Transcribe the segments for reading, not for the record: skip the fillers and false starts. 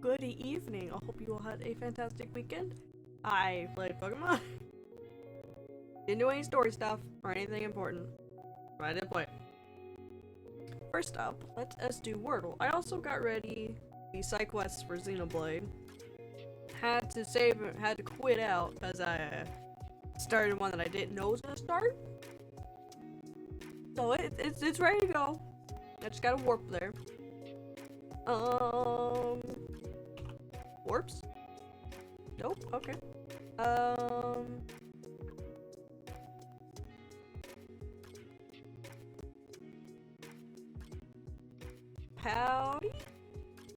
good evening. I hope you all had a fantastic weekend. I played Pokemon. Didn't do any story stuff or anything important, but I did play it. First up, let us do Wordle. I also got ready the side quests for Xenoblade. Had to quit out because I started one that I didn't know was gonna start. So it's ready to go. I just gotta warp there. Warps? Nope, okay. Howdy?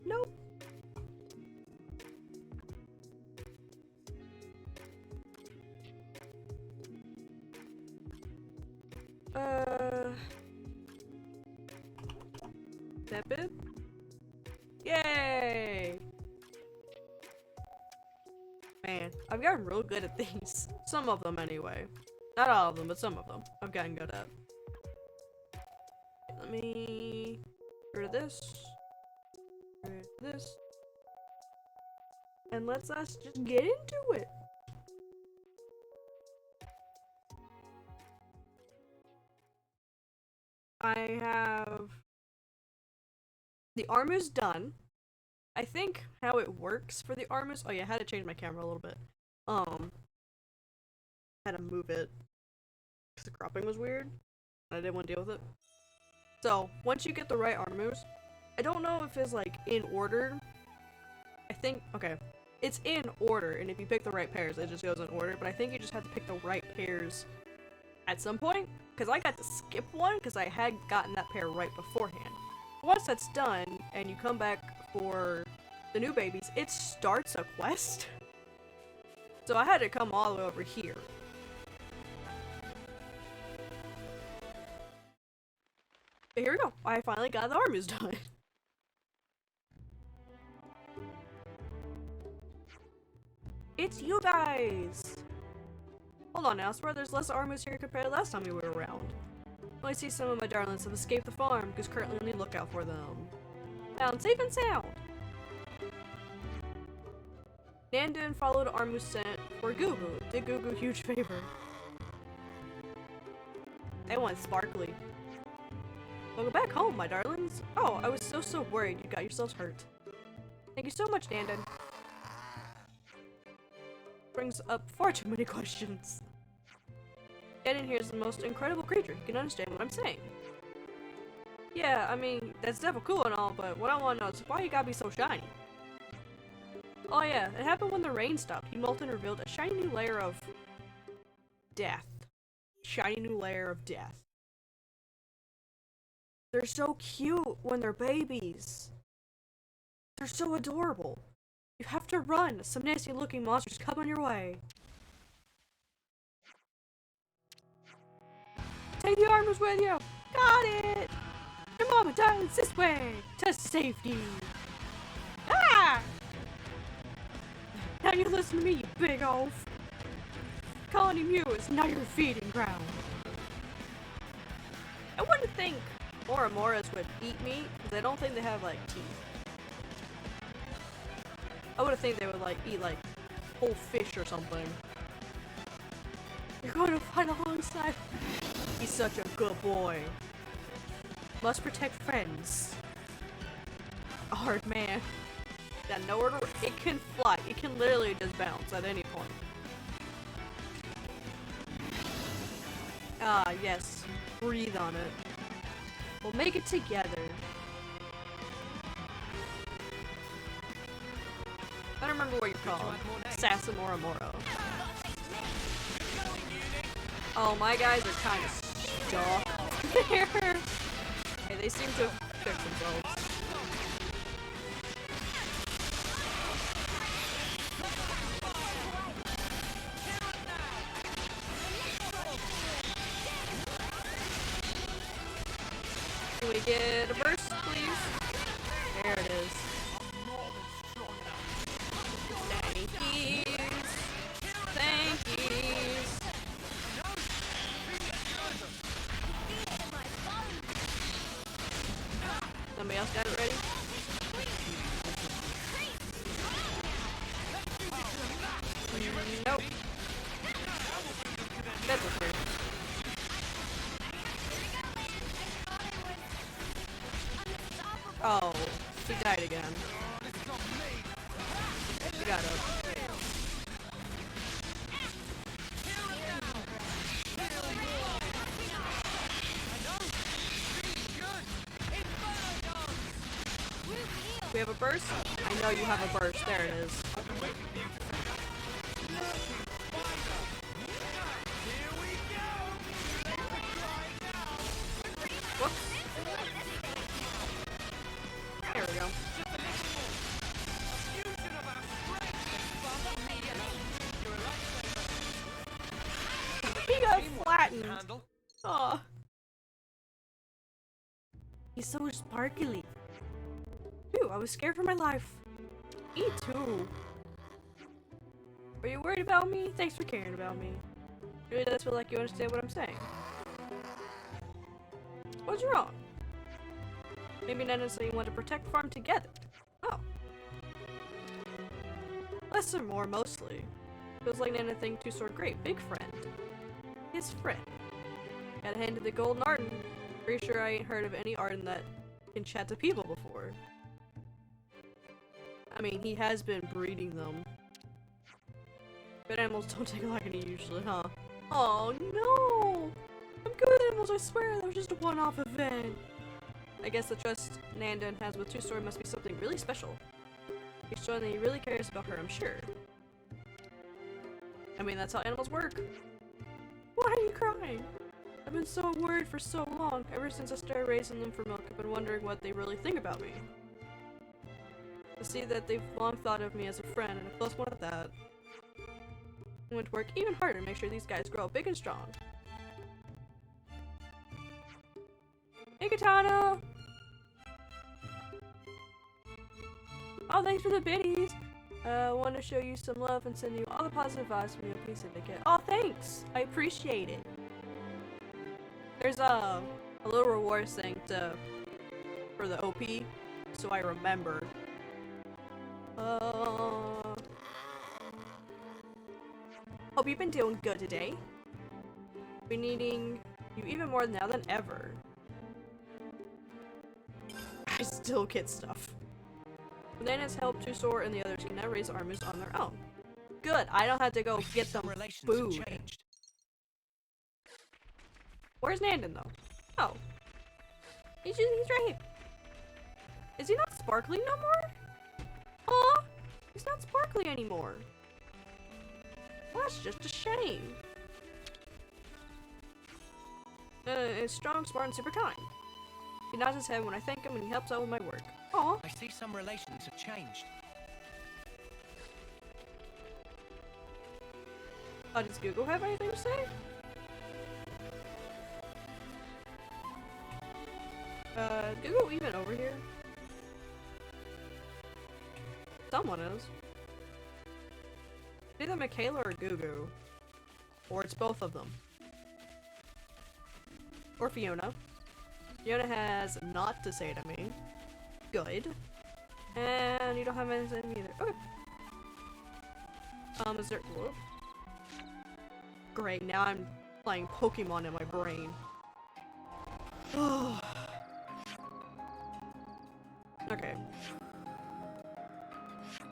Nope. Tepid? Yay! Man, I've gotten real good at these. Some of them anyway. Not all of them, but some of them I've gotten good at. Let me get rid of this. Get rid of this. And let's us just get into it. I have the arm is done. I think how it works for the arm is, oh yeah, I had to change my camera a little bit. Had to move it because the cropping was weird. I didn't want to deal with it. So once you get the right arm moves, I don't know if it's like in order. I think, okay, it's in order, and if you pick the right pairs, it just goes in order, but I think you just have to pick the right pairs at some point, because I got to skip one because I had gotten that pair right beforehand. Once that's done, and you come back for the new babies, it starts a quest. So I had to come all the way over here. But here we go. I finally got the arms done. It's you guys! Hold on now, I swear there's less armors here compared to last time we were around. I see some of my darlings have escaped the farm, because currently on the lookout for them. Found safe and sound! Nandan followed Armu's scent for Gugu. Did Gugu a huge favor. They want sparkly. Welcome back home, my darlings. Oh, I was so worried you got yourselves hurt. Thank you so much, Nandan. Brings up far too many questions. Nandan here is the most incredible creature. He can understand what I'm saying. Yeah, I mean, that's definitely cool and all, but what I want to know is why you gotta be so shiny. Oh yeah, it happened when the rain stopped. He molted and revealed a shiny new layer of death. Shiny new layer of death. They're so cute when they're babies. They're so adorable. You have to run. Some nasty looking monsters come on your way. Take the armors with you. Got it. Your mama dies this way to safety. Ah! Now you listen to me, you big oaf. Colony Mew is now your feeding ground. I wouldn't think Moramoras would eat meat, because I don't think they have, like, teeth. I would've think they would, like, eat, like, whole fish or something. You're going to fight alongside. He's such a good boy. Must protect friends. A hard man. That nowhere to. It can fly. It can literally just bounce at any point. Ah, yes. Breathe on it. We'll make it together. I don't remember what you're called. Sasamora Moro. Oh, my guys are kind of stuck there. Hey, they seem to have fixed themselves. Can we get a burst, please? There it is. Thankies. Thankies. Somebody else got it ready? Oh, he died again. He got up. We have a burst? I know you have a burst. There it is. Whoops. There we go. He got flattened. Aw. He's so sparkly. Phew, I was scared for my life. Me too. Were you worried about me? Thanks for caring about me. It really does feel like you understand what I'm saying. What's wrong? Maybe not necessarily you want to protect farm together. Oh. Less or more, mostly. Feels like Nana think two sword great. Big friend. His friend. Gotta hand to the golden Arden. Pretty sure I ain't heard of any Arden that can chat to people before. I mean, he has been breeding them. But animals don't take a liking to you usually, huh? Oh no! I'm good with animals, I swear, that was just a one-off event. I guess the trust Nandan has with Two Sword must be something really special. He's showing that he really cares about her, I'm sure. I mean, that's how animals work. Why are you crying? I've been so worried for so long. Ever since I started raising them for milk, I've been wondering what they really think about me. To see that they've long thought of me as a friend, and a close one at that. I'm going to work even harder to make sure these guys grow big and strong. Hey, Katana! Oh, thanks for the biddies! I want to show you some love and send you all the positive vibes from your OP syndicate. Oh, thanks! I appreciate it. There's a little reward thing for the OP, so I remember. Hope you've been doing good today. We're needing you even more now than ever. I still get stuff. Bananas help Tusor and the others can now raise armies on their own. Good, I don't have to go get them food. Where's Nandan though? Oh. He's right here. Is he not sparkly no more? Aw, he's not sparkly anymore. Well, that's just a shame. He's strong, smart, and super kind. He nods his head when I thank him and he helps out with my work. Aw. I see some relations have changed. Does Google have anything to say? Google even over here? Someone is. Either Michaela or Gugu. Or it's both of them. Or Fiona. Fiona has not to say to me. Good. And you don't have anything either. Okay. Is there... Whoop. Great, now I'm playing Pokemon in my brain. Okay.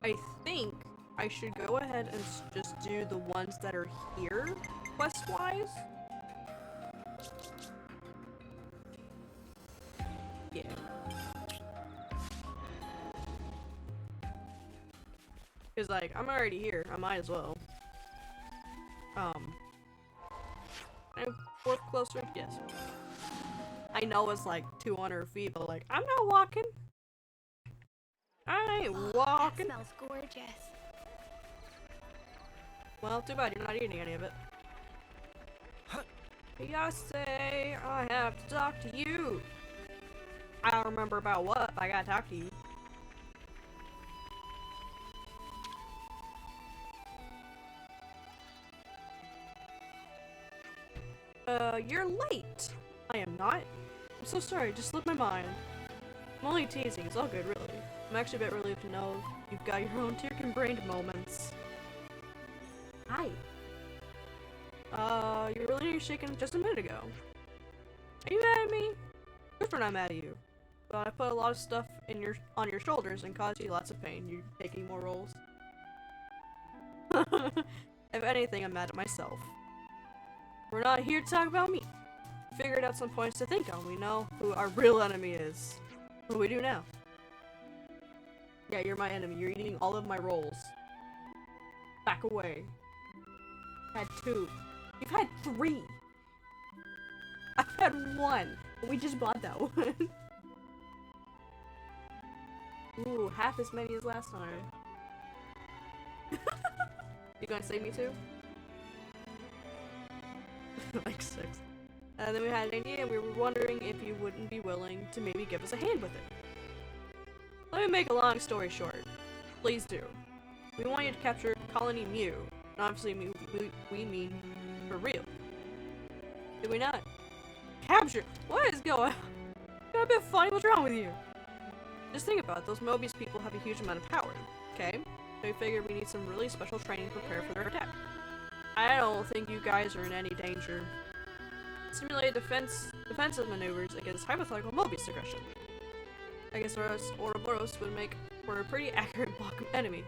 I think I should go ahead and just do the ones that are here, quest-wise. Yeah. Cause like, I'm already here, I might as well. Can I warp closer? Yes. I know it's like 200 feet, but like, I'm not walking. I ain't walking. That smells gorgeous. Well, too bad you're not eating any of it. Yase, I have to talk to you. I don't remember about what, but I gotta talk to you. You're late. I am not. I'm so sorry, just slipped my mind. I'm only teasing, it's all good, really. I'm actually a bit relieved to know you've got your own tear-brained moments. Hi. You really shaking just a minute ago. Are you mad at me? Of course we're not mad at you. So I put a lot of stuff on your shoulders and caused you lots of pain. You taking more rolls. If anything, I'm mad at myself. We're not here to talk about me. Figured out some points to think on. We know who our real enemy is. What do we do now? Yeah, you're my enemy. You're eating all of my rolls. Back away. Had 2. You've had 3. I've had 1. We just bought that one. Ooh, half as many as last time. You gonna save me too? Like 6. And then we had an idea and we were wondering if you wouldn't be willing to maybe give us a hand with it. Let me make a long story short. Please do. We want you to capture Colony Mew. And obviously we mean for real. Did we not? Capture? What is going on? Got a bit funny, what's wrong with you? Just think about it, those Mobius people have a huge amount of power, okay? So we figured we need some really special training to prepare for their attack. I don't think you guys are in any danger. Simulate defensive maneuvers against hypothetical Mobius aggression. I guess Ouroboros would make for a pretty accurate block of enemy.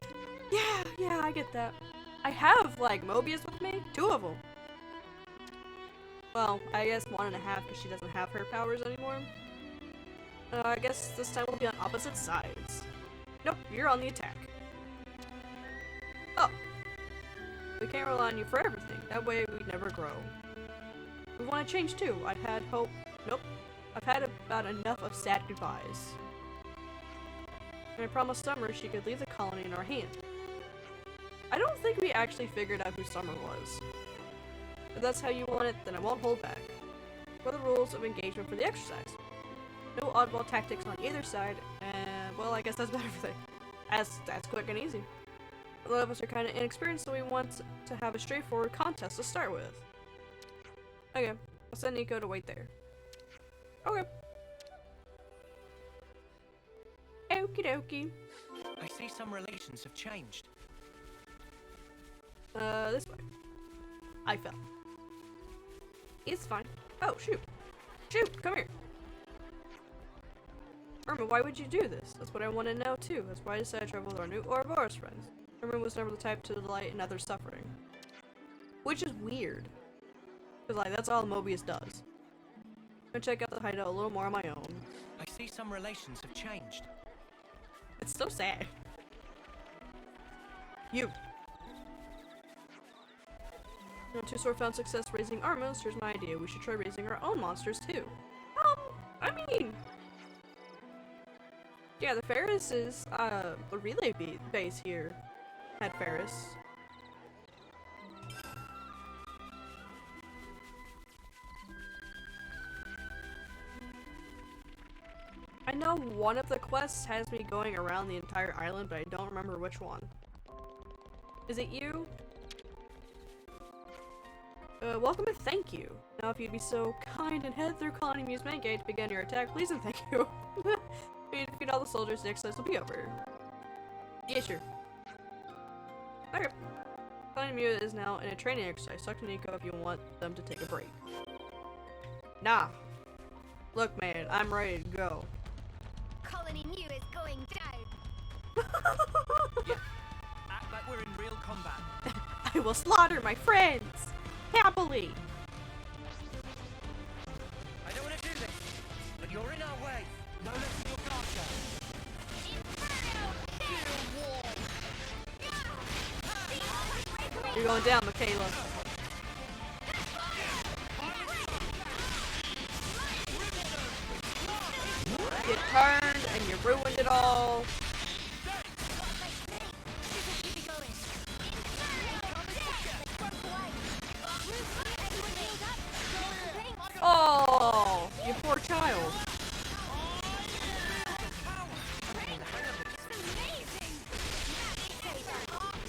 Yeah, I get that. I have, like, Mobius with me. 2 of them. Well, I guess 1.5 because she doesn't have her powers anymore. I guess this time we'll be on opposite sides. Nope, you're on the attack. Oh. We can't rely on you for everything. That way we never grow. We want to change too. I've had hope. Nope. I've had about enough of sad goodbyes. And I promised Summer she could leave the colony in our hand. I don't think we actually figured out who Summer was. If that's how you want it, then I won't hold back. What are the rules of engagement for the exercise? No oddball tactics on either side, and well, I guess that's better for that's quick and easy. A lot of us are kind of inexperienced, so we want to have a straightforward contest to start with. Okay, I'll send Nico to wait there. Okay. Okie dokie. I see some relations have changed. This way. I fell. It's fine. Oh, shoot. Shoot, come here. Irma, why would you do this? That's what I want to know too. That's why I decided to travel with our new Ouroboros friends. Irma was never the type to delight in others' suffering. Which is weird. Because, like, that's all Mobius does. I'm gonna check out the hideout a little more on my own. I see some relations have changed. It's so sad. You. Two Sword found success raising our monsters. My idea. We should try raising our own monsters too. I mean, yeah, the Ferris is the relay base here had Ferris. I know one of the quests has me going around the entire island, but I don't remember which one. Is it you? Welcome and thank you. Now if you'd be so kind and head through Colony Mew's main gate to begin your attack, please and thank you. When you defeat all the soldiers, the exercise will be over. Yeah, sure. Okay. Colony Mew is now in a training exercise. Talk to Nico if you want them to take a break. Nah. Look man, I'm ready to go. Colony Mew is going down. Yeah, act like we're in real combat. I will slaughter my friends! Happily! I don't want to do this, but you're in our way. No letting your guard down. You're going down, Michaela. You turned and you ruined it all. Oh, you poor child.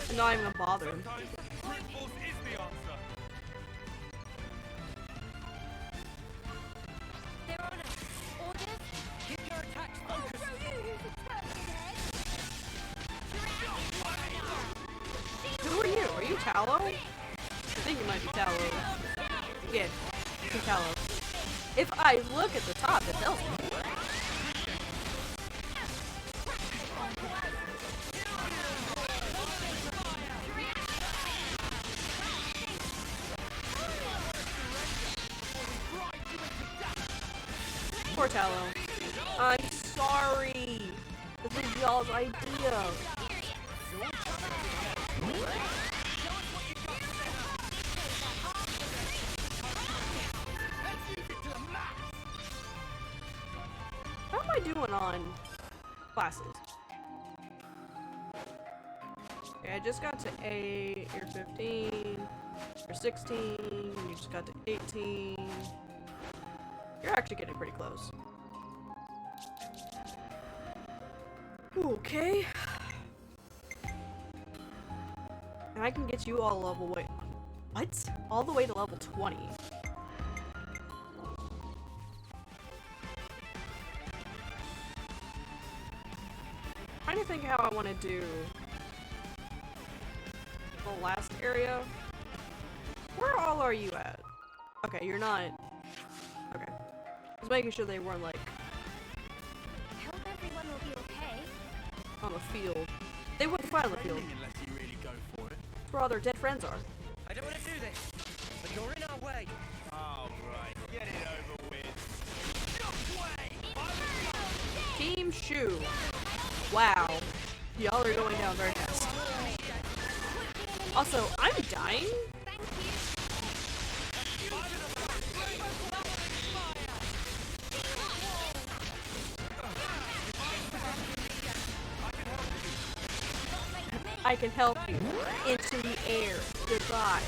I'm not even gonna bother him. Who are you? Are you Tallow? I think you might be Tallow. Yeah, you Tallow. If I look at the top, it tells me. Poor Tallow. I'm sorry. This is y'all's idea. How am I doing on classes? Okay, I just got to 8, you're 15, you're 16, you just got to 18. You're actually getting pretty close. Okay. And I can get you all level, wait, what? All the way to level 20. Trying to think how I want to do the last area. Where all are you at? Okay, you're not. Okay. Just making sure they weren't like Hope everyone will be okay. on the field. They wouldn't fight on the field. Unless you really go for it. That's where all their dead friends are. I don't want to do this, but you're in our way. All right, get it over with. Team Shoe. Wow. Y'all are going down very fast. Also, I'm dying? Thank I can help you. Into the air. Goodbye.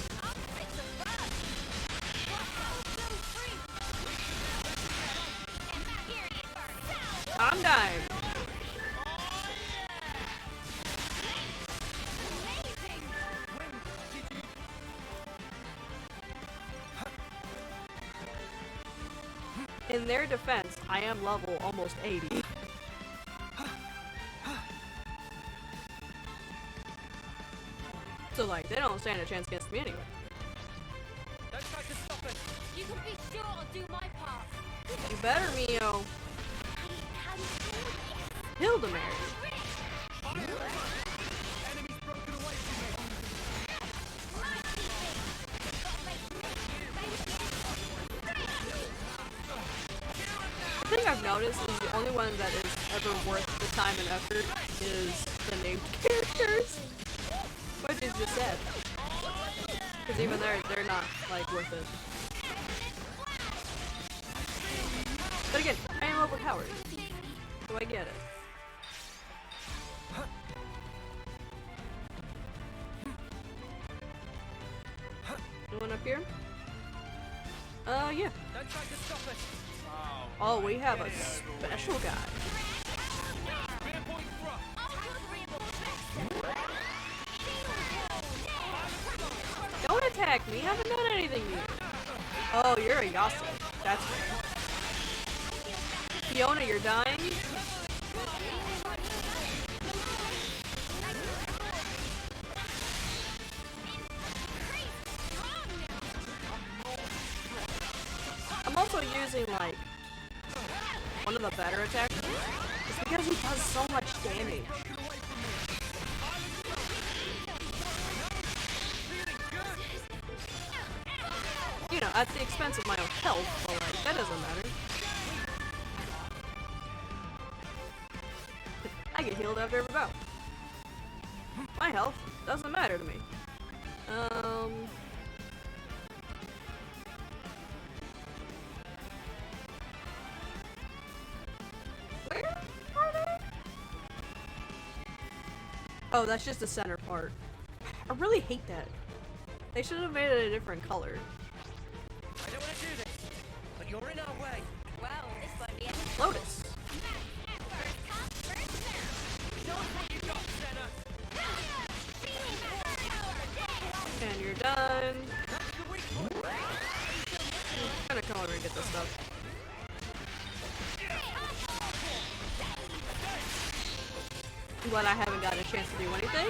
I'm dying. In their defense, I am level almost 80. So like, they don't stand a chance against me anyway. Don't try to stop us. You can be sure I'll do my part. You better, Mio. Hildemary. Enemy's broken away from me. The thing I've noticed is the only one that is ever worth the time and effort is the named characters. Which is just sad. Because even they're not, like, worth it. But again, I am overpowered. So I get it. Anyone up here? Yeah. Don't try to stop us. Oh, we have a special guy. Rear point thrust. Don't attack me, I haven't done anything to you. Oh, you're a Yasuo. That's fair. Fiona, you're dying? I'm also using, like, one of the better attacks. It's because he does so much damage. You know, at the expense of my own health, but like, that doesn't matter. I get healed after every bout. My health doesn't matter to me. Where are they? Oh, that's just the center part. I really hate that. They should have made it a different color. I don't want to do this, but you're in our way. Well, this won't be any Lotus. And you're done. I'm gonna come over and get this stuff. I'm glad I haven't gotten a chance to do anything.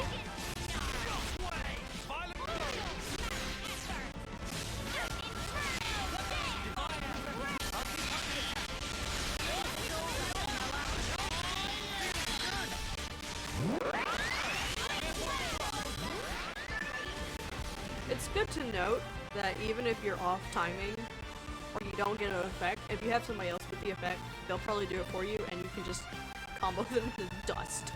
It's good to note that even if you're off timing or you don't get an effect, if you have somebody else with with the effect, they'll probably do it for you, and you can just combo them to dust.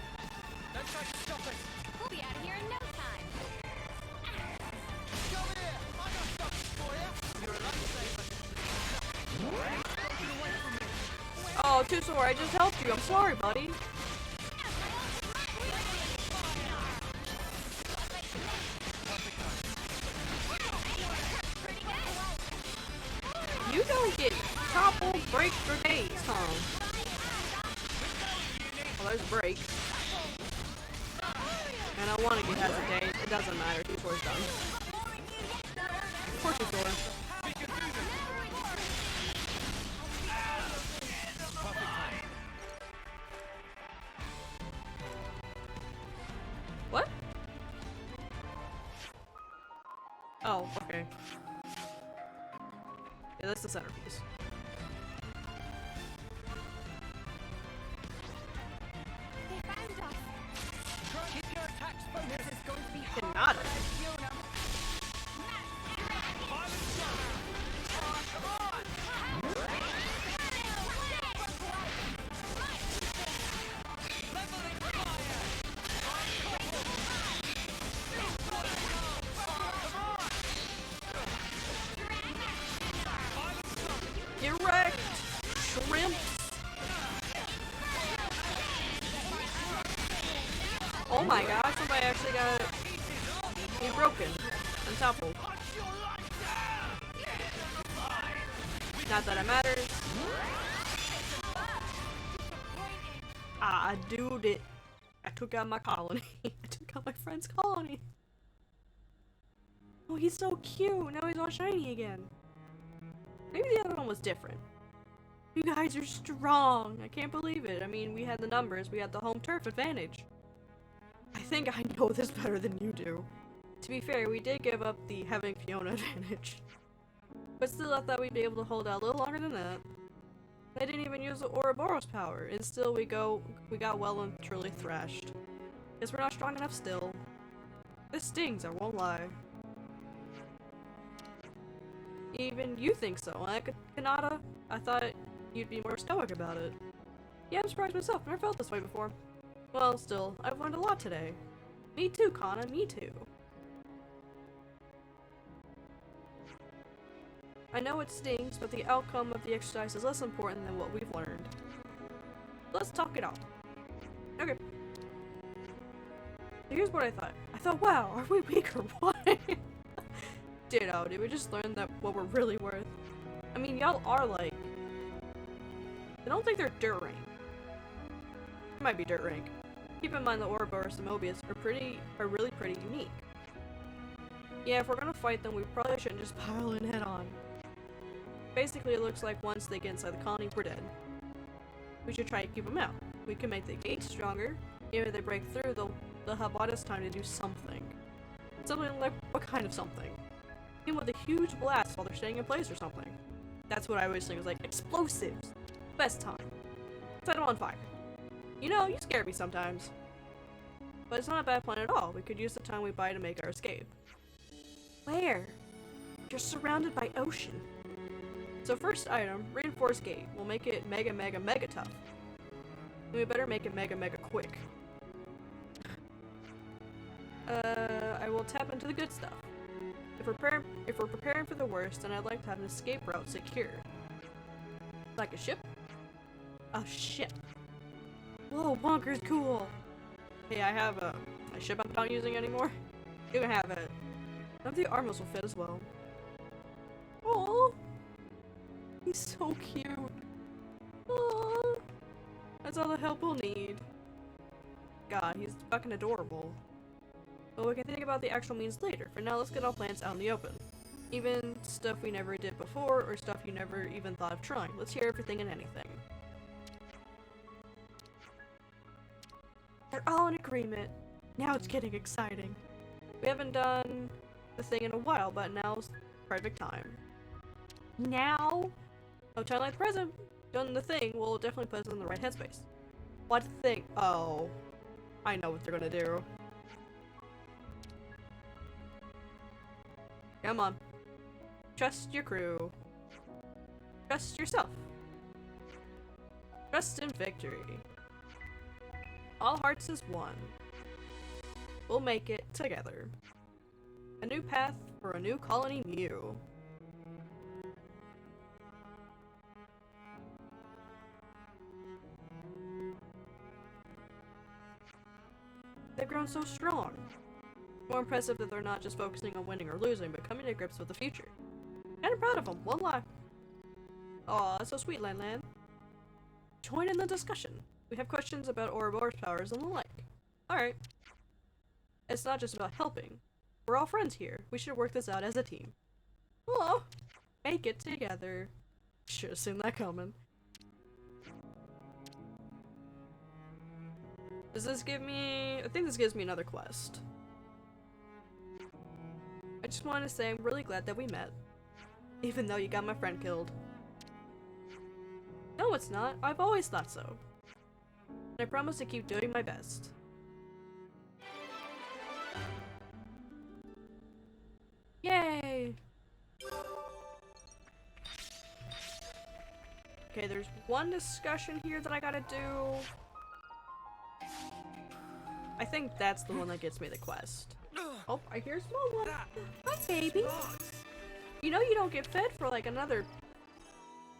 Don't try to stop it. We'll be out of here in no time. Come here. I got something for you. You're a lifesaver. Don't get away from me. Oh, Tusor, I just helped you. I'm sorry, buddy. You don't get toppled, break for days, huh? Well, there's a break. And I want to get hesitate. It doesn't matter. Tusor's done. Poor Tusor. What? Oh, okay. Yeah, that's the centerpiece. They found us. Keep your attacks focused. This is going to be Cannot. Get wrecked, shrimp. Oh my gosh, somebody actually got me broken and toppled. Not that it matters. I did it. I took out my colony. I took out my friend's colony. Oh, he's so cute. Now he's all shiny again. Maybe the other one was different. You guys are strong. I can't believe it. I mean, we had the numbers. We had the home turf advantage. I think I know this better than you do. To be fair, we did give up the having Fiona advantage. But still, I thought we'd be able to hold out a little longer than that. They didn't even use the Ouroboros power, and still we got well and truly thrashed. Guess we're not strong enough still. This stings, I won't lie. Even you think so, huh, Kanata? I thought you'd be more stoic about it. Yeah, I'm surprised myself. Never felt this way before. Well, still, I've learned a lot today. Me too, Kana, me too. I know it stings, but the outcome of the exercise is less important than what we've learned. Let's talk it out. Okay. Here's what I thought. I thought, wow, are we weak or what? Ditto, did we just learn that what we're really worth? I mean, y'all are like... I don't think they're dirt rank. It might be dirt rank. Keep in mind the Ouroboros and Mobius are really pretty unique. Yeah, if we're gonna fight them, we probably shouldn't just pile in head on. Basically, it looks like once they get inside the colony, we're dead. We should try to keep them out. We can make the gates stronger. Even if they break through, they'll have all this time to do something. Something like, what kind of something? Even with a huge blast while they're staying in place or something. That's what I always think was like, explosives. Best time. Set them on fire. You know, you scare me sometimes. But it's not a bad plan at all. We could use the time we buy to make our escape. Where? You're surrounded by ocean. So first item, reinforced gate. We'll make it mega tough. And we better make it mega quick. I will tap into the good stuff. If we're preparing for the worst, then I'd like to have an escape route secured. Like a ship? A ship. Whoa, Wonker's cool. Hey, I have a ship I'm not using anymore. You can have it. None of the armors will fit as well. Oh, he's so cute. Aww. That's all the help we'll need. God, he's fucking adorable. But we can think about the actual means later. For now, let's get our plans out in the open. Even stuff we never did before, or stuff you never even thought of trying. Let's hear everything and anything. They're all in agreement. Now it's getting exciting. We haven't done the thing in a while, but now's perfect time. Now? No time like the present. Done the thing will definitely put us in the right headspace. What thing? Oh. I know what they're gonna do. Come on. Trust your crew. Trust yourself. Trust in victory. All hearts as one. We'll make it together. A new path for a new colony Mew. They've grown so strong. More impressive that they're not just focusing on winning or losing, but coming to grips with the future. And I'm proud of them, won't lie. Aw, that's so sweet, Lan Lan. Join in the discussion. We have questions about Ouroboros powers and the like. Alright. It's not just about helping. We're all friends here. We should work this out as a team. Oh, make it together. Should've seen that coming. Does this give me... I think this gives me another quest. I just wanted to say I'm really glad that we met. Even though you got my friend killed. No, it's not. I've always thought so. And I promise to keep doing my best. Yay! Okay, there's one discussion here that I gotta do. I think that's the one that gets me the quest. Oh, I hear a small one. Hi, baby. You know you don't get fed for like another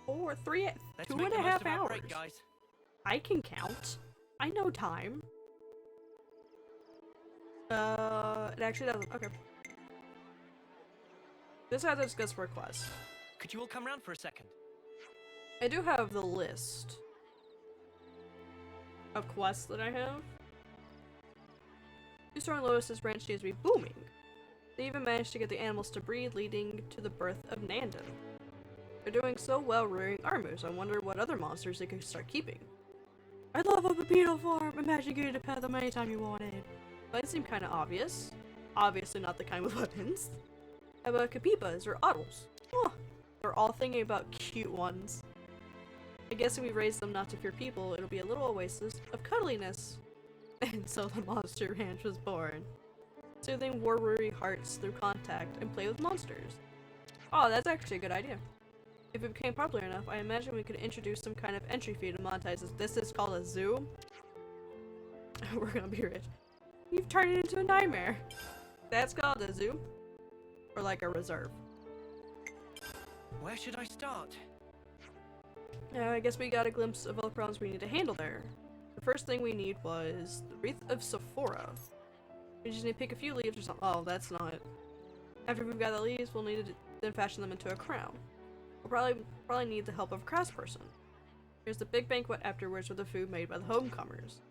2.5 hours. Break, guys. I can count. I know time. It actually doesn't. Okay. This has to discuss for a quest. Could you all come round for a second? I do have the list of quests that I have. Restoring Lotus's branch needs to be booming. They even managed to get the animals to breed, leading to the birth of Nandon. They're doing so well rearing Armus. I wonder what other monsters they could start keeping. I'd love a Pepito farm. Imagine getting to pet them anytime you wanted. Mine seem kind of obvious. Obviously not the kind with weapons. How about Capipas or Ottles? Oh, they're all thinking about cute ones. I guess if we raise them not to fear people, it'll be a little oasis of cuddliness. And so the monster ranch was born. Soothing war-weary hearts through contact and play with monsters. Oh, that's actually a good idea. If it became popular enough, I imagine we could introduce some kind of entry fee to monetize this. This is called a zoo. We're gonna be rich. You've turned it into a nightmare. That's called a zoo. Or like a reserve. Where should I start? I guess we got a glimpse of all the problems we need to handle there. The first thing we need was the Wreath of Sephora. We just need to pick a few leaves or something. Oh, that's not. After we've got the leaves, we'll need to then fashion them into a crown. We'll probably need the help of a craftsperson. There's the big banquet afterwards with the food made by the homecomers.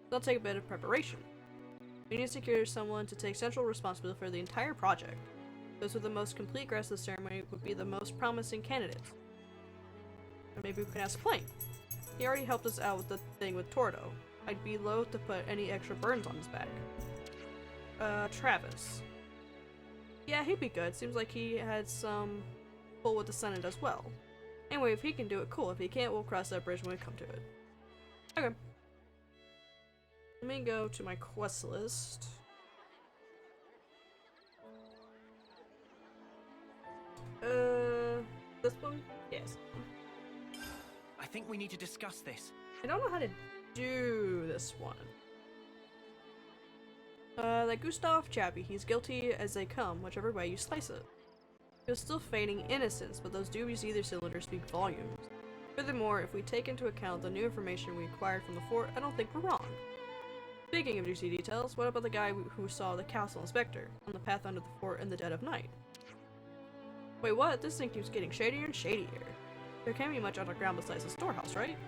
That'll take a bit of preparation. We need to secure someone to take central responsibility for the entire project. Those with the most complete grasp of the ceremony would be the most promising candidates. Or maybe we can ask Plank. He already helped us out with the thing with Tordo. I'd be loath to put any extra burdens on his back. Travis. Yeah, he'd be good. Seems like he had some pull with the Senate as well. Anyway, if he can do it, cool. If he can't, we'll cross that bridge when we come to it. Okay. Let me go to my quest list. This one? Yes. I think we need to discuss this. I don't know how to do this one. That Gustav Chappie, he's guilty as they come, whichever way you slice it. He was still feigning innocence, but those dubious ether cylinders speak volumes. Furthermore, if we take into account the new information we acquired from the fort, I don't think we're wrong. Speaking of juicy details, what about the guy who saw the castle inspector on the path under the fort in the dead of night? Wait, what? This thing keeps getting shadier and shadier. There can't be much underground besides the storehouse, right?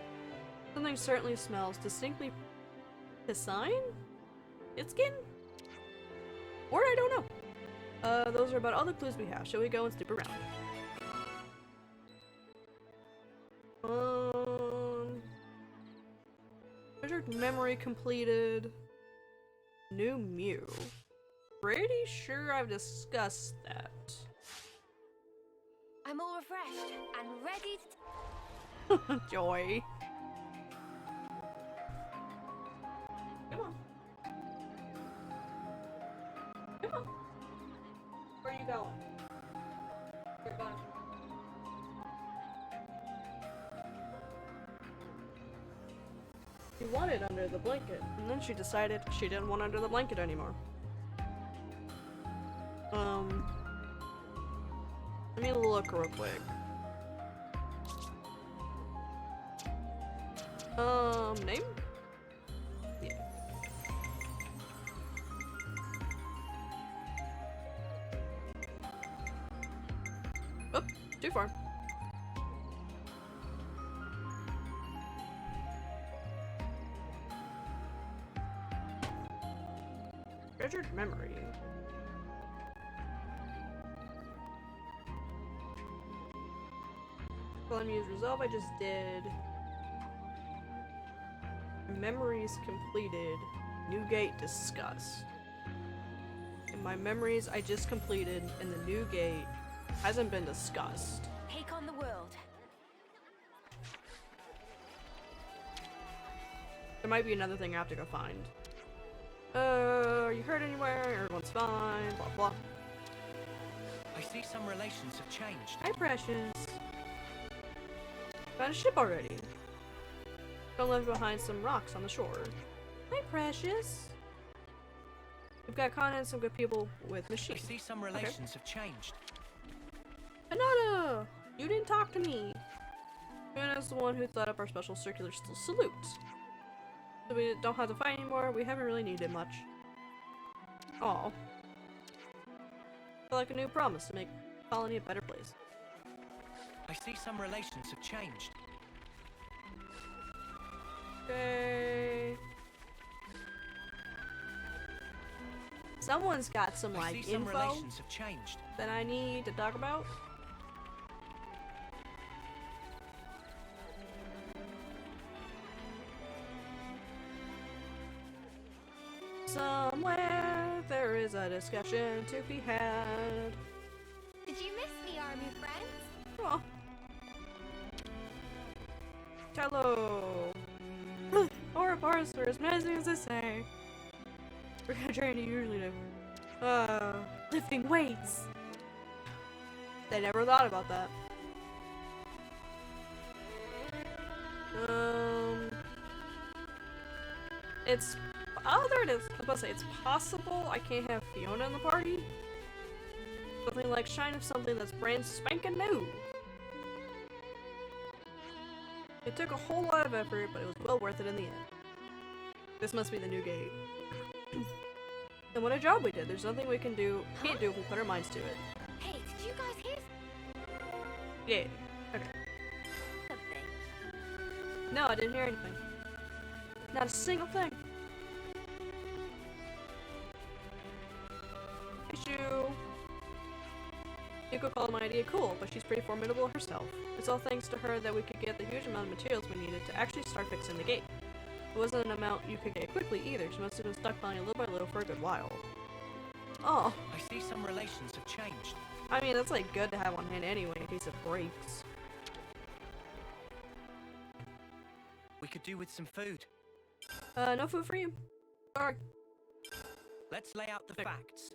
Something certainly smells distinctly piscine? Itskin? Or I don't know. Those are about all the clues we have. Shall we go and snoop around? Treasured memory completed. New Mew. Pretty sure I've discussed that. I'm all refreshed and ready to... Joy. Come on. Come on. Where are you going? You're going. she wanted under the blanket, and then she decided she didn't want under the blanket anymore. Let me look real quick. Name? Yeah. Oh, too far. Treasured memory. Well, use resolve. I just did. Memories completed. New gate discussed. And my memories I just completed, and the new gate hasn't been discussed. Take on the world. There might be another thing I have to go find. Are you hurt anywhere? Everyone's fine. Blah blah. I see some relations have changed. Hi, Precious. Found a ship already. Don't leave behind some rocks on the shore. Hi, Precious. We've got Kana and some good people with I machines. see some relations have changed. Anata! You didn't talk to me. Yuna's the one who thought up our special circular salute. So we don't have to fight anymore. We haven't really needed much. Aw. Feel like a new promise to make the colony a better place. I see some relations have changed. Okay. Someone's got some I see like some info relations have changed. that I need to talk about. Somewhere there is a discussion to be had. Did you miss me, army friends? Oh. Hello. Or parts are as amazing as they say. We're gonna train you usually to lifting weights. They never thought about that. It's there it is. I was about to say it's possible I can't have Fiona in the party. Something like shine of something that's brand spanking new. It took a whole lot of effort, but it was well worth it in the end. This must be the new gate. And what a job we did. There's nothing we can't do if we put our minds to it. Hey, did you guys hear Yeah. Okay. something? No, I didn't hear anything. Not a single thing. Issue. You could call my idea cool, but she's pretty formidable herself. It's all thanks to her that we could get the huge amount of materials we needed to actually start fixing the gate. It wasn't an amount you could get quickly either. She must have been stockpiling little by little for a good while. Oh. I see some relations have changed. I mean, that's like good to have on hand anyway in case it breaks. We could do with some food. No food for you. Sorry. Let's lay out the facts.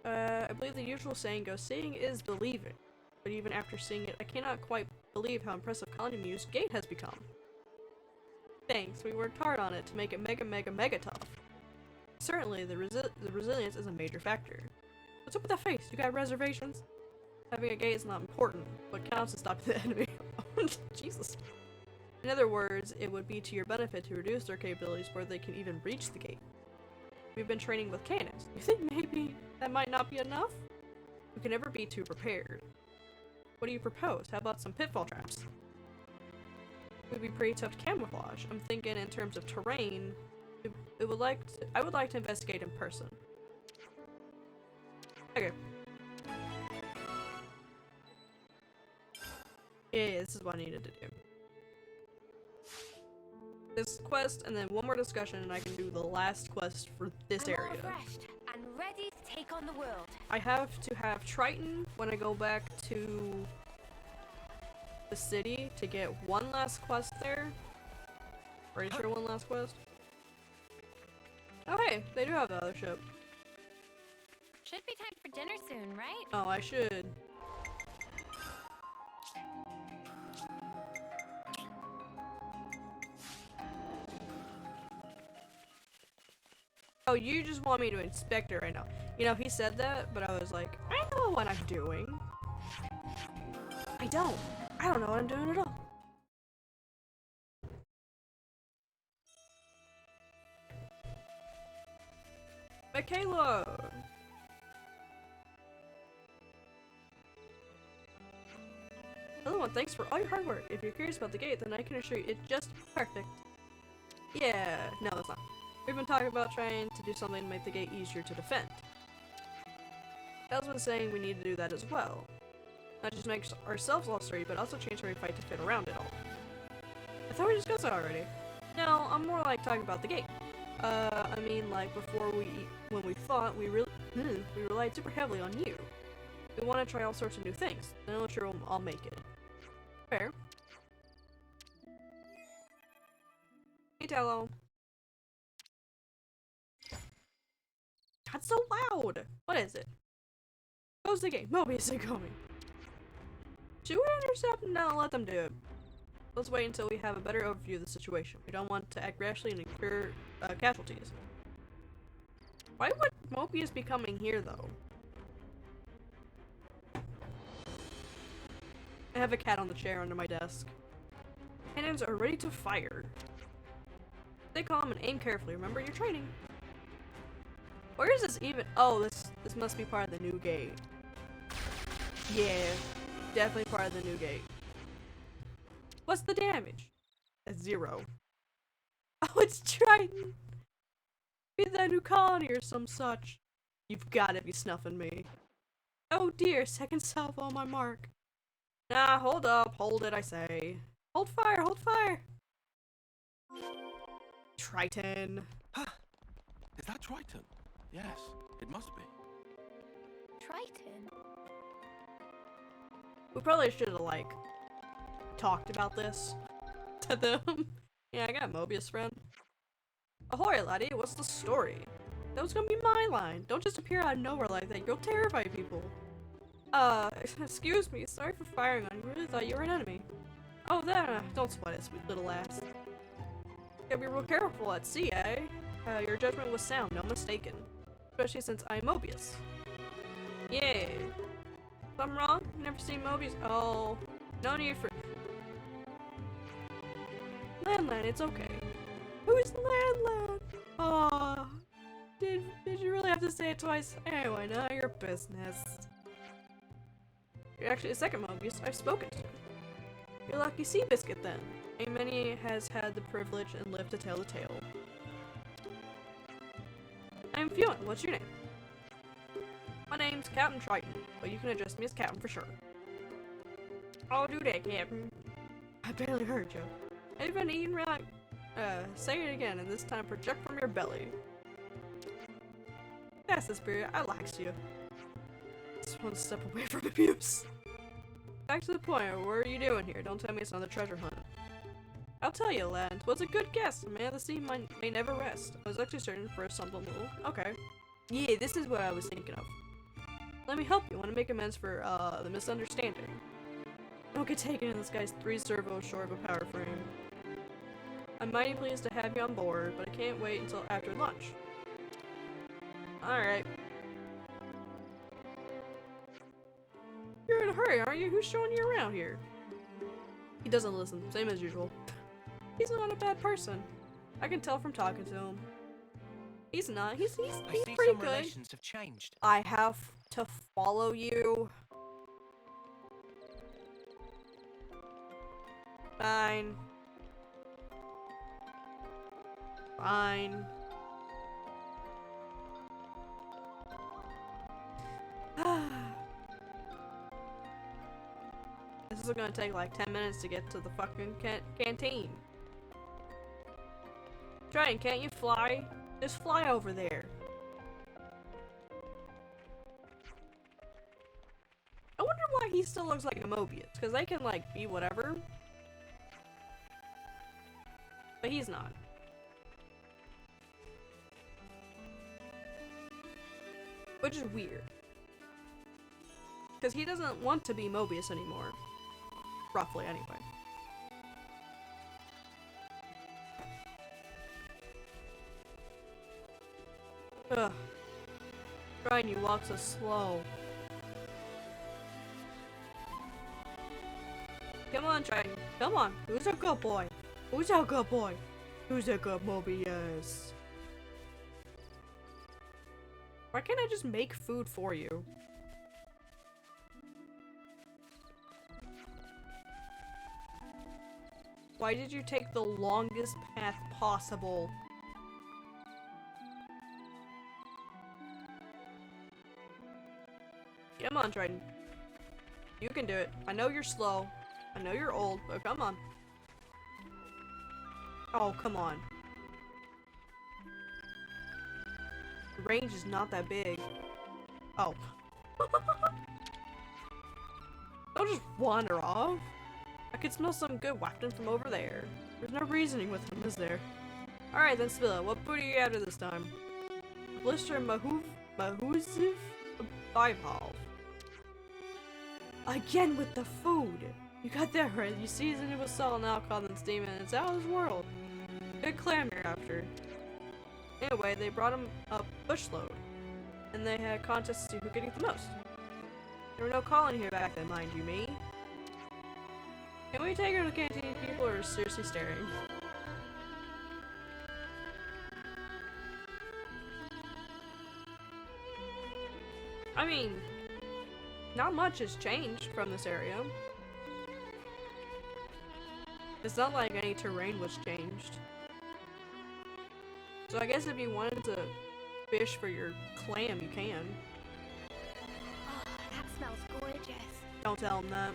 I believe the usual saying goes, seeing is believing. But even after seeing it, I cannot quite believe how impressive Colony Muse Gate has become. Thanks, we worked hard on it to make it mega tough. Certainly, the resilience is a major factor. What's up with that face? You got reservations? Having a gate is not important. What counts is stopping the enemy. Jesus. In other words, it would be to your benefit to reduce their capabilities before they can even reach the gate. We've been training with cannons. You think maybe that might not be enough? We can never be too prepared. What do you propose? How about some pitfall traps? It would be pretty tough to camouflage. I'm thinking in terms of terrain, I would like to investigate in person. Okay. Yeah, this is what I needed to do. This quest, and then one more discussion, and I can do the last quest for this I'm all area. refreshed and ready to take on the world. I have to have Triton when I go back to the city to get one last quest there. Pretty sure one last quest. Oh hey, they do have the other ship. Should be time for dinner soon, right? Oh, I should. Oh, you just want me to inspect it right now. You know, he said that, but I was like, I know what I'm doing. I don't know what I'm doing at all. Michaela! Hello, and thanks for all your hard work. If you're curious about the gate, then I can assure you it's just perfect. Yeah, no, it's not. We've been talking about trying to do something to make the gate easier to defend. Elle's been saying we need to do that as well. Not just make ourselves all sturdy, but also change how we fight to fit around it all. I thought we discussed that already. No, I'm more like talking about the gate. I mean, like before when we fought, we relied super heavily on you. We want to try all sorts of new things, and I'm not sure I'll make it. Fair. Hey, Tello. That's so loud! What is it? Close the gate. Mobius is coming. Should we intercept? No, let them do it. Let's wait until we have a better overview of the situation. We don't want to act rashly and incur casualties. Why would Mobius be coming here, though? I have a cat on the chair under my desk. Cannons are ready to fire. Stay calm and aim carefully. Remember your training. Where is this even? Oh, this must be part of the new gate. Yeah, definitely part of the new gate. What's the damage? That's 0. Oh, it's Triton. Be that new colony or some such. You've got to be snuffing me. Oh dear, second salvo on my mark. Nah, hold up, hold it, I say. Hold fire, hold fire! Triton. Huh. Is that Triton? Yes, it must be. Triton? We probably should have, like, talked about this to them. Yeah, I got a Mobius friend. Ahoy, laddie, what's the story? That was gonna be my line. Don't just appear out of nowhere like that, you'll terrify people. Excuse me, sorry for firing on you. Really thought you were an enemy. Oh, don't sweat it, sweet little ass. Gotta be real careful at sea, eh? Your judgment was sound, no mistaken. Especially since I'm Mobius. Yeah. Something wrong? You never seen Mobius? Oh, no need for... Landland, it's okay. Who's Landland? Aw. Did you really have to say it twice? Anyway, none of your business. You're actually the second Mobius I've spoken to. You're lucky Seabiscuit then. Ain't many has had the privilege and lived to tell the tale. I'm Fuan, what's your name? My name's Captain Triton, but you can address me as Captain for sure. I'll do that, Captain. I barely heard you. Have you been eating right? Say it again, and this time project from your belly. That's the spirit, I likes you. Just one step away from abuse. Back to the point, what are you doing here? Don't tell me it's another treasure hunt. I'll tell you, lad. Was a good guess. A man of the sea may never rest. I was actually searching for something little. Okay. Yeah, this is what I was thinking of. Let me help you. Want to make amends for, the misunderstanding. Don't get taken in this guy's 3 servos short of a power frame. I'm mighty pleased to have you on board, but I can't wait until after lunch. Alright. You're in a hurry, aren't you? Who's showing you around here? He doesn't listen. Same as usual. He's not a bad person. I can tell from talking to him. He's not. He's I see pretty some good. relations have changed. I have to follow you. Fine. Fine. This is gonna take like 10 minutes to get to the fucking canteen. Triton, can't you fly? Just fly over there. I wonder why he still looks like a Mobius, because they can like be whatever. But he's not. Which is weird. Because he doesn't want to be Mobius anymore. Roughly, anyway. Ugh. Brian, you walk so slow. Come on, Triton. Come on. Who's a good boy? Who's a good boy? Who's a good Mobius? Why can't I just make food for you? Why did you take the longest path possible? Come on, Triton. You can do it. I know you're slow. I know you're old, but come on. Oh, come on. The range is not that big. Oh. Don't just wander off. I could smell some good wafting from over there. There's no reasoning with him, is there? Alright then, Spilla, what food are you after this time? Blister Mahusiv Bivalve. Again with the food! You got that right. You season it with salt and alcohol and steam and it's out of this world. Good clam you're after. Anyway, they brought him a bushload. And they had contests to see who could eat the most. There were no calling here back then, mind you me. Can we take her to the canteen? People are seriously staring. I mean, not much has changed from this area. It's not like any terrain was changed. So I guess if you wanted to fish for your clam, you can. Oh, that smells gorgeous. Don't tell him that.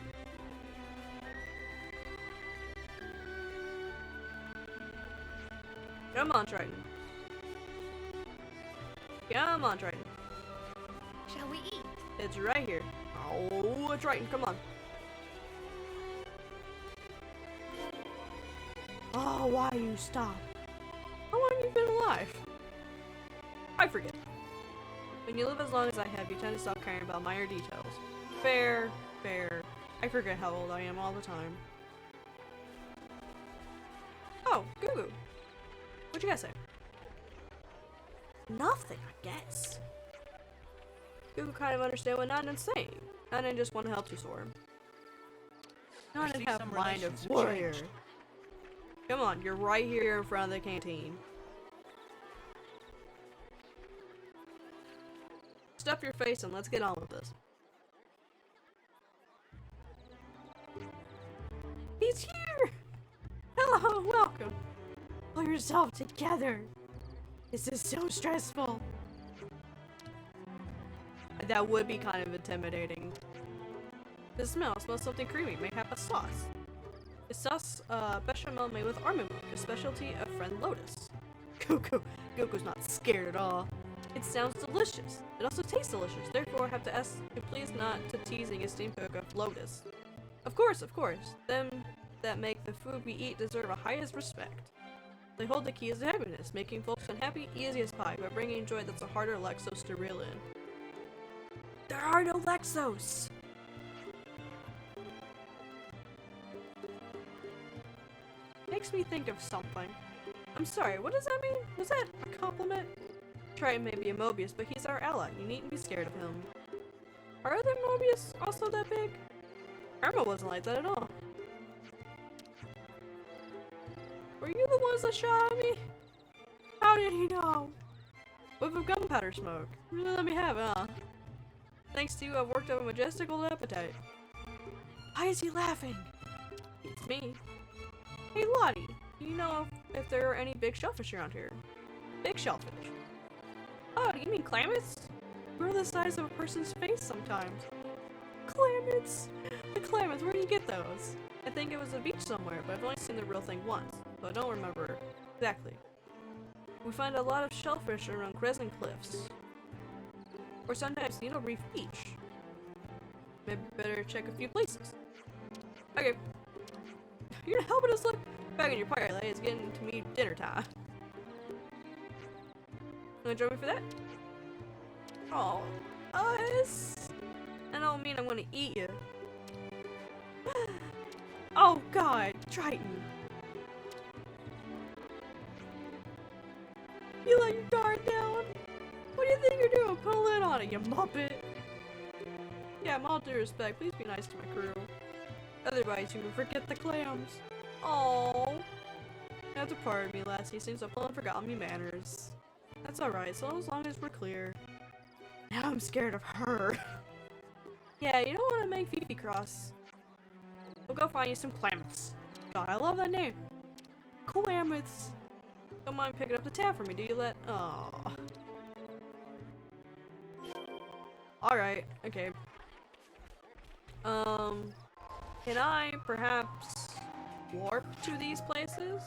Come on, Triton. Come on, Triton. Shall we eat? It's right here. Oh, Triton, come on. Oh, why you stop? How long have you been alive? I forget. When you live as long as I have, you tend to stop caring about minor details. Fair, fair. I forget how old I am all the time. Oh, Goo-Goo. What'd you guys say? Nothing, I guess. Goo-Goo kind of understand what Nanan's saying. Nanan just want to help you, Sora. Nanan have mind of warrior. Come on, you're right here in front of the canteen. Stuff your face and let's get on with this. He's here! Hello, welcome. Pull yourself together. This is so stressful. That would be kind of intimidating. The smell smells something creamy. May have a sauce. A sauce bechamel made with almond milk, a specialty of friend Lotus. Goku's not scared at all. It sounds delicious. It also tastes delicious. Therefore, I have to ask you please not to teasing esteemed cook of Lotus. Of course. Them that make the food we eat deserve the highest respect. They hold the keys to happiness, making folks unhappy easy as pie, but bringing joy that's a harder Lexos to reel in. There are no Lexos! Makes me think of something. I'm sorry, what does that mean? Was that a compliment? Triton may be a Mobius, but he's our ally. You needn't be scared of him. Are other Mobius also that big? Irma wasn't like that at all. Were you the ones that shot at me? How did he know? Whiff of gunpowder smoke. Really let me have it, huh? Thanks to you, I've worked up a majestic old appetite. Why is he laughing? It's me. Hey Lottie, do you know if there are any big shellfish around here? Big shellfish? Oh, do you mean clammets? We're the size of a person's face sometimes. Clammets? The clammets, where do you get those? I think it was a beach somewhere, but I've only seen the real thing once, so I don't remember exactly. We find a lot of shellfish around Crescent Cliffs. Or sometimes Needle Reef Beach. Maybe better check a few places. Okay. You're not helping us look back in your pirate light. It's getting to me dinner time. Wanna join me for that? Oh, us. I don't mean I'm gonna eat you. Oh God, Triton. You let your guard down. doing? Put a lid on it, you muppet! Yeah, in all due respect, please be nice to my crew. Otherwise, you will forget the clams. Oh, you have to pardon me, lassie. Seems I've forgotten me manners. That's alright, so as long as we're clear. Now I'm scared of her. Yeah, you don't want to make Fifi cross. We'll go find you some Klamaths. God, I love that name. Klamaths. Don't mind picking up the tab for me, do you let? Oh. Alright, okay. Can I perhaps warp to these places?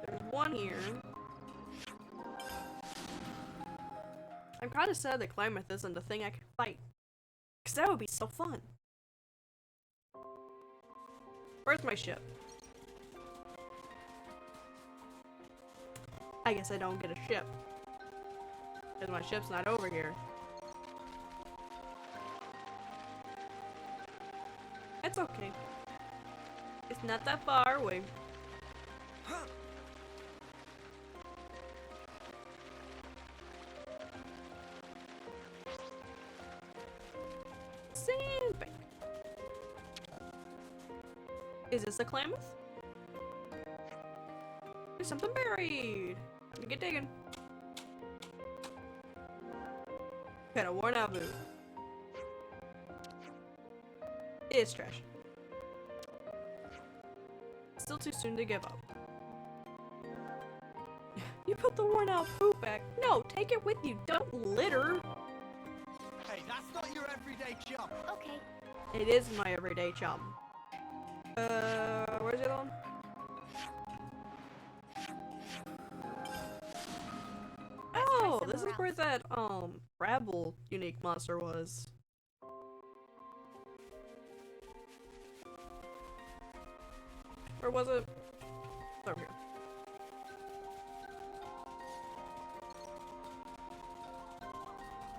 There's one here. I'm kind of sad that Klamath isn't a thing I can fight. Because that would be so fun. Where's my ship? I guess I don't get a ship. Because my ship's not over here. It's okay. It's not that far away. Sandbank. Is this a Klamath? There's something buried. Let me get digging. Got a worn out boot. It's trash. Still too soon to give up. You put the worn out boot back. No, take it with you. Don't litter. Hey, that's not your everyday job. Okay. It is my everyday chum. Where's the other one? Oh, this is where that, Rabble unique monster was. Or was it? Over here.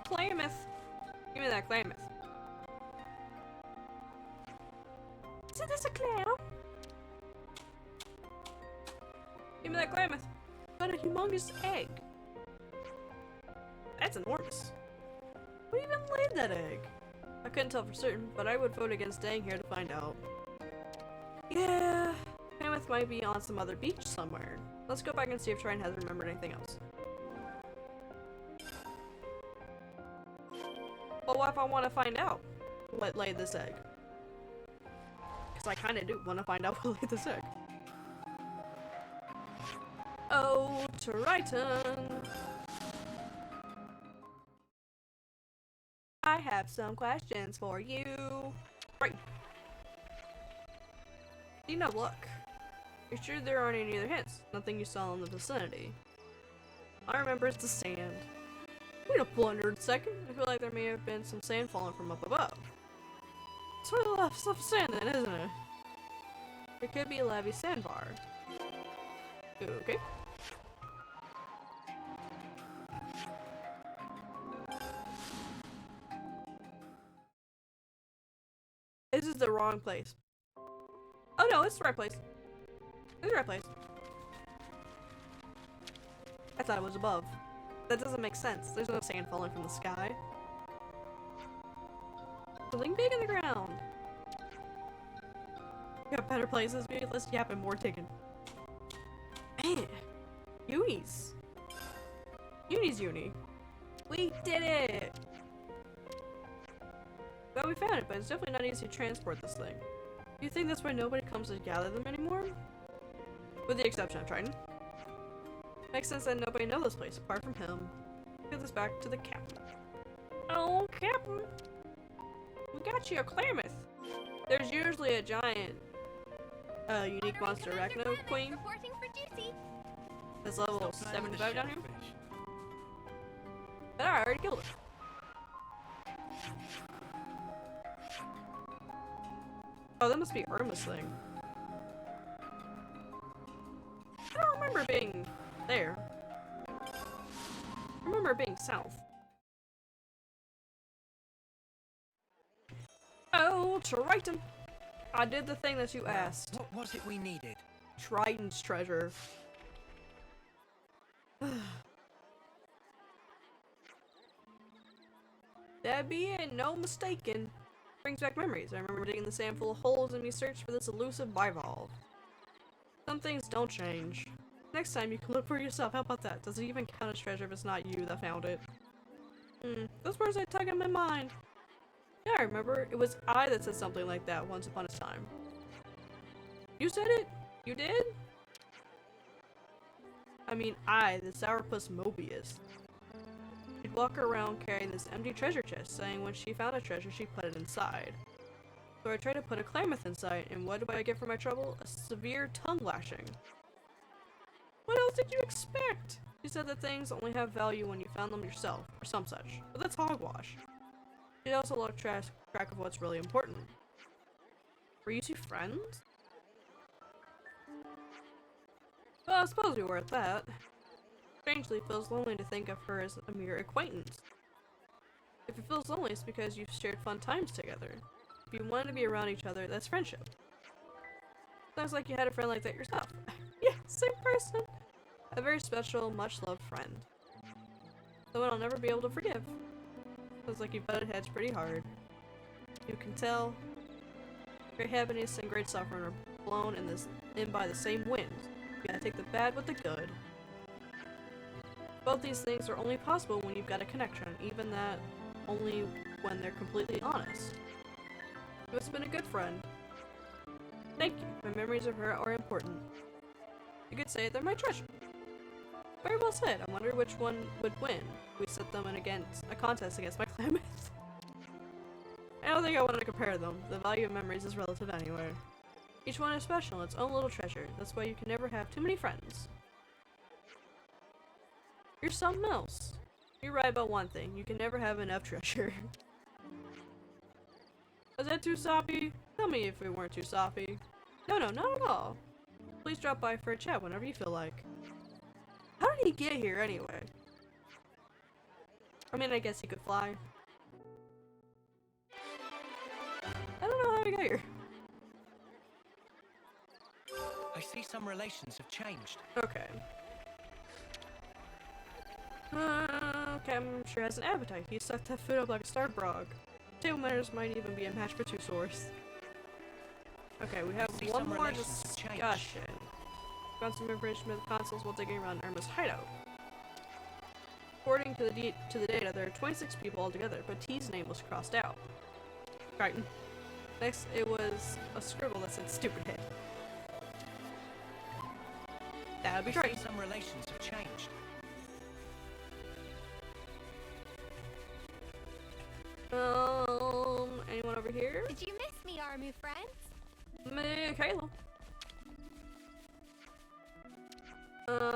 Klamath! Give me that Klamath. Isn't this a clam? Give me that Klamath. Got a humongous egg. That's enormous. Who even laid that egg? I couldn't tell for certain, but I would vote against staying here to find out. Yeah, Klamath might be on some other beach somewhere. Let's go back and see if Triton has remembered anything else. But what if I want to find out what laid this egg? Because I kind of do want to find out what laid this egg. Oh, Triton! I have some questions for you. Right. Dina, look. You're sure there aren't any other hints? Nothing you saw in the vicinity. I remember it's the sand. Wait a blundered second. I feel like there may have been some sand falling from up above. Sort of left stuff sand then, isn't it? It could be a Levy sandbar. Okay. This is the wrong place. Oh no, it's the right place. It's the right place. I thought it was above. That doesn't make sense. There's no sand falling from the sky. Something big in the ground. We got better places. Maybe let's yap and more digging. Man, unis. Uni's uni. We did it! Well, we found it, but it's definitely not easy to transport this thing. Do you think that's why nobody comes to gather them anymore? With the exception of Triton. Makes sense that nobody knows this place apart from him. Get this back to the captain. Oh, Captain! We got you a Klamath! There's usually a giant, unique monster arachno queen. Reporting for duty. That's level 75 down here. But I already killed it. Oh, that must be Irma's thing. I don't remember being there. I remember being south. Oh, Triton! I did the thing that you asked. What was it we needed? Triton's treasure. That be it, no mistaken. Brings back memories. I remember digging the sand full of holes in me search for this elusive bivalve. Some things don't change. Next time you can look for yourself. How about that? Does it even count as treasure if it's not you that found it? Those words I tug in my mind. Yeah, I remember. It was I that said something like that once upon a time. You said it? You did? I mean, I, the sourpuss Mobius. She'd walk around carrying this empty treasure chest, saying when she found a treasure, she'd put it inside. So I tried to put a Klamath inside, and what do I get for my trouble? A severe tongue lashing. What else did you expect? She said that things only have value when you found them yourself, or some such. But that's hogwash. She'd also lost track of what's really important. Were you two friends? Well, I suppose we were at that. Strangely, it feels lonely to think of her as a mere acquaintance. If it feels lonely, it's because you've shared fun times together. If you wanted to be around each other, that's friendship. Sounds like you had a friend like that yourself. Yeah, same person. A very special, much-loved friend. Someone I'll never be able to forgive. Sounds like you butted heads pretty hard. You can tell. Great happiness and great suffering are blown in by the same wind. You gotta take the bad with the good. Both these things are only possible when you've got a connection, even that only when they're completely honest. You must have been a good friend. Thank you. My memories of her are important. You could say they're my treasure. Very well said. I wonder which one would win. We set them in against a contest against my Klamath. I don't think I want to compare them. The value of memories is relative anyway. Each one is special in its own little treasure. That's why you can never have too many friends. You're something else. You're right about one thing. You can never have enough treasure. Was that too soppy? Tell me if we weren't too soppy. No, not at all. Please drop by for a chat whenever you feel like. How did he get here anyway? I mean, I guess he could fly. I don't know how he got here. I see some relations have changed. Okay. Okay, I'm sure has an appetite. He sucked that food up like a starved frog. Table manners might even be a match for two sores. Okay, we have one more discussion. Found some information about the consoles while digging around Irma's hideout. According to the data, there are 26 people altogether, but T's name was crossed out. Crichton. Next, it was a scribble that said stupid head. That would be Crichton. Some relations have changed. Anyone over here? Did you miss me, Armu friends? Michaela.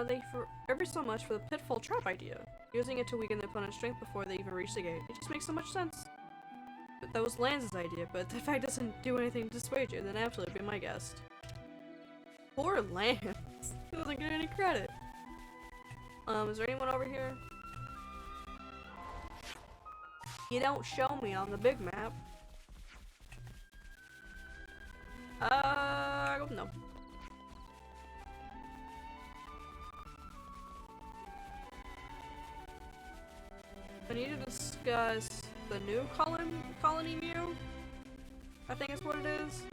Thank you ever so much for the pitfall trap idea. Using it to weaken the opponent's strength before they even reach the gate. It just makes so much sense. But that was Lance's idea, but if the fact doesn't do anything to dissuade you, then absolutely be my guest. Poor Lance. He doesn't get any credit. Is there anyone over here? You don't show me on the big map. No. I need to discuss the new colony view. I think is what it is.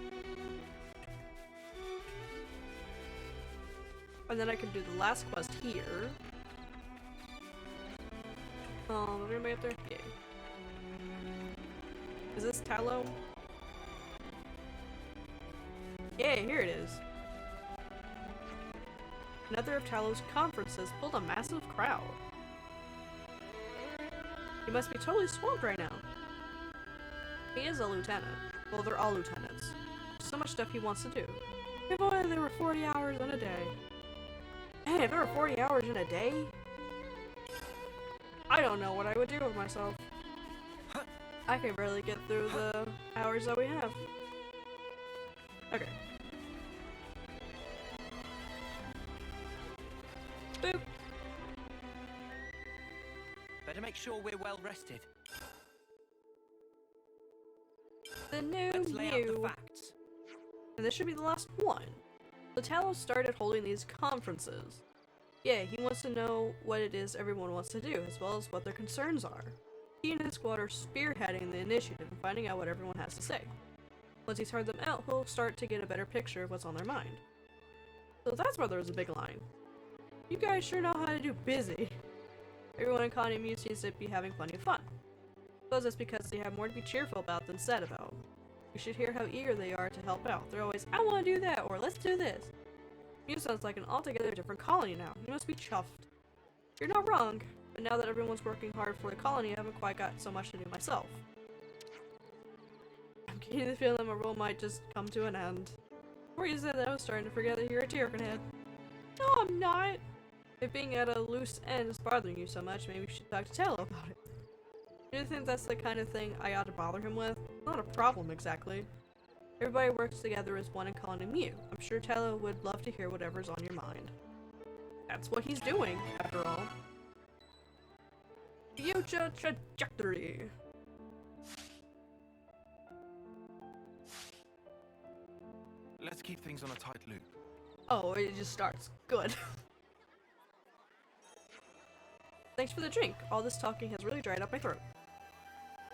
And then I can do the last quest here. Is anybody up there? Yeah. Is this Tallow? Yeah, here it is. Another of Tallow's conferences pulled a massive crowd. He must be totally swamped right now. He is a lieutenant. Well, they're all lieutenants. So much stuff he wants to do. If only there were 40 hours in a day. Man, if there were 40 hours in a day? I don't know what I would do with myself. I can barely get through the hours that we have. Okay. Boop. Better make sure we're well rested. The new Let's lay out the you. facts. And this should be the last one. The Talos started holding these conferences. Yeah, he wants to know what it is everyone wants to do, as well as what their concerns are. He and his squad are spearheading the initiative and finding out what everyone has to say. Once he's heard them out, he'll start to get a better picture of what's on their mind. So that's where there's a big line. You guys sure know how to do busy. Everyone in Colony Mu seems to be having plenty of fun. I suppose that's because they have more to be cheerful about than sad about. You should hear how eager they are to help out. They're always, I want to do that, or let's do this. Mu sounds like an altogether different colony now. You must be chuffed. You're not wrong, but now that everyone's working hard for the colony, I haven't quite got so much to do myself. I'm getting the feeling my role might just come to an end. Before you said that, I was starting to forget that you're a Tyrcanhead. No, I'm not. If being at a loose end is bothering you so much, maybe you should talk to Taylor about it. Do you think that's the kind of thing I ought to bother him with? Not a problem, exactly. Everybody works together as one in Colony Mu. I'm sure Taylor would love to hear whatever's on your mind. That's what he's doing, after all. Future trajectory. Let's keep things on a tight loop. Oh, it just starts. Good. Thanks for the drink. All this talking has really dried up my throat.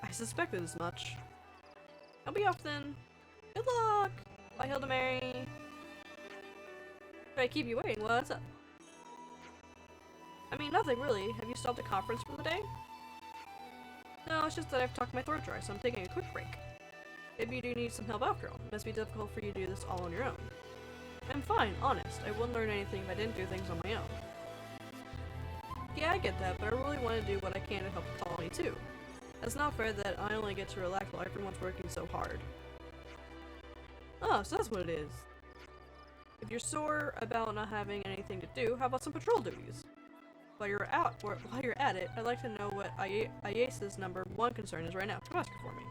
I suspected as much. I'll be off then. Good luck! Bye, Hilda Mary. If I keep you waiting, what's up? I mean, nothing really. Have you stopped at conference for the day? No, it's just that I've talked my throat dry, so I'm taking a quick break. Maybe you do need some help after all. It must be difficult for you to do this all on your own. I'm fine, honest. I wouldn't learn anything if I didn't do things on my own. Yeah, I get that, but I really want to do what I can to help the colony too. It's not fair that I only get to relax while everyone's working so hard. Oh, so that's what it is. If you're sore about not having anything to do, how about some patrol duties? While you're at it, I'd like to know what Ayasa's number one concern is right now. Come ask her for me.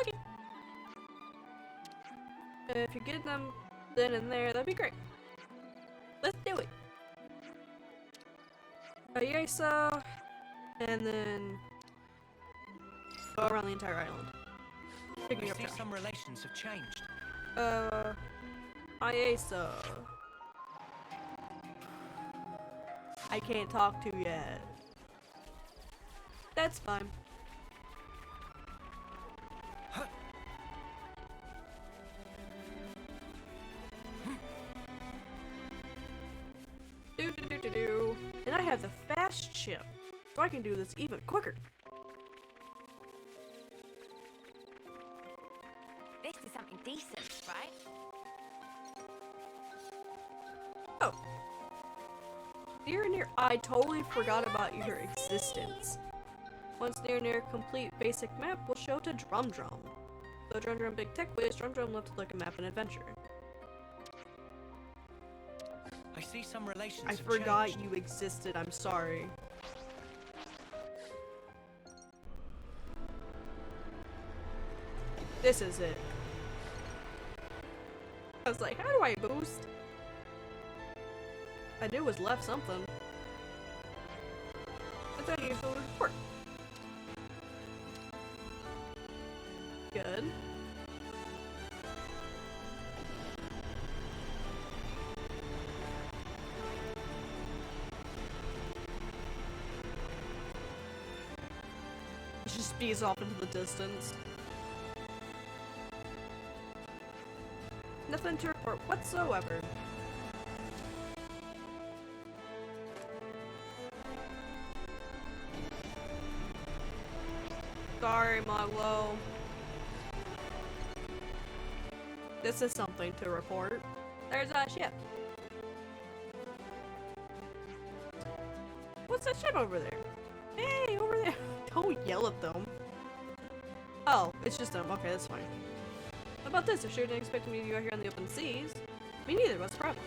Okay. If you get them then and there, that'd be great. Let's do it. Ayasa, and then go around the entire island. Picking I up see trash. some relations have changed. Ayasa. I can't talk to yet. That's fine. Do. And I have the fast ship, so I can do this even quicker. This is something decent, right? Oh. Near, I totally forgot about your existence. Once near complete basic map will show to Drum. Though Drum big tech ways, Drum looked like a map and adventure. I see some relations I have forgot changed. you existed, I'm sorry. This is it. I was like, how do I boost? I knew it was left something. But then usual report. Good. It just speeds off into the distance. Nothing to report whatsoever. Sorry, Moglo. This is something to report. There's a ship. What's that ship over there? Hey, over there. Don't yell at them. Oh, it's just them. Okay, that's fine. How about this? I sure didn't expect me to go here on the open seas. Me neither. What's the problem?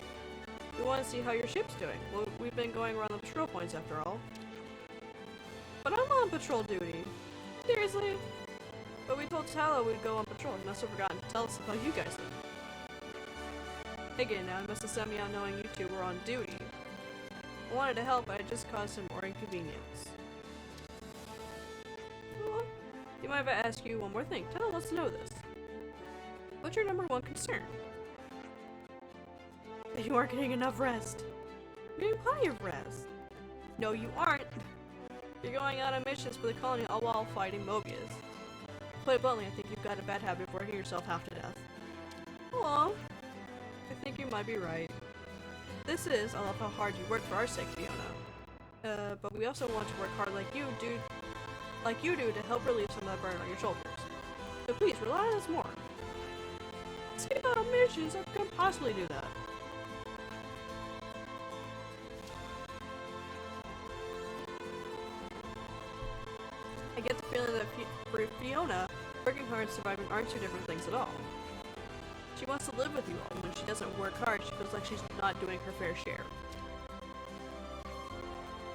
We want to see how your ship's doing. Well, we've been going around the patrol points after all. But I'm on patrol duty. Seriously? But we told Tala we'd go on patrol. He must have forgotten to tell us about you guys then. Again, now he must have sent me out knowing you two were on duty. I wanted to help, but I just caused him more inconvenience. Well, you mind if I ask you one more thing? Tala wants to know this. What's your number one concern? That you aren't getting enough rest. You're getting plenty of rest. No, you aren't. You're going out on missions for the colony all while fighting Mobius. To put it bluntly, I think you've got a bad habit of working yourself half to death. Aw. I think you might be right. I love how hard you work for our sake, Fiona. But we also want to work hard like you do to help relieve some of that burden on your shoulders. So please, rely on us more. See about our missions, I couldn't possibly do that. I get the feeling that for Fiona, working hard and surviving aren't two different things at all. She wants to live with you all, and when she doesn't work hard, she feels like she's not doing her fair share.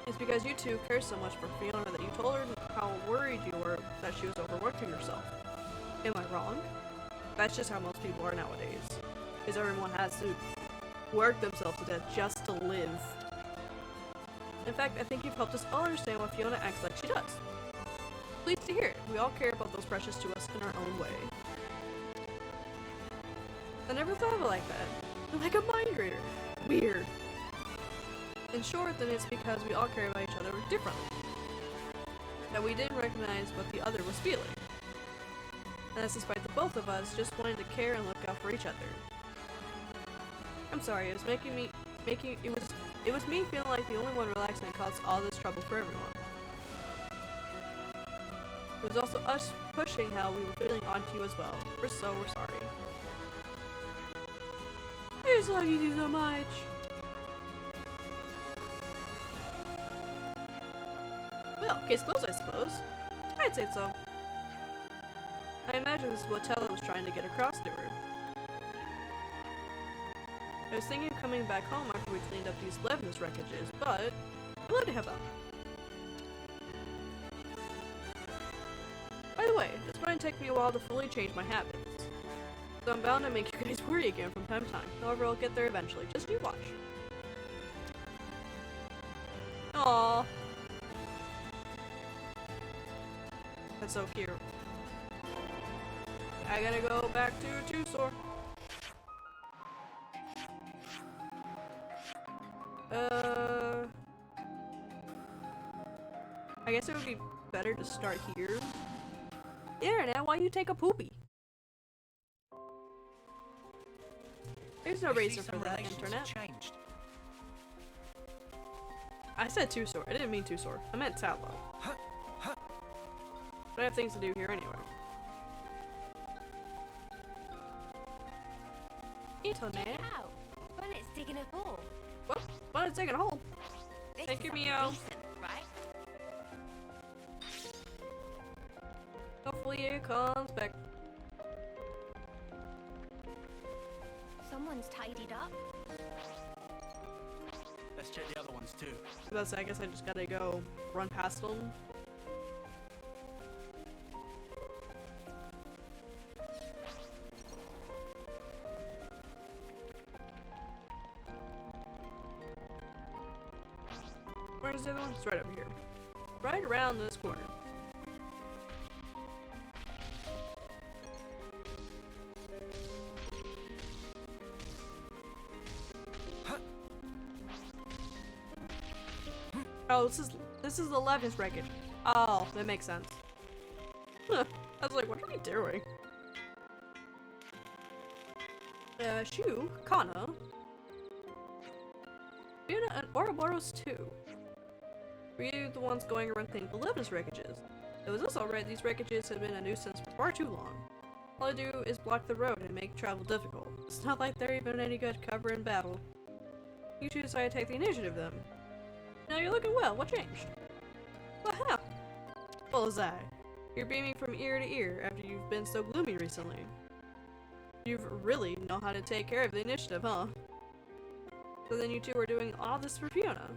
It's because you two care so much for Fiona that you told her how worried you were that she was overworking herself. Am I wrong? That's just how most people are nowadays. Because everyone has to work themselves to death just to live. In fact, I think you've helped us all understand why Fiona acts like she does. Pleased to hear it. We all care about those precious to us in our own way. I never thought of it like that. I'm like a mind reader. Weird. In short, then it's because we all care about each other differently. That we didn't recognize what the other was feeling. And that's despite the both of us just wanting to care and look out for each other. I'm sorry, it was me feeling like the only one relaxing and caused all this trouble for everyone. It was also us pushing how we were feeling onto you as well. We're sorry. I just love you two so much. Well, case closed, I suppose. I'd say so. I imagine this is what Tella was trying to get across to her. I was thinking of coming back home after we cleaned up these Levness wreckages, but I'd love to help out. By the way, it's going to take me a while to fully change my habits. So I'm bound to make you guys worry again from time to time. However, I'll get there eventually. Just you watch. Aww. That's so cute. I gotta go back to Tusor. I guess it would be better to start here. Internet, why you take a poopy? There's no reason for that, internet. I said Tusor. I didn't mean Tusor. I meant Tatlo. But I have things to do here anyway. Internet. Well, it's digging a hole. What? Well, it's digging a hole. This Thank you, is Mio. decent, right? Hopefully it comes back. Someone's tidied up. Let's check the other ones too. I guess I just gotta go run past them. Where's the other one? It's right over here. Right around this corner. Oh, this is the Levness wreckage. Oh, that makes sense. I was like, what are we doing? Shu, Kana, Fiona, and Ouroboros too. Were you the ones going around cleaning the Levness wreckages? It was us alright, these wreckages have been a nuisance for far too long. All I do is block the road and make travel difficult. It's not like they're even any good cover in battle. You two decided to take the initiative then. Now you're looking well, what changed? Wow! Bullseye. You're beaming from ear to ear after you've been so gloomy recently. You really know how to take care of the initiative, huh? So then you two are doing all this for Fiona.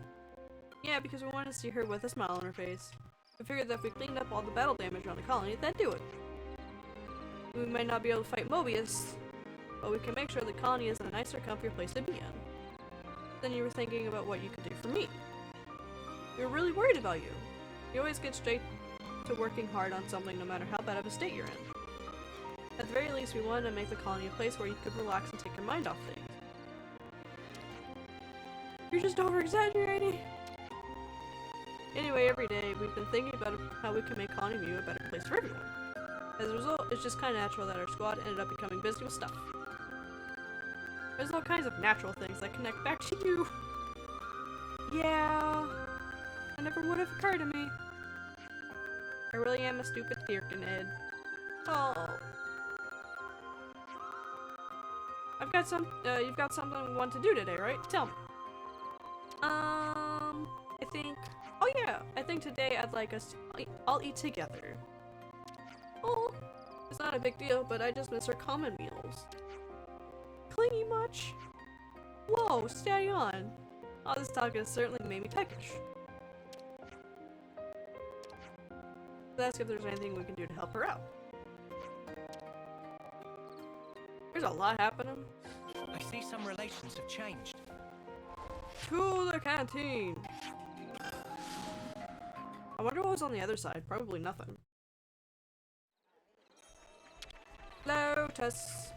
Yeah, because we wanted to see her with a smile on her face. We figured that if we cleaned up all the battle damage on the colony, that'd do it. We might not be able to fight Mobius, but we can make sure the colony is a nicer, comfier place to be in. Then you were thinking about what you could do for me. We were really worried about you. You always get straight to working hard on something no matter how bad of a state you're in. At the very least, we wanted to make the colony a place where you could relax and take your mind off things. You're just over-exaggerating. Anyway, every day we've been thinking about how we can make Colony View a better place for everyone. As a result, it's just kind of natural that our squad ended up becoming busy with stuff. There's all kinds of natural things that connect back to you. Yeah, that never would have occurred to me. I really am a stupid Ed. Oh. You've got something we want to do today, right? Tell me. I think today I'd like us to all eat together. Oh, it's not a big deal, but I just miss our common meals. Clingy much? Whoa, stay on. All this talk has certainly made me peckish. Let's ask if there's anything we can do to help her out. There's a lot happening. I see some relations have changed. To the canteen! I wonder what was on the other side. Probably nothing. Hello, Tess.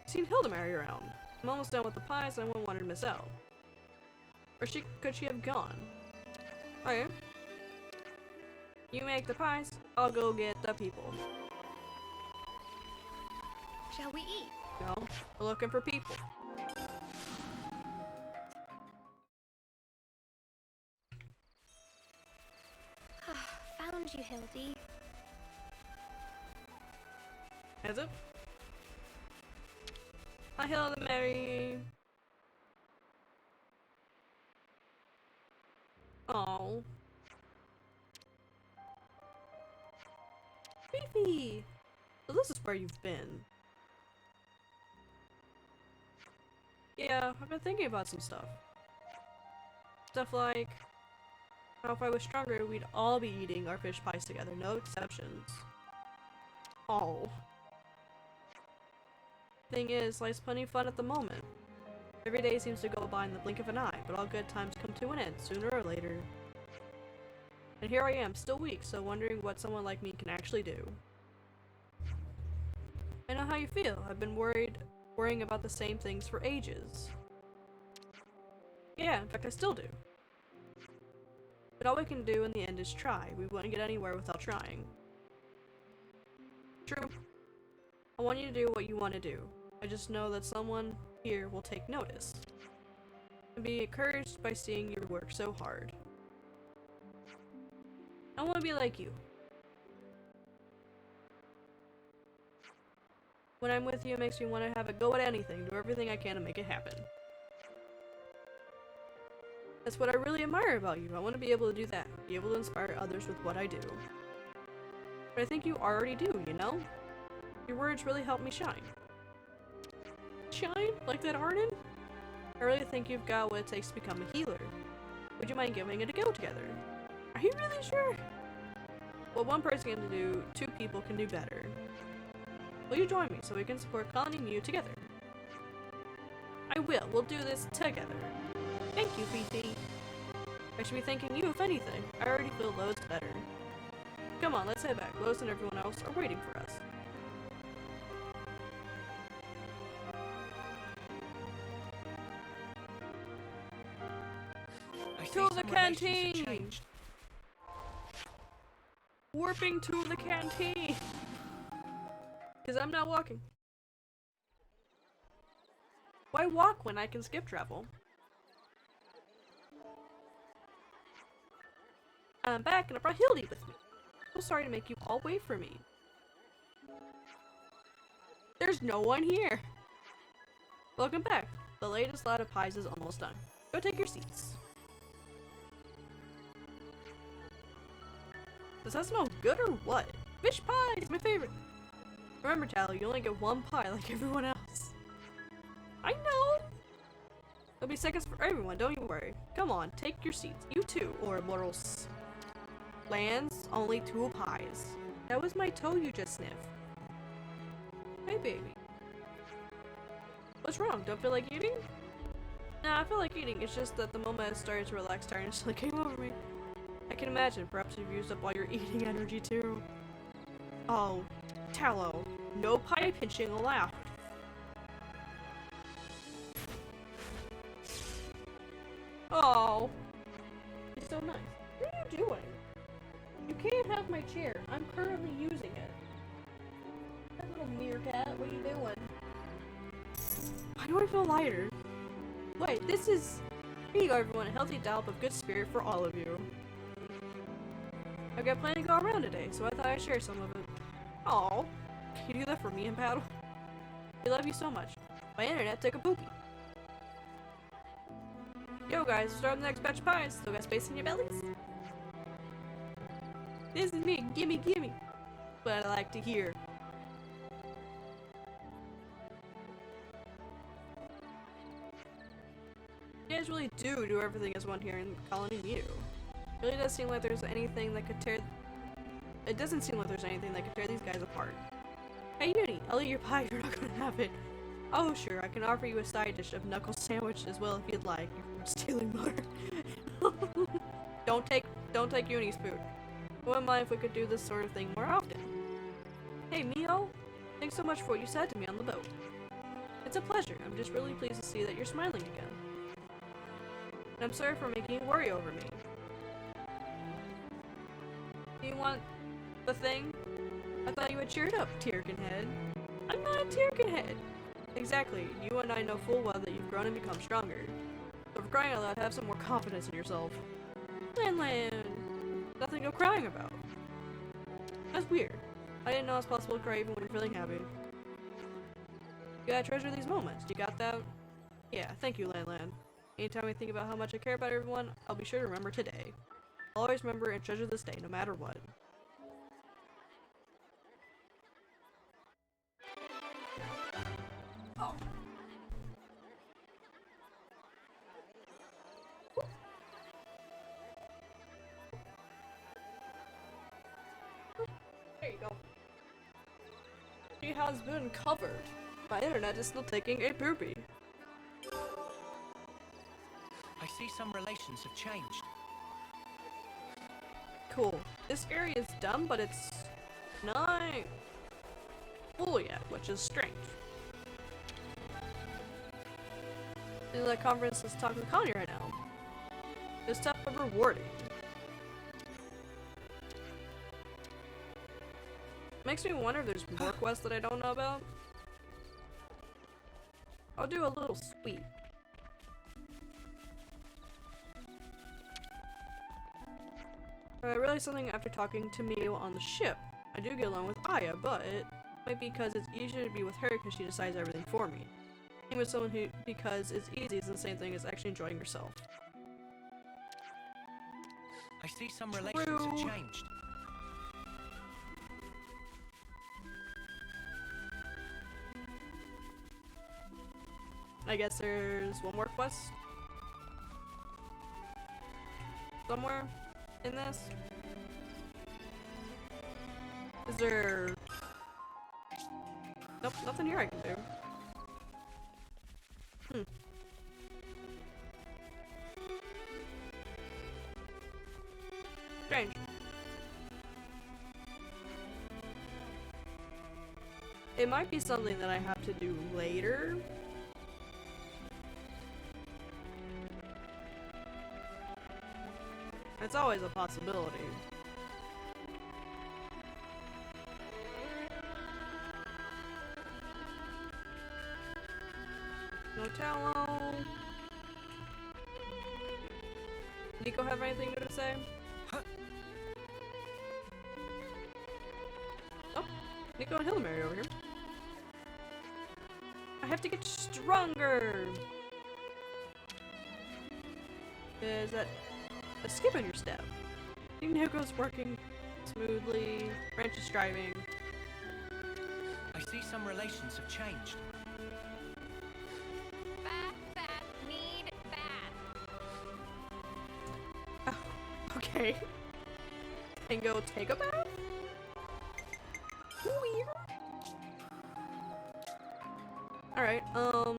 Seen Hilda Mary around. I'm almost done with the pies and I wouldn't want her to miss out. Or could she have gone? Okay. You make the pies, I'll go get the people. Shall we eat? No, we're looking for people. Found you, Hildy. Has it? Hi, Hilda Mary. Oh. Fifi! So this is where you've been. Yeah, I've been thinking about some stuff. Stuff like how if I was stronger, we'd all be eating our fish pies together, no exceptions. Oh. Thing is, life's plenty of fun at the moment. Every day seems to go by in the blink of an eye, but all good times come to an end, sooner or later. And here I am, still weak, so wondering what someone like me can actually do. I know how you feel. I've been worrying about the same things for ages. Yeah, in fact I still do. But all we can do in the end is try. We wouldn't get anywhere without trying. True. I want you to do what you want to do. I just know that someone here will take notice. And be encouraged by seeing your work so hard. I want to be like you. When I'm with you, it makes me want to have a go at anything, do everything I can to make it happen. That's what I really admire about you. I want to be able to do that, be able to inspire others with what I do. But I think you already do, you know? Your words really help me shine. Shine? Like that Arden? I really think you've got what it takes to become a healer. Would you mind giving it a go together? Are you really sure? What one person can do, two people can do better. Will you join me so we can support Colony Mew together? I will. We'll do this together. Thank you, Fifi. I should be thanking you if anything. I already feel loads better. Come on, let's head back. Lois and everyone else are waiting for us. To the canteen! Warping to the canteen! Because I'm not walking. Why walk when I can skip travel? I'm back and I brought Hildy with me. So sorry to make you all wait for me. There's no one here. Welcome back. The latest lot of pies is almost done. Go take your seats. Does that smell good or what? Fish pie is my favorite. Remember, Tally, you only get one pie like everyone else. I know. There'll be seconds for everyone, don't you worry. Come on, take your seats. You too, or mortals. Lands, only 2 pies. That was my toe you just sniffed. Hey, baby. What's wrong? Don't feel like eating? Nah, I feel like eating. It's just that the moment I started to relax, tiredness came over me. I can imagine. Perhaps you've used up all your eating energy too. Oh, Tallow. No pie pinching allowed. Oh. He's so nice. What are you doing? You can't have my chair. I'm currently using it. That little meerkat, what are you doing? Why do I feel lighter? Wait, this is... Here you go, everyone. A healthy dollop of good spirit for all of you. I've got plenty to go around today, so I thought I'd share some of it. Aw. Can you do that for me in battle? We love you so much. My internet took a poopy. Yo guys, start the next batch of pies. Still got space in your bellies? This is me, gimme, gimme. What I like to hear. You guys really do everything as one here in Colony Mew. It really does seem like there's anything that could tear... It doesn't seem like there's anything that could tear these guys apart. Hey Uni, I'll eat your pie if you're not gonna have it. Oh sure, I can offer you a side dish of knuckle sandwich as well if you'd like. You're stealing butter. Don't take Uni's food. I wouldn't mind if we could do this sort of thing more often. Hey Mio, thanks so much for what you said to me on the boat. It's a pleasure. I'm just really pleased to see that you're smiling again. And I'm sorry for making you worry over me. Do you want the thing? I thought you had cheered up, Tierkin Head. I'm not a Tierkin Head. Exactly. You and I know full well that you've grown and become stronger. But for crying out loud, have some more confidence in yourself. Lan. Nothing to go crying about. That's weird. I didn't know it's possible to cry even when you're feeling happy. You gotta treasure these moments. You got that? Yeah, thank you, Lan. Anytime I think about how much I care about everyone, I'll be sure to remember today. I'll always remember and treasure this day, no matter what. Oh. There you go. She has been covered. My internet is still taking a poopy. I see some relations have changed. Cool. This area is dumb, but it's not full yet, which is strange. The conference is talking to Connie right now. It's tough but rewarding. Makes me wonder if there's more quests that I don't know about. I'll do a little sweep. I realized something after talking to Mio on the ship. I do get along with Aya, but it might be because it's easier to be with her because she decides everything for me. Being with someone who, because it's easy, is the same thing as actually enjoying yourself. I see some relations have changed. I guess there's one more quest somewhere in this. Is there... Nope, nothing here I can do. Strange. It might be something that I have to do later. It's always a possibility. No tallow. Nico have anything new to say? Oh, Nico and Hilary over here. I have to get stronger. Is that a skip in your step? I think Nico's working smoothly. Branch is driving. I see some relations have changed. Bath, need bath. Oh, okay. And go take a bath? Weird. Alright, we'll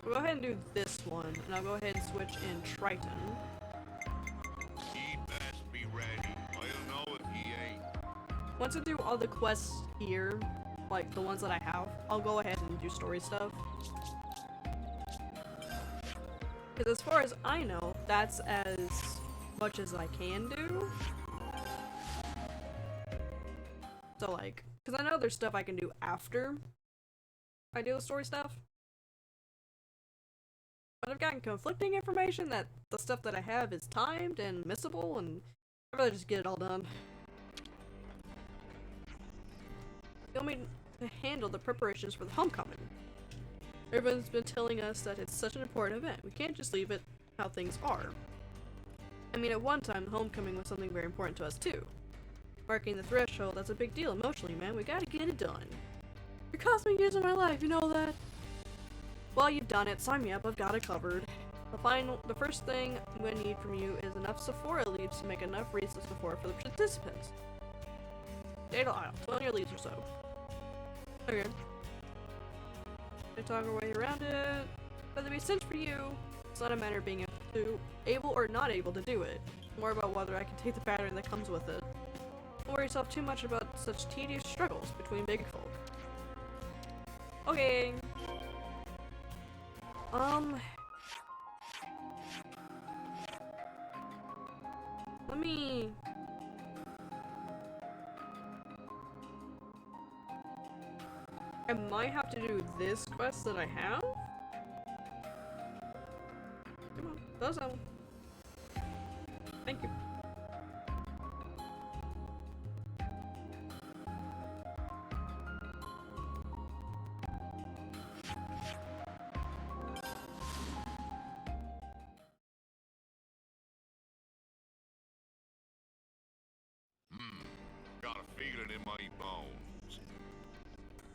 go ahead and do this one, and I'll go ahead and switch in Triton. He best be ready. I don't know if he once I do all the quests here, like the ones that I have, I'll go ahead and do story stuff. Because as far as I know, that's as much as I can do. So like, because I know there's stuff I can do after I do the story stuff. But I've gotten conflicting information that the stuff that I have is timed and missable, and I'd rather just get it all done. You want me to handle the preparations for the homecoming. Everyone's been telling us that it's such an important event. We can't just leave it how things are. I mean, at one time, the homecoming was something very important to us too. Marking the threshold, that's a big deal emotionally, man. We gotta get it done. It cost me years of my life, you know that? Well, you've done it. Sign me up. I've got it covered. The first thing I'm gonna need from you is enough Sephora leaves to make enough wreaths of Sephora for the participants. Data aisle, 20 leaves or so. Okay. We talk our way around it. Whether we cinch for you, it's not a matter of being able or not able to do it. More about whether I can take the pattern that comes with it. Don't worry yourself too much about such tedious struggles between big folk. Okay. Let me... I might have to do this quest that I have? Come on, those out. Thank you. Got a feeling in my bones.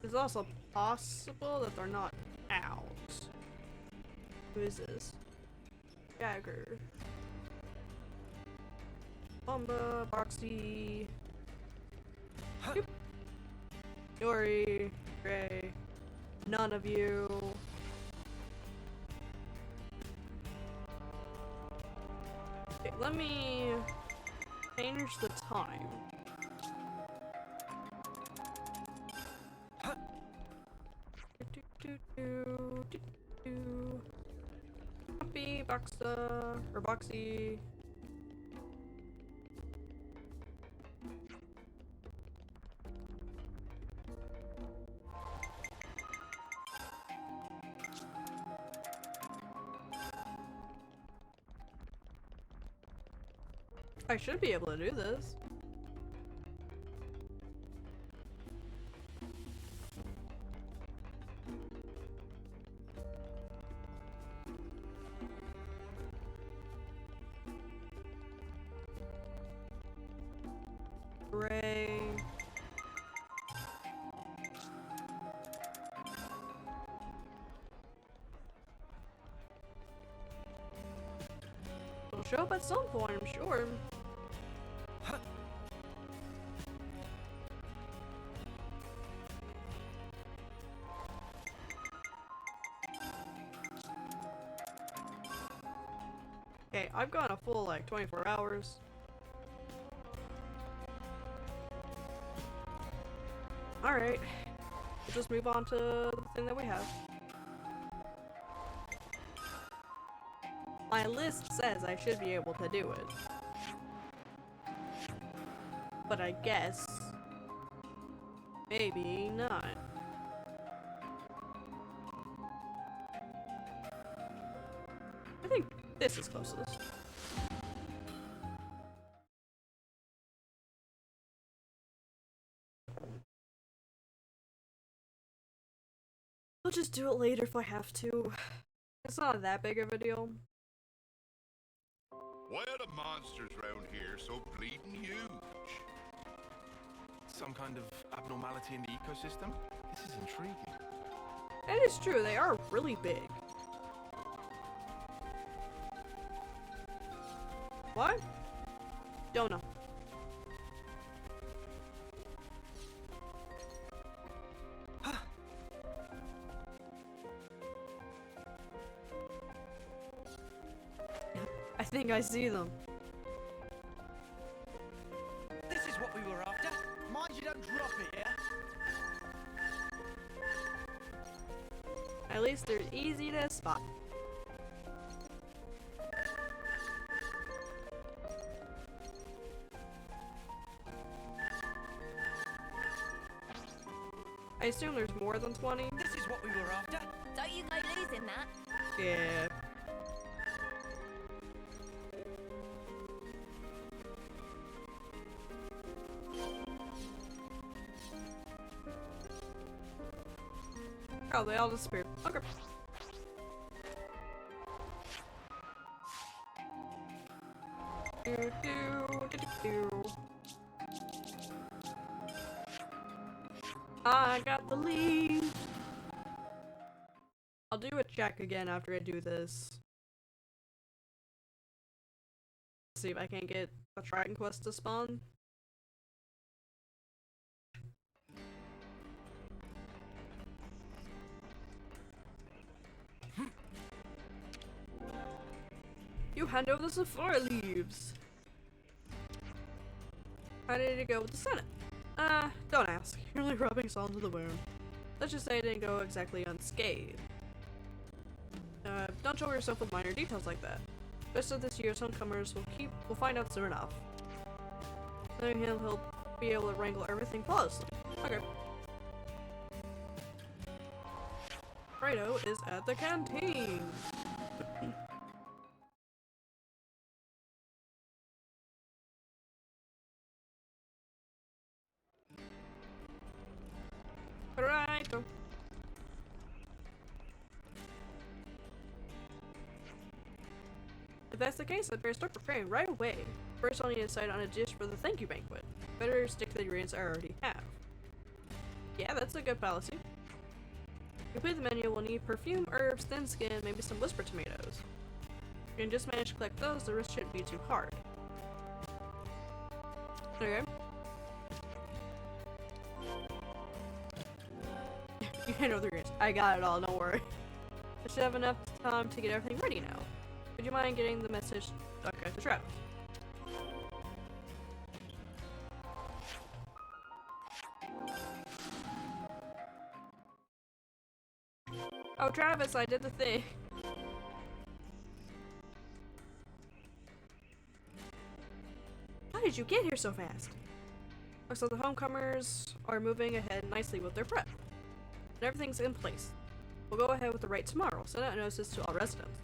It's also possible that they're not out. Who is this? Jagger. Bomba, Boxy. Yep. Yori, Gray. None of you. Okay, let me change the time. Copy, Boxa, or Boxy. I should be able to do this. Ray. It'll show up at some point, I'm sure. Okay, I've gone a full like 24 hours. Alright, we'll just move on to the thing that we have. My list says I should be able to do it. But I guess... maybe not. I think this is closest. I'll just do it later if I have to. It's not that big of a deal. Why are the monsters round here so bleeding huge? Some kind of abnormality in the ecosystem? This is intriguing. It is true, they are really big. What? Don't know. I think I see them. This is what we were after. Mind At least they're easy to spot. I assume there's more than 20. This is what we were after. Don't you go losing that. Yeah. Oh, they all disappeared. Okay. Do, do, do, do, do. I got the lead. I'll do a check again after I do this. See if I can get a Dragon Quest to spawn. You hand over the Sephora leaves. How did it go with the Senate? Don't ask. You're only rubbing salt into the wound. Let's just say it didn't go exactly unscathed. Don't trouble yourself with minor details like that. Rest of this year's homecomers will find out soon enough. Then he'll be able to wrangle everything flawlessly. Okay. Fredo is at the canteen. Right. If that's the case, I'd better start preparing right away. First, I'll need to decide on a dish for the thank you banquet. Better stick to the ingredients I already have. Yeah, that's a good policy. To complete the menu, we'll need perfume, herbs, thin skin, maybe some whisper tomatoes. If you can just manage to collect those, the rest shouldn't be too hard. Okay. You hand over the ingredients. I got it all, don't worry. I should have enough time to get everything ready now. Would you mind getting the message to Travis? Oh, Travis, I did the thing. How did you get here so fast? Looks like the homecomers are moving ahead nicely with their prep. And everything's in place. We'll go ahead with the rite tomorrow. Send out notices to all residents.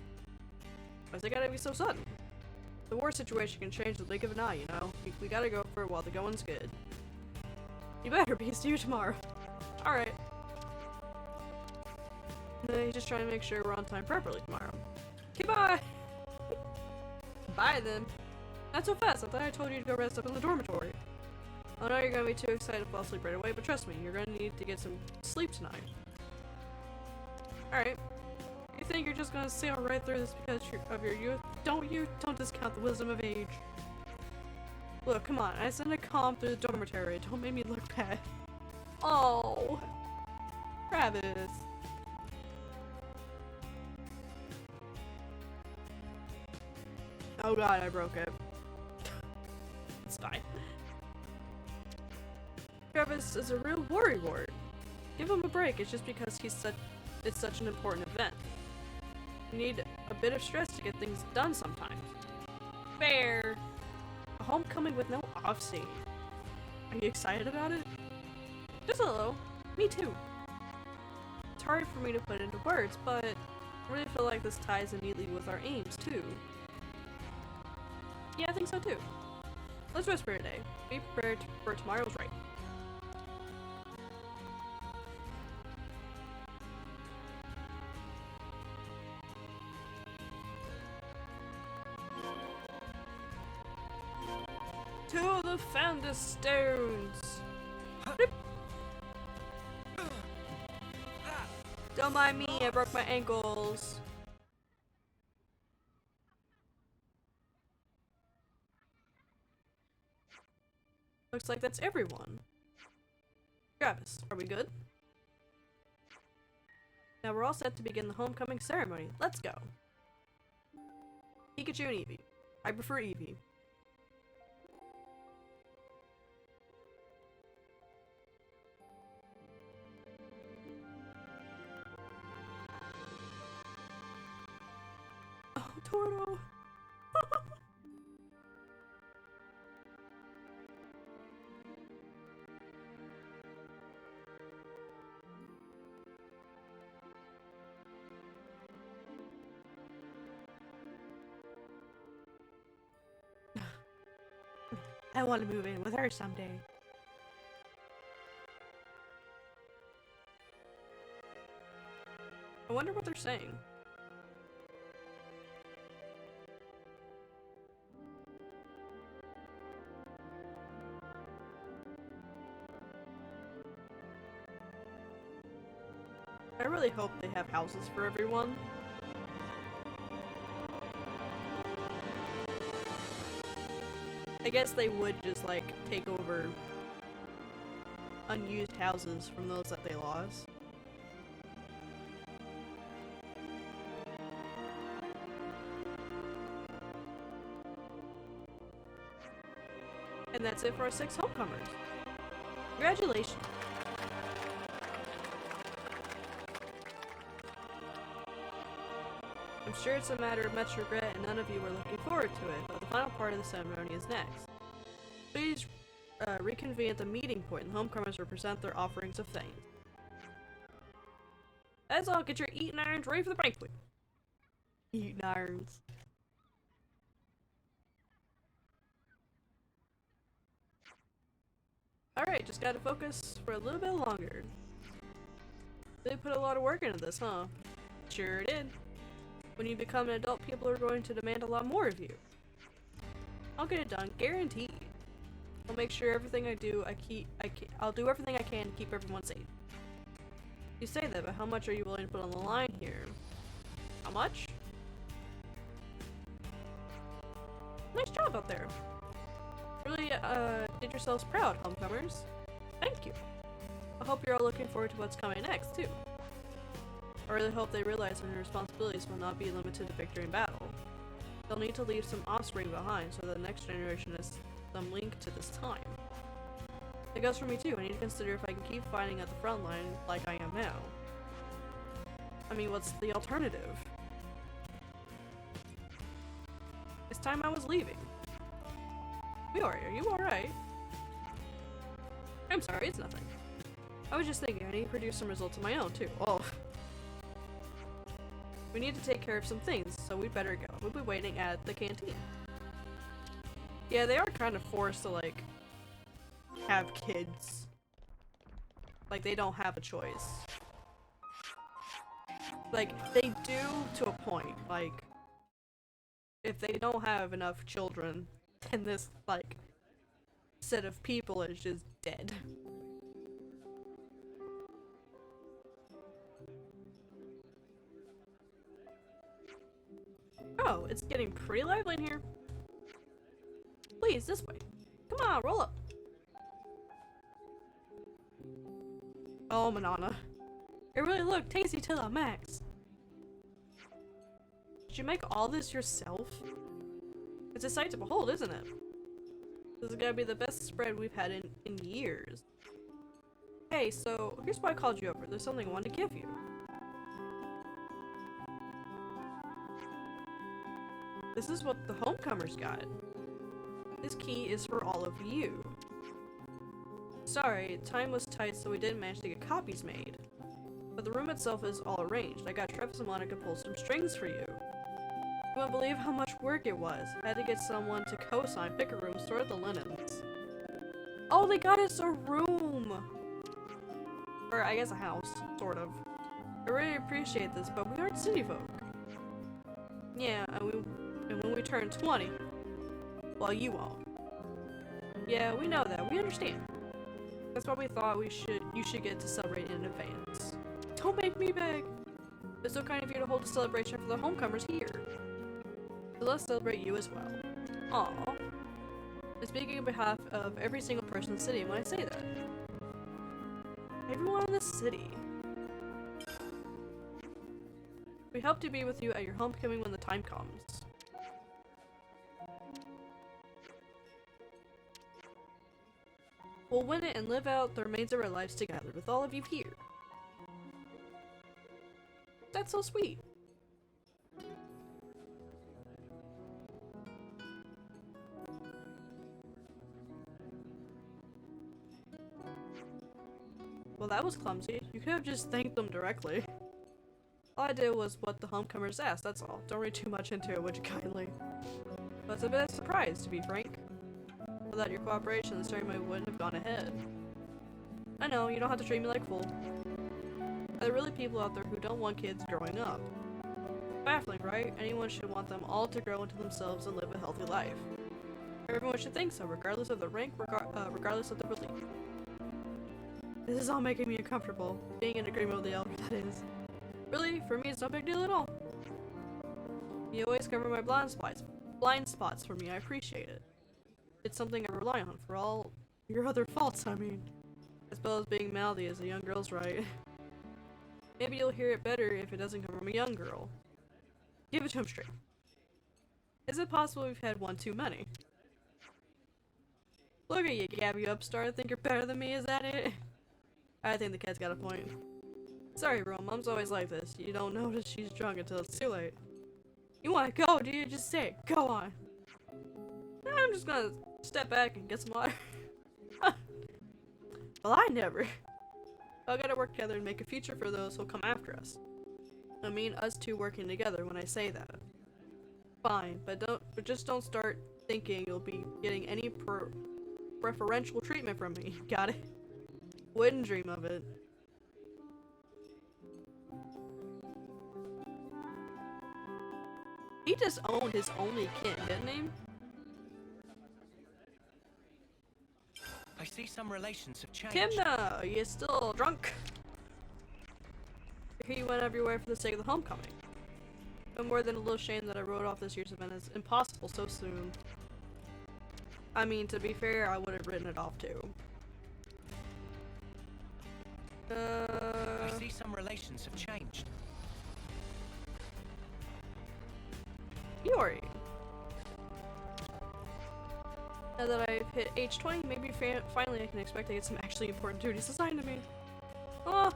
Why's it gotta be so sudden? The war situation can change the blink of an eye, you know? We gotta go for it while the going's good. You better be. See you tomorrow. Alright. He's just trying to make sure we're on time properly tomorrow. Okay, bye! Bye then. Not so fast. I thought I told you to go rest up in the dormitory. I know you're gonna be too excited to fall asleep right away, but trust me, you're gonna need to get some sleep tonight. Alright. You think you're just gonna sail right through this because of your youth? Don't discount the wisdom of age. Look, come on, I sent a comm through the dormitory. Don't make me look bad. Oh, Travis. Oh god, I broke it. It's fine. Travis is a real worrywart. Give him a break. It's just because it's such an important event. You need a bit of stress to get things done sometimes. Fair. A homecoming with no off-scene. Are you excited about it? Just a little. Me too. It's hard for me to put into words, but I really feel like this ties in neatly with our aims too. Yeah, I think so too. Let's rest for today. Be prepared for tomorrow's rite. To the Founder Stones! Don't mind me, I broke my ankles. Looks like that's everyone. Travis, are we good? Now we're all set to begin the homecoming ceremony. Let's go. Pikachu and Eevee. I prefer Eevee. Toro. I want to move in with her someday. I wonder what they're saying. I really hope they have houses for everyone. I guess they would just like take over unused houses from those that they lost. And that's it for our 6 homecomers. Congratulations. I'm sure it's a matter of much regret and none of you are looking forward to it, but the final part of the ceremony is next. Please reconvene at the meeting point and the homecomers will present their offerings of thanks. That's all, get your eating irons ready for the banquet. Eating irons. Alright, just gotta focus for a little bit longer. They put a lot of work into this, huh? Sure did. When you become an adult, people are going to demand a lot more of you. I'll get it done, guaranteed. I'll make sure everything I do, I'll do everything I can to keep everyone safe. You say that, but how much are you willing to put on the line here? How much? Nice job out there. Really, did yourselves proud, homecomers. Thank you. I hope you're all looking forward to what's coming next, too. I really hope they realize their responsibilities will not be limited to victory in battle. They'll need to leave some offspring behind so that the next generation has some link to this time. It goes for me too. I need to consider if I can keep fighting at the front line like I am now. I mean, what's the alternative? It's time I was leaving. Miori, are you alright? I'm sorry, it's nothing. I was just thinking I need to produce some results of my own too. Oh. We need to take care of some things, so we'd better go. We'll be waiting at the canteen. Yeah, they are kind of forced to, like, have kids. Like, they don't have a choice. Like, they do to a point. Like, if they don't have enough children, then this, like, set of people is just dead. Oh, it's getting pretty lively in here. Please, this way. Come on, roll up. Oh, Manana. It really looked tasty to the max. Did you make all this yourself? It's a sight to behold, isn't it? This is gonna be the best spread we've had in years. Hey, so here's why I called you over. There's something I wanted to give you. This is what the homecomers got. This key is for all of you. Sorry, time was tight so we didn't manage to get copies made. But the room itself is all arranged. I got Travis and Monica pull some strings for you. You won't believe how much work it was. I had to get someone to co-sign, pick a room, sort the linens. Oh, they got us a room! Or I guess a house, sort of. I really appreciate this, but we aren't city folk. Yeah, and when we turn 20, well, you won't. Yeah, we know that. We understand. That's why we thought you should get to celebrate in advance. Don't make me beg. It's so kind of you to hold a celebration for the homecomers here. So let's celebrate you as well. Aww. I'm speaking on behalf of every single person in the city when I say that. Everyone in the city. We hope to be with you at your homecoming when the time comes. We'll win it and live out the remains of our lives together with all of you here. That's so sweet. Well, that was clumsy. You could have just thanked them directly. All I did was what the homecomers asked, that's all. Don't read too much into it, would you kindly? But it's a bit of a surprise, to be frank. Without your cooperation, the ceremony wouldn't have gone ahead. I know, you don't have to treat me like a fool. There are really people out there who don't want kids growing up. Baffling, right? Anyone should want them all to grow into themselves and live a healthy life. Everyone should think so, regardless of the rank, regardless of the belief. This is all making me uncomfortable. Being in agreement with the elder, that is. Really, for me, it's no big deal at all. You always cover my blind spots for me. I appreciate it. It's something I rely on for all your other faults, I mean. As well as being mouthy is a young girl's right. Maybe you'll hear it better if it doesn't come from a young girl. Give it to him straight. Is it possible we've had one too many? Look at you, Gabby upstart. Think you're better than me, is that it? I think the cat's got a point. Sorry, bro. Mom's always like this. You don't notice she's drunk until it's too late. You wanna go, do you? Just say it. Go on. I'm just gonna step back and get some water. Well, I never. I gotta work together and make a future for those who'll come after us. I mean us two working together when I say that. Fine, but just don't start thinking you'll be getting any preferential treatment from me. Got it? Wouldn't dream of it. He just owned his only kid, didn't he? I see some relations have changed. Timna, you still drunk? I hear you went everywhere for the sake of the homecoming. No more than a little shame that I wrote off this year's event as impossible so soon. I mean, to be fair, I would have written it off too. I see some relations have changed. Yori. Now that I've hit age 20, maybe finally I can expect to get some actually important duties assigned to me. Oh,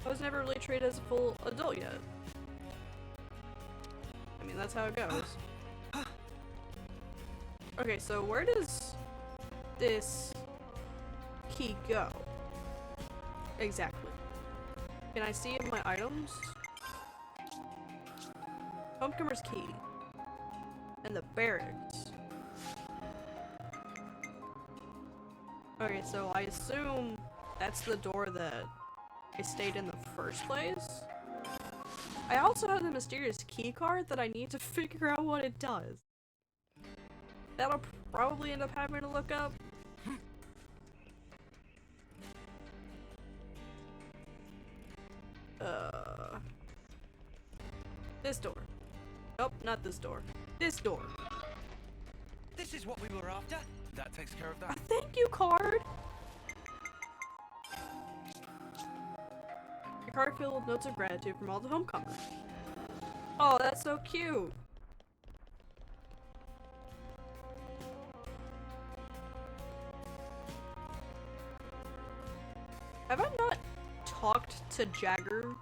I was never really treated as a full adult yet. I mean, that's how it goes. Okay, so where does this key go? Exactly. Can I see my items? Homecomer's key. And the barracks. Okay, so I assume that's the door that I stayed in the first place. I also have the mysterious key card that I need to figure out what it does. That'll probably end up having to look up. This door. Nope, not this door. This door. This is what we were after. That takes care of A that. thank you card! Your card filled with notes of gratitude from all the homecomers. Oh, that's so cute! Have I not talked to Jagger?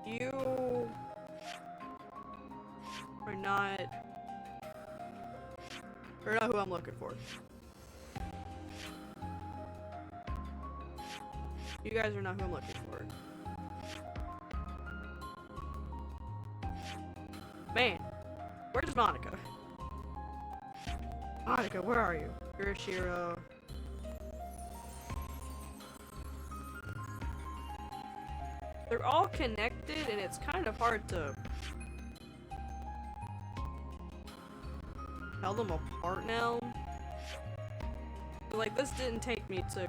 You are not who I'm looking for. You guys are not who I'm looking for. Man, where's Monica? Monica, where are you? Urashiro. They're all connected and it's kind of hard to tell them apart now. But, like, this didn't take me to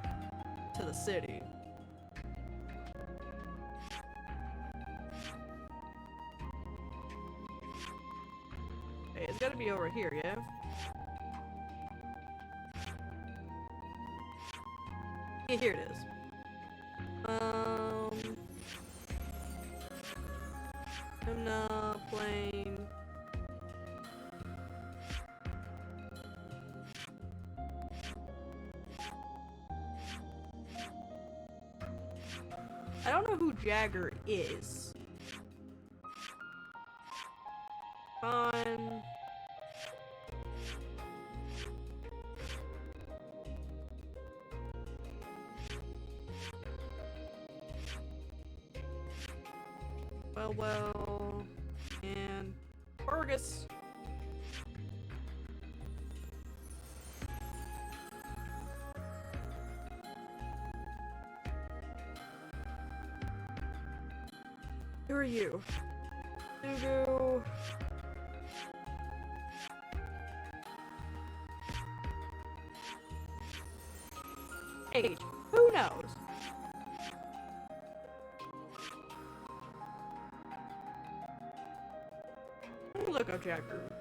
the city. Hey, it's gotta be over here, yeah? Yeah, here it is. I'm not playing. I don't know who Jagger is. Fine. Well, and Fergus. Who are you? Sugu. Age. Who knows? Let me look up chat group.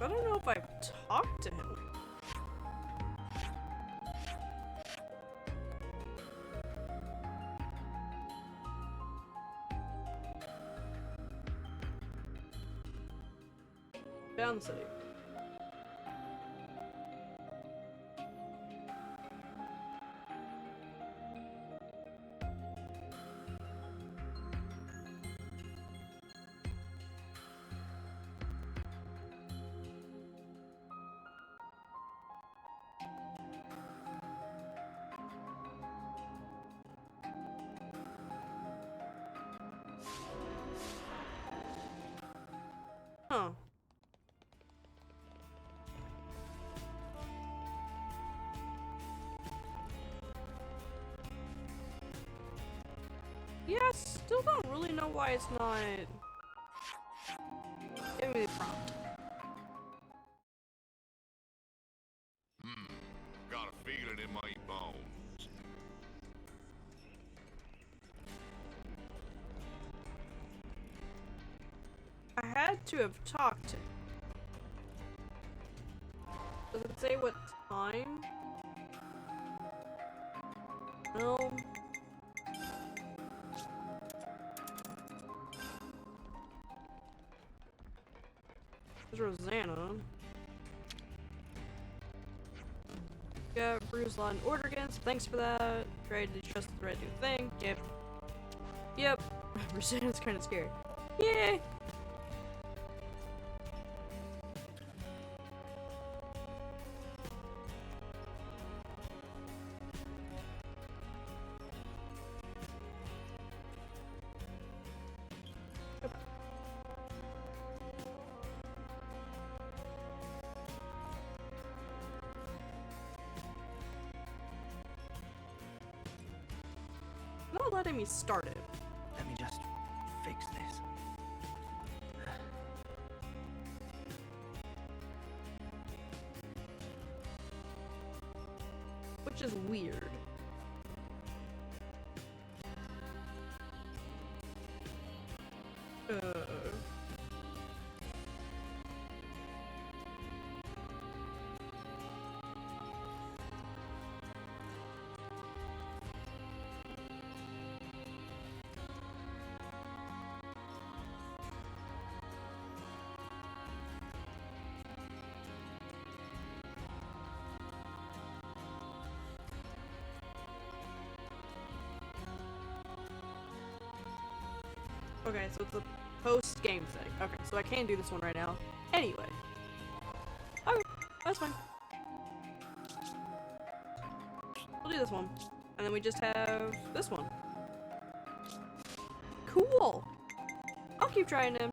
I don't know if I've talked to him. Down the city. Huh. Yeah, I still don't really know why it's not giving me the prompt. Got a feeling in my bones. I had to have talked to him. Does it say what time? No. There's Rosanna. Got Bruce Law and Order against. Thanks for that. Tried to trust the right new thing. Yep. Yep. Rosanna's kind of scared. Yay! Not letting me start it. Let me just fix this. Which is weird. Okay, so it's a post-game thing. Okay, so I can't do this one right now. Anyway. Okay, that's fine. We'll do this one. And then we just have this one. Cool! I'll keep trying him.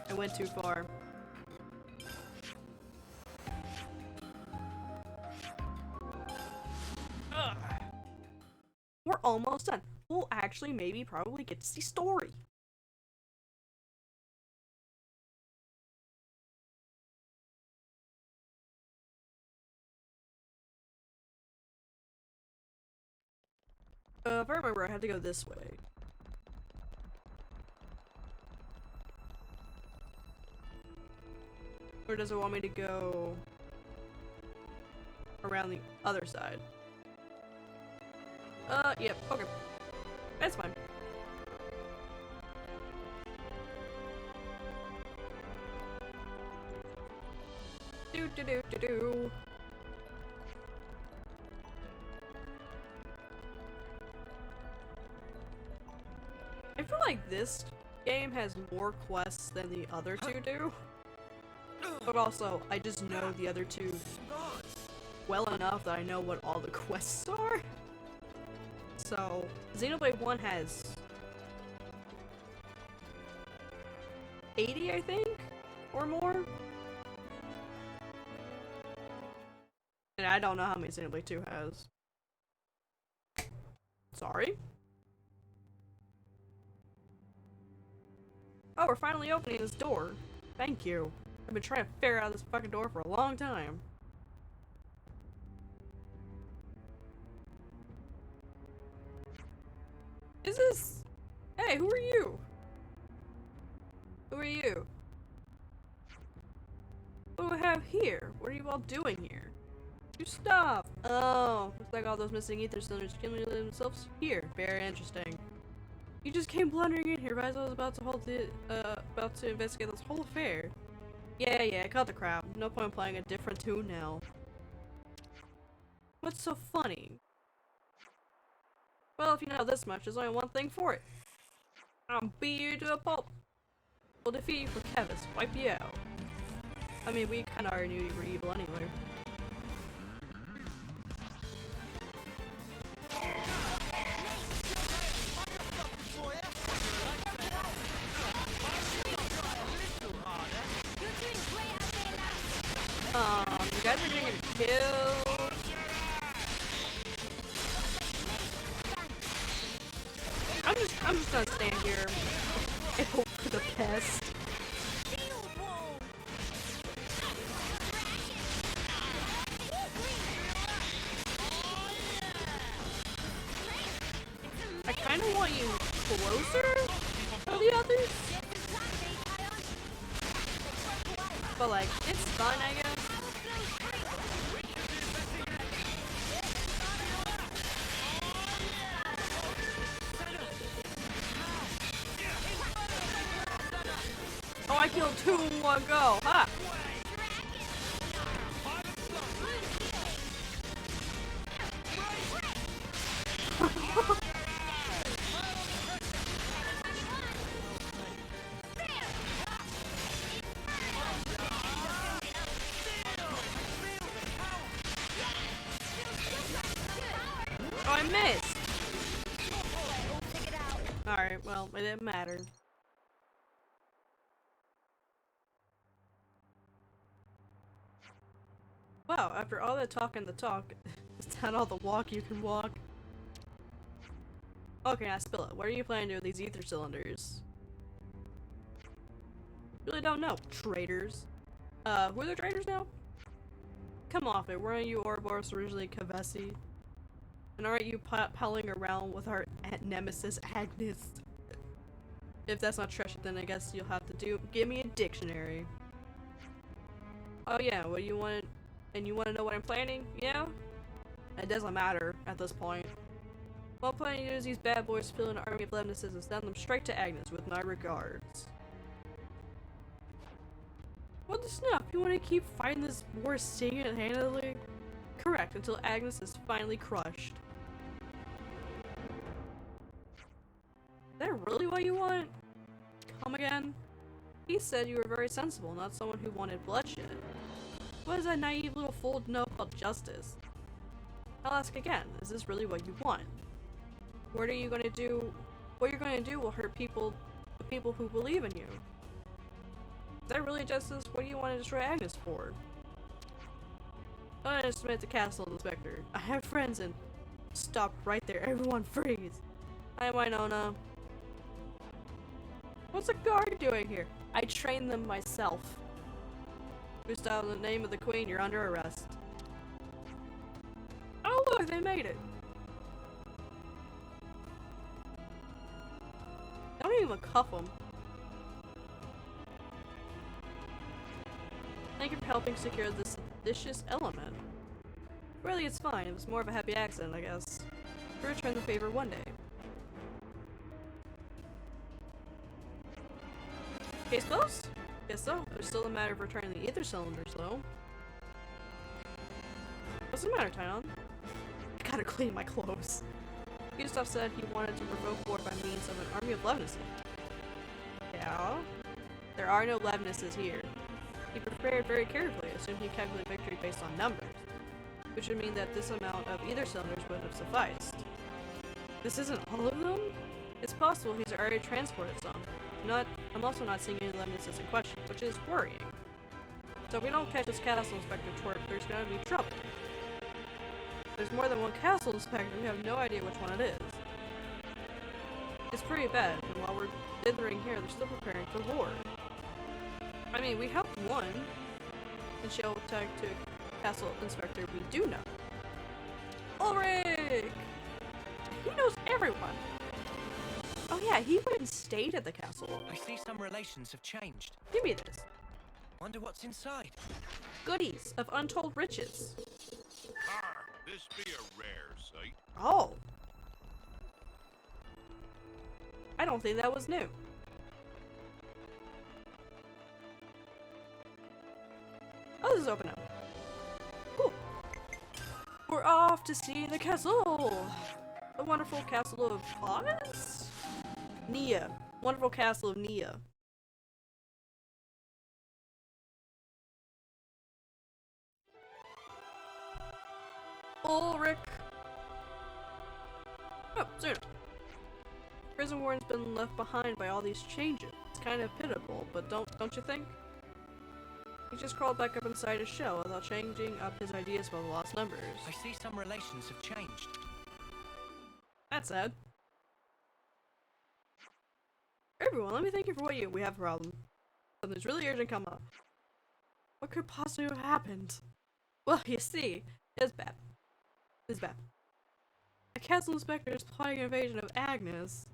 I went too far. We're almost done. We'll actually maybe probably get to see story. If I remember, I had to go this way. Or does it want me to go around the other side? Yep, okay. That's fine. Do do do do do. I feel like this game has more quests than the other two do. But also, I just know the other two well enough that I know what all the quests are. So, Xenoblade 1 has 80, I think, or more. And I don't know how many Xenoblade 2 has. Sorry. Oh, we're finally opening this door. Thank you. I've been trying to figure out this fucking door for a long time. Is this... Hey, who are you? Who are you? What do we have here? What are you all doing here? You stop! Oh, looks like all those missing ether cylinders accumulated themselves here. Very interesting. You just came blundering in here, right as I was about to investigate this whole affair. Yeah, cut the crap. No point in playing a different tune now. What's so funny? Well, if you know this much, there's only one thing for it. I'll beat you to a pulp. We'll defeat you for Kevis, wipe you out. I mean, we kinda already knew you were evil anyway. You guys are gonna get killed. I'm just gonna stand here and hope for the best. I kinda want you closer to the others. But like, it's fun, I guess. Oh, I killed 2 in one go, ha! Oh, I missed! Alright, well, it didn't matter. Wow, after all the talk and the talk, is that all the walk you can walk? Okay, now spill it. What are you planning to do with these ether cylinders? Really don't know, traitors. Who are the traitors now? Come off it, weren't you Ouroboros originally Kavesi? And aren't you palling around with our nemesis Agnes? If that's not Tresha, then I guess you'll have to give me a dictionary. Oh yeah, what do you want? And you want to know what I'm planning? Yeah? It doesn't matter at this point. What I'm planning to do is these bad boys fill an army of lemnises and send them straight to Agnes with my regards. What the snuff? You want to keep fighting this war single-handedly? Correct, until Agnes is finally crushed. Is that really what you want? Come again? He said you were very sensible, not someone who wanted bloodshed. What does that naive little fool know about justice? I'll ask again, is this really what you want? What are you gonna do? What you're gonna do will hurt people, the people who believe in you. Is that really justice? What do you want to destroy Agnes for? Don't underestimate the castle, Inspector. I have friends and... Stop right there, everyone freeze! Hi, Winona. What's a guard doing here? I trained them myself. Gustav, in the name of the Queen, you're under arrest. Oh look, they made it! Don't even cuff them. Thank you for helping secure this vicious element. Really, it's fine. It was more of a happy accident, I guess. We'll return the favor one day. Case closed? Guess so. There's still a matter of returning the ether cylinders, though. What's the matter, Tynon? I gotta clean my clothes. Gustav said he wanted to provoke war by means of an army of Levnesses. Yeah? There are no Levnesses here. He prepared very carefully, assuming he calculated victory based on numbers, which would mean that this amount of either cylinders would have sufficed. This isn't all of them? It's possible he's already transported some. I'm also not seeing any Levnesses in question, which is worrying. So if we don't catch this castle inspector twerp, there's gonna be trouble. There's more than one castle inspector, we have no idea which one it is. It's pretty bad, and while we're dithering here, they're still preparing for war. I mean, we helped one, and she'll tag to castle inspector we do know. Ulrich! He knows everyone! Oh yeah, he went and stayed at the castle. I see some relations have changed. Give me this. Wonder what's inside. Goodies of untold riches. Arr, this be a rare sight. Oh. I don't think that was new. Oh, this is open now. Cool. We're off to see the castle. The wonderful castle of Oz? Nia. Wonderful castle of Nia. Ulrich. Oh, soon. Prison warden's been left behind by all these changes. It's kind of pitiable, but don't you think? He just crawled back up inside his shell without changing up his ideas about the lost numbers. I see some relations have changed. That's sad. Everyone, let me thank you for what we have a problem. Something's really urgent come up. What could possibly have happened? Well, you see, it's bad. It's bad. A castle inspector is plotting an invasion of Agnes.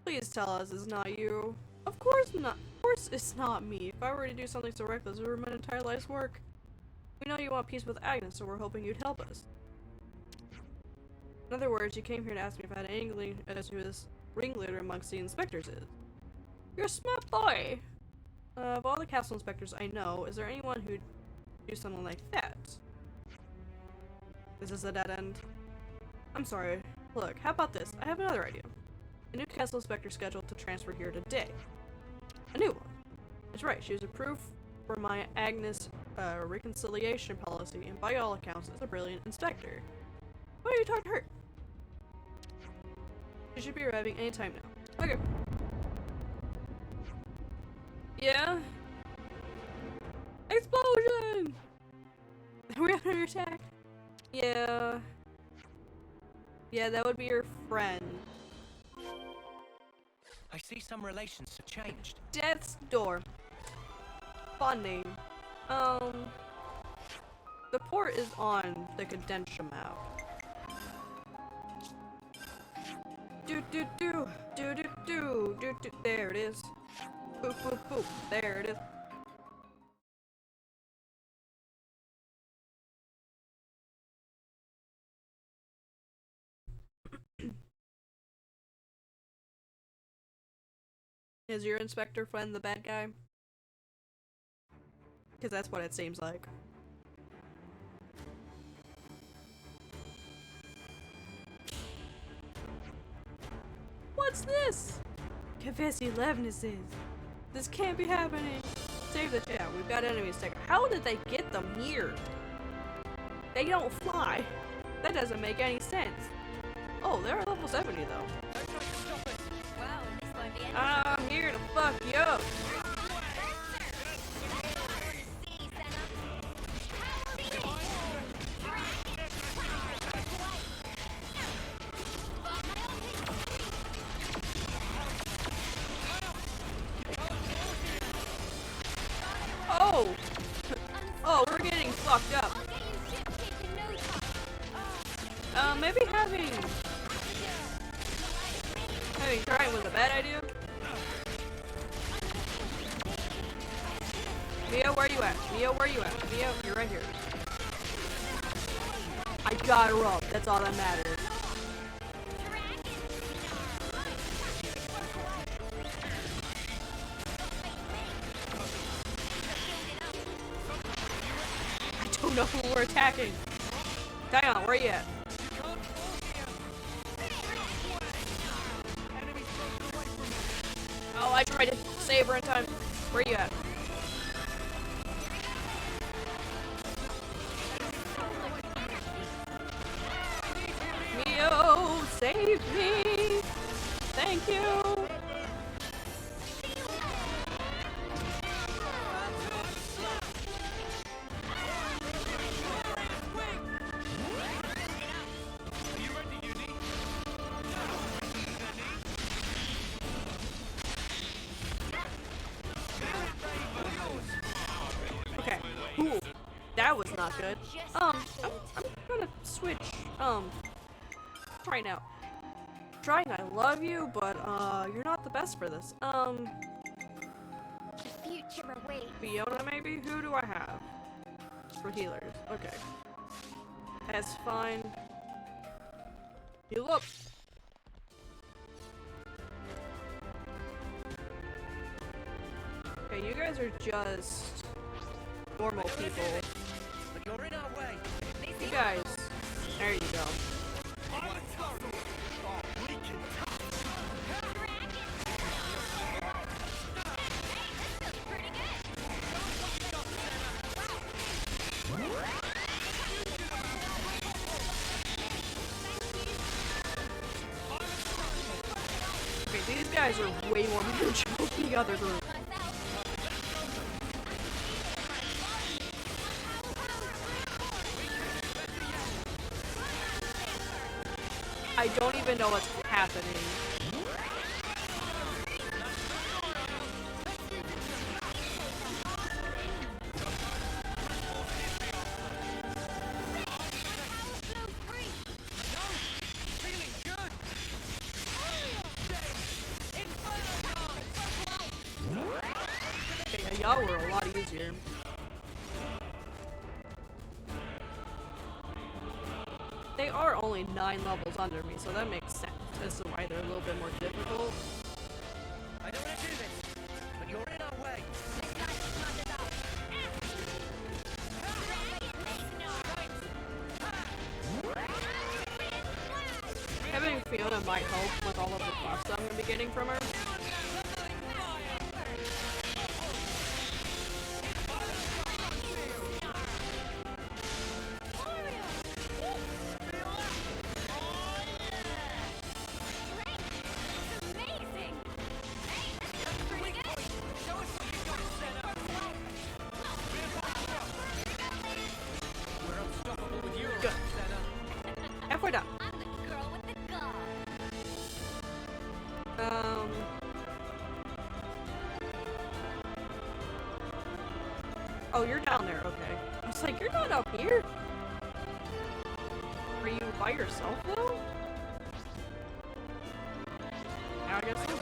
Please tell us it's not you. Of course not. Of course it's not me. If I were to do something so reckless, it would ruin my entire life's work. We know you want peace with Agnes, so we're hoping you'd help us. In other words, you came here to ask me if I had any inkling as to who this ringleader amongst the inspectors is. You're a smart boy! Of all the castle inspectors I know, is there anyone who'd do something like that? Is this a dead end? I'm sorry. Look, how about this? I have another idea. A new castle inspector scheduled to transfer here today. A new one. That's right, she was approved for my Agnes reconciliation policy, and by all accounts is a brilliant inspector. Why are you talking to her? She should be arriving anytime now. Okay. Yeah? Explosion! Are we under attack? Yeah. Yeah, that would be your friend. I see some relations have changed. Death's Door. Fun name. The port is on the Cadentia map. Do. There it is. Boop, boop, boop. There it is. Is your inspector friend the bad guy? Because that's what it seems like. What's this? Confessy Levnesses. This can't be happening. Save the chat. We've got enemies taken. How did they get them here? They don't fly. That doesn't make any sense. Oh, they're level 70 though. Don't try to stop us. Well, this won't be any I'm here to fuck you up. Oh! Oh, we're getting fucked up. I'll get you ship-shape in no time. Maybe having trying was a bad idea. Mio, where you at? Mio, where you at? Mio, you're right here. I got her up. That's all that matters. I don't know who we're attacking. Hang on, where you at? Oh, I tried to save her in time. Where you at? Mio, save me! Thank you! Okay, cool. That was not good. I'm gonna switch, try now. Trying, I love you, but, you're not the best for this. The future awaits. Fiona, maybe? Who do I have? For healers. Okay. That's fine. Heal up! Okay, you guys are just normal people. But you're in our way. You guys, there you go. Okay, these guys are way more manageable than the other group. I don't even know what's happening. Okay, yeah, y'all were a lot easier. They are only 9 levels under me, so that makes sense as to why they're a little bit more difficult. I don't want to do this, but you're in our way. Having Fiona might help with all of the buffs I'm going to be getting from her. Good. Halfway done. I'm the girl with the gun. Oh, you're down there, okay. I was like, you're not up here. Are you by yourself, though? Yeah, I guess so.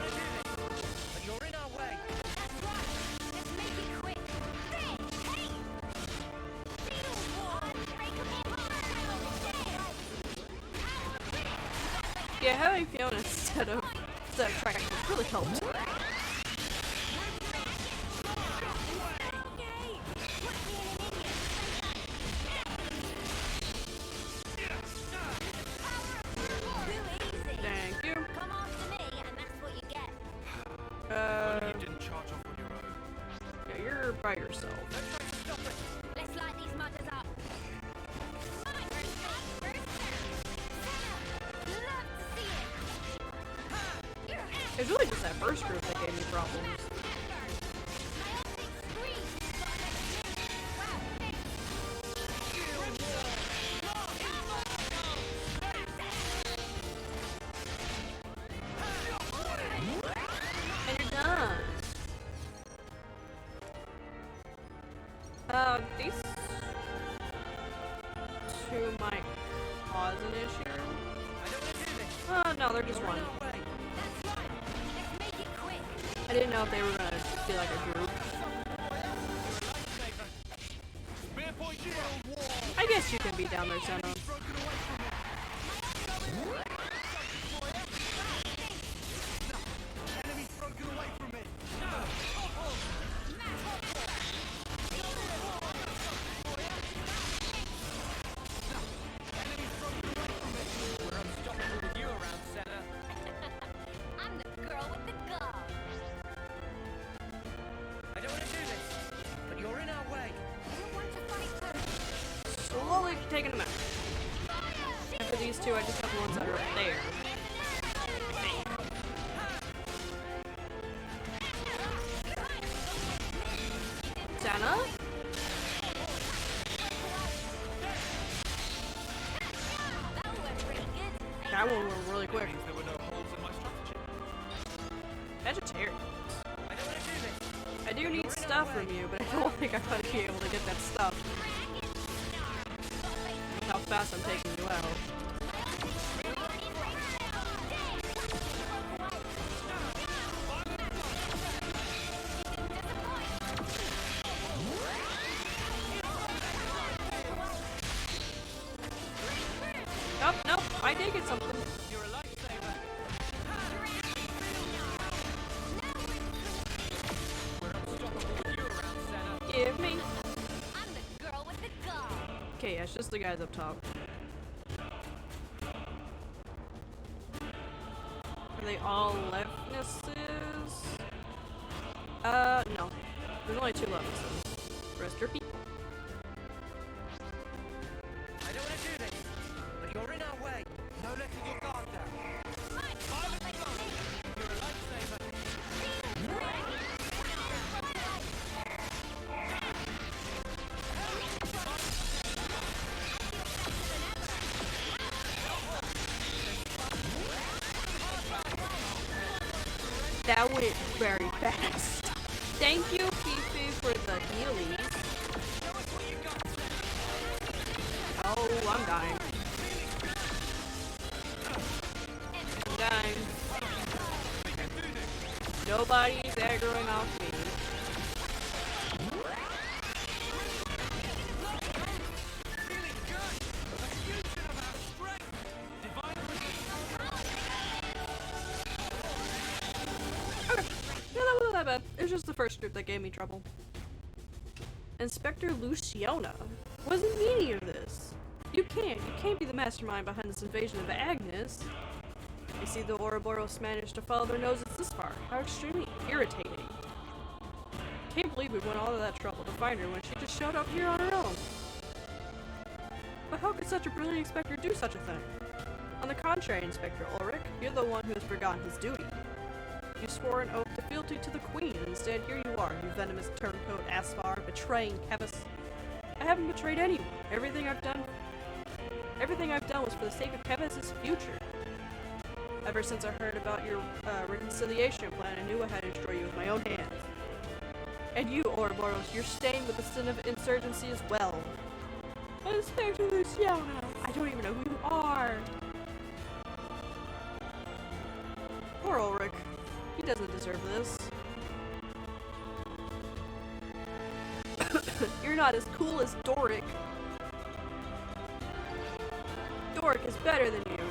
But you're in our way. That's right. Let's make it quick. Hey! Feel one. Yeah, having Fiona instead of Tracking really helped. Thank you. Come after me, and that's what you get. You didn't charge off on your own. Yeah, you're by yourself. Let's light these muggers up. It's really just that first group that gave me problems. And you're done. These two might cause an issue. No, they're just one. I didn't know if they were gonna be like a group. I guess you can be down there, Senna. quick taking them out. And for these two, I just have the ones that are up there. I think. Senna? That one went really quick. There were no holes in my strategy. Vegetarian. I do need stuff from you, but I don't think I'm gonna be able to get that stuff. With how fast I'm taking you out. Nope, nope, I did get something. You're a lifesaver. We're unstoppable with you around, Senna. Give me. I'm the girl with the gun. Okay, yeah, it's just the guys up top. Are they all leftnesses? No. There's only 2 leftnesses. Rest your feet. I don't want to do this, but you're in our way. No letting your guard down. You're a lifesaver. That went very fast. Thank you, Fifi, for the healing. Oh, I'm dying. I'm dying. Nobody's aggroing off me. Okay. Yeah, that wasn't that bad. It was just the first group that gave me trouble. Inspector Luciona. Wasn't any of this. You can't be the mastermind behind this invasion of Agnes. You see, the Ouroboros managed to follow their noses this far. How extremely irritating. Can't believe we went all of that trouble to find her when she just showed up here on her own. But how could such a brilliant inspector do such a thing? On the contrary, Inspector Ulrich, you're the one who has forgotten his duty. You swore an oath to fealty to the Queen, and instead here you are, you venomous turncoat Asvar, betraying Kevis. I haven't betrayed anyone. Everything I've done was for the sake of Kevis's future. Ever since I heard about your reconciliation plan, I knew I had to destroy you with my own hands. And you, Ouroboros, you're stained with the sin of insurgency as well. Inspector Luciana, I don't even know who you are. Poor Ulrich. He doesn't deserve this. You're not as cool as Doric. Doric is better than you.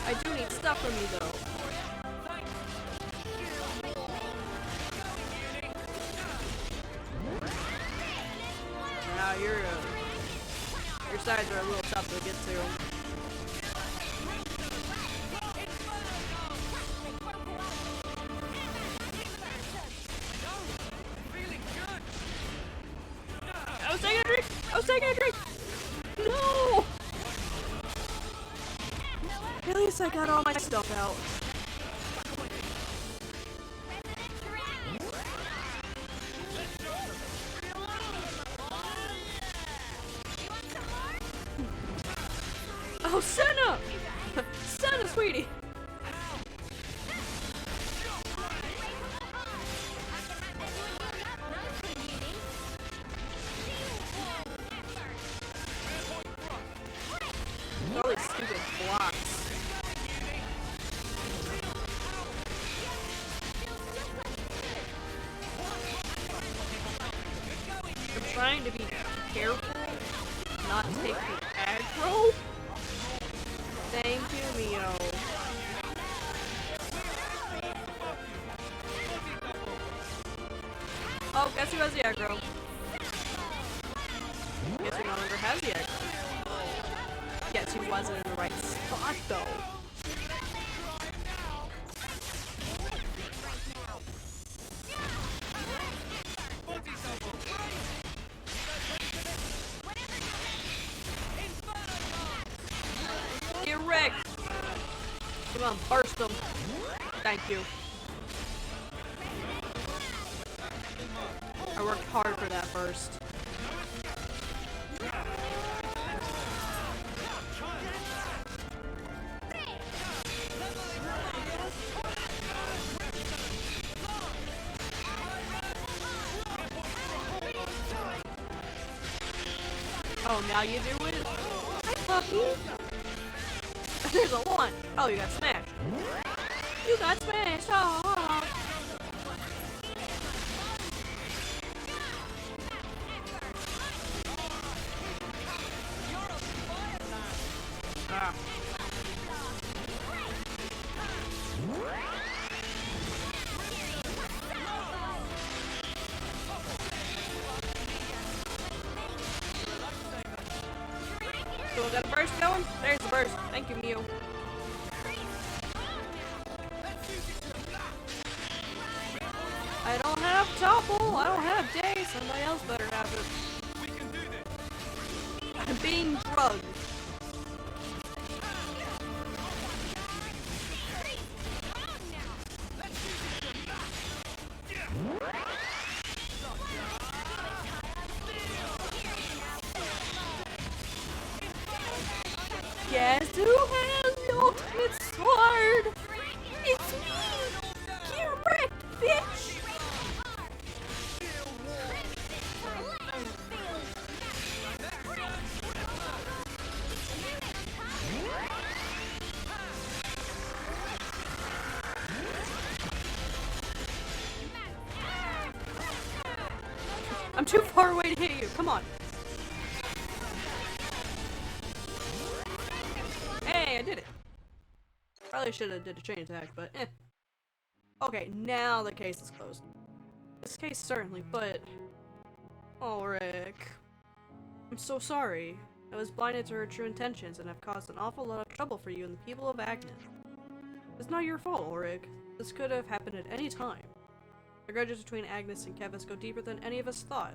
I do need stuff from you, though. Now your sides are a little tough to get to. I was taking a drink! No! At least I got all my stuff out. Oh, Senna! Senna, sweetie! All these stupid blocks. I'm trying to be careful, not take the aggro. Thank you, Mio. Oh, guess who has the aggro? Guess who no longer has the aggro? Guess who wasn't in the right spot, though? gonna burst them. Thank you. I worked hard for that burst. Oh, now you do it? Hi, puppy. There's a one. Oh, you got smashed. You got smashed. Oh. Ah. So we got a burst going? There's the burst. Thank you, Mio. I don't have topple. I don't have day. Somebody else better have it. I'm being drugged. Guess who has the ultimate sword? It's me! Get wrecked, bitch! I'm too far away to hit you. Come on. Hey, I did it. Probably should have did a chain attack, but eh. Okay, now the case is closed. This case certainly, but... Ulrich. I'm so sorry. I was blinded to her true intentions and have caused an awful lot of trouble for you and the people of Agnes. It's not your fault, Ulrich. This could have happened at any time. The grudges between Agnes and Kevis go deeper than any of us thought.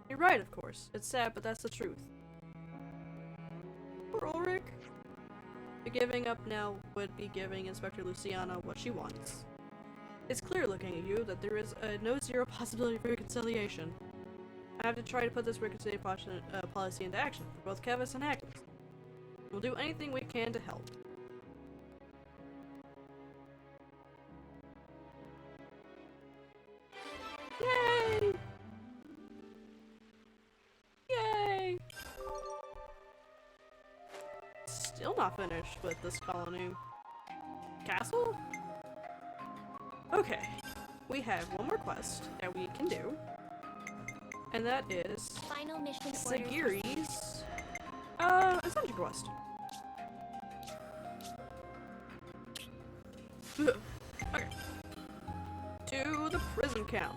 You're right, of course. It's sad, but that's the truth. Poor Ulrich. The giving up now would be giving Inspector Luciana what she wants. It's clear looking at you that there is no zero possibility for reconciliation. I have to try to put this reconciliation policy into action for both Kevis and Agnes. We'll do anything we can to help. Yay! Yay! Still not finished with this colony. Castle? Okay. We have one more quest that we can do. And that is Final mission orders. Segiri's ascension quest. Okay. To the prison camp.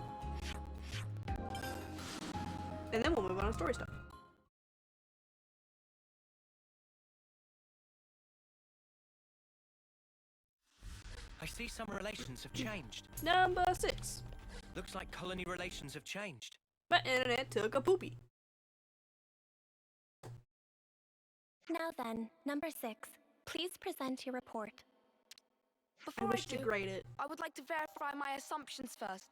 And then we'll move on to story stuff. I see some relations have changed. Number 6. Looks like colony relations have changed. My internet took a poopy. Now then, number 6. Please present your report. I Before wish I to do, grade it. I would like to verify my assumptions first.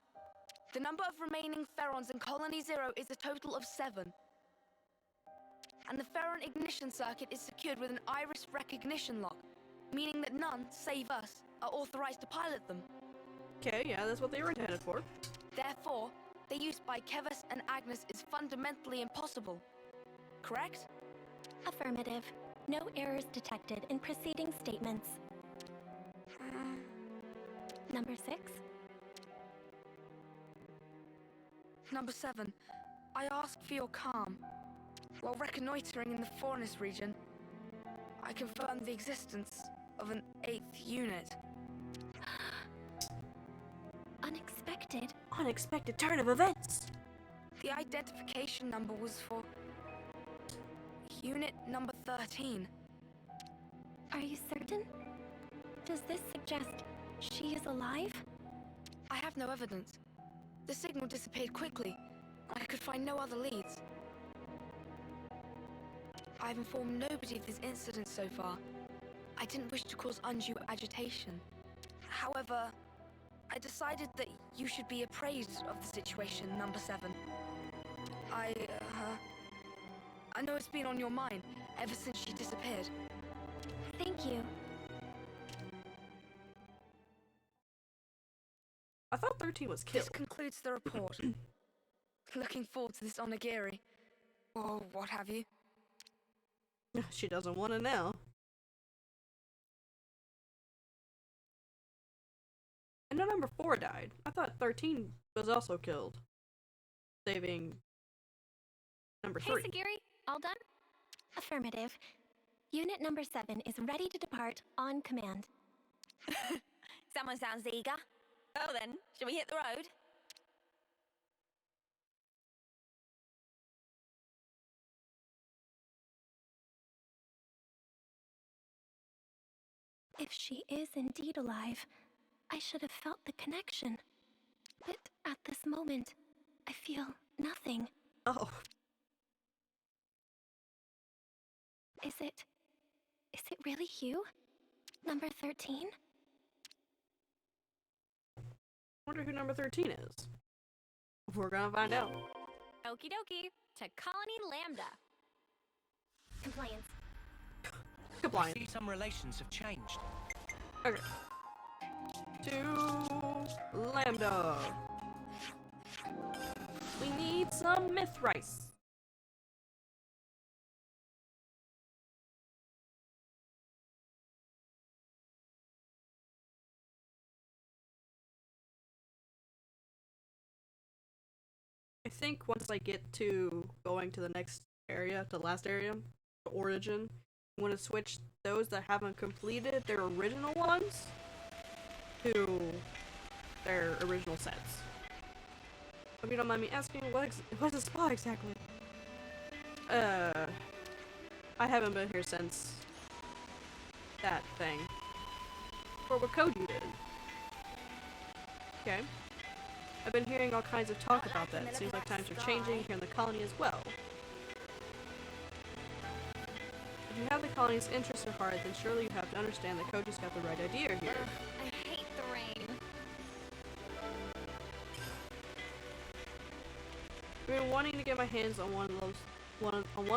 The number of remaining Ferrons in Colony 0 is a total of 7. And the Ferron ignition circuit is secured with an iris recognition lock, meaning that none, save us, are authorized to pilot them. Okay, yeah, that's what they were intended for. Therefore, their use by Kevis and Agnes is fundamentally impossible. Correct? Affirmative. No errors detected in preceding statements. Number 6. Number 7. I ask for your calm. While reconnoitering in the Fornis region, I confirmed the existence of an 8th unit. Unexpected. Unexpected turn of events. The identification number was for unit number 13. Are you certain? Does this suggest she is alive? I have no evidence. The signal disappeared quickly. I could find no other leads. I've informed nobody of this incident so far. I didn't wish to cause undue agitation. However, I decided that you should be appraised of the situation, number 7. I know it's been on your mind ever since she disappeared. Thank you. I thought 13 was This killed. concludes the report. Looking forward to this onigiri. Or what have you. She doesn't want to know. I know number 4 died. I thought 13 was also killed. Saving number 3. Hey, Segiri, all done? Affirmative. Unit number 7 is ready to depart on command. Someone sounds eager. Well then, shall we hit the road? If she is indeed alive, I should have felt the connection. But at this moment, I feel nothing. Oh, Is it really you? Number 13? I wonder who number 13 is. We're gonna find out. Okie dokie. To Colony Lambda. Compliance. I Compliant. see some relations have changed. Okay. To Lambda. We need some myth rice. I think once I get to going to the next area, to the last area, the origin, I'm gonna switch those that haven't completed their original ones to their original sets. If you don't mind me asking, what's a spa exactly? I haven't been here since that thing. Or what code you did. Okay. I've been hearing all kinds of talk about that. It seems like times are changing here in the colony as well. If you have the colony's interest at heart, then surely you have to understand that Koji's got the right idea here. I hate the rain. I've been wanting to get my hands on one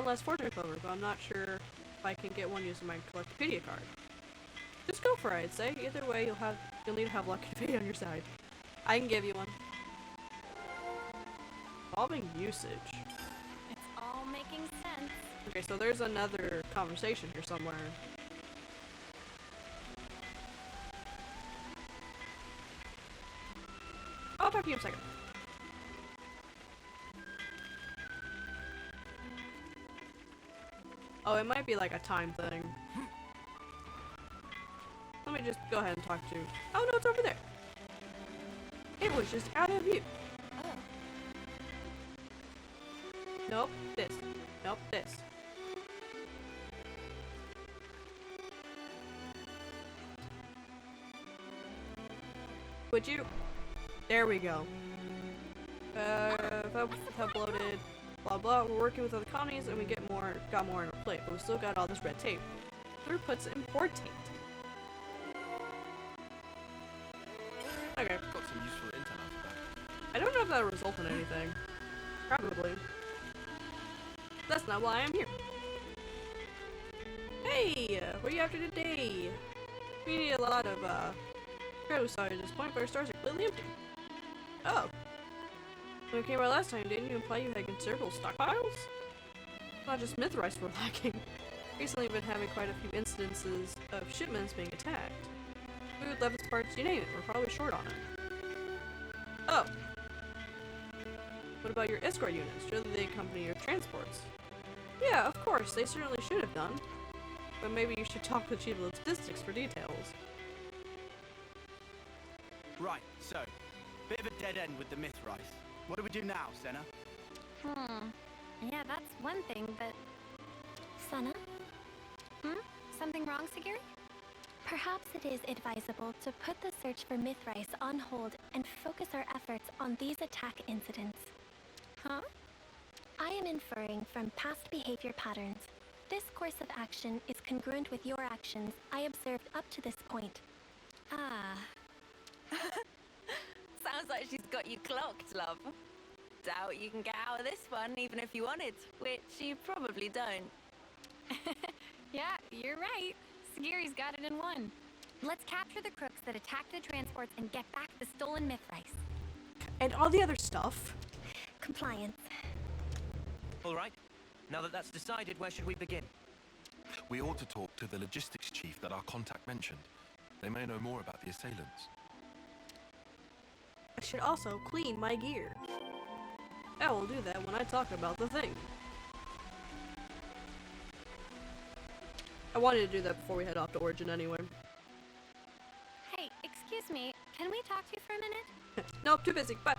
last fortune clover, but I'm not sure if I can get one using my Collectopedia card. Just go for it, I'd say. Either way, you'll need to have Lucky on your side. I can give you one. Involving usage. It's all making sense. Okay, so there's another conversation here somewhere. I'll talk to you in a second. Oh, it might be like a time thing. Let me just go ahead and talk to you. Oh no, it's over there. It was just out of view. Nope, this. Nope, this. Would you? There we go. Uploaded. Blah blah. We're working with other colonies and we got more on our plate, but we still got all this red tape. Throughput's important. Okay. Got some useful intel out of that. I don't know if that'll result in anything. Probably. That's not why I'm here. Hey! What are you after today? We need a lot of, Fairly sorry at this point, but our stores are completely empty. Oh. When we came by last time, didn't you imply you had considerable stockpiles? Not just myth rice we're lacking. Recently, we've been having quite a few incidences of shipments being attacked. Food, weapons, parts, you name it, we're probably short on it. Oh. What about your escort units? Surely they accompany your transports. Yeah, of course, they certainly should have done. But maybe you should talk to the Chief of Logistics for details. Right, so, bit of a dead end with the myth rice. What do we do now, Senna? Yeah, that's one thing, but... Senna? Something wrong, Segiri? Perhaps it is advisable to put the search for myth rice on hold and focus our efforts on these attack incidents. Huh? I am inferring from past behavior patterns This course of action is congruent with your actions I observed up to this point. Ah. Sounds like she's got you clocked, love. Doubt you can get out of this one even if you wanted, which you probably don't. Yeah, you're right. Segiri's got it in one. Let's capture the crooks that attacked the transports and get back the stolen myth rice. And all the other stuff. Compliance. All right. Now that that's decided, where should we begin? We ought to talk to the logistics chief that our contact mentioned. They may know more about the assailants. I should also clean my gear. I will do that when I talk about the thing. I wanted to do that before we head off to Origin anyway. Hey, excuse me. Can we talk to you for a minute? Nope, too busy, but...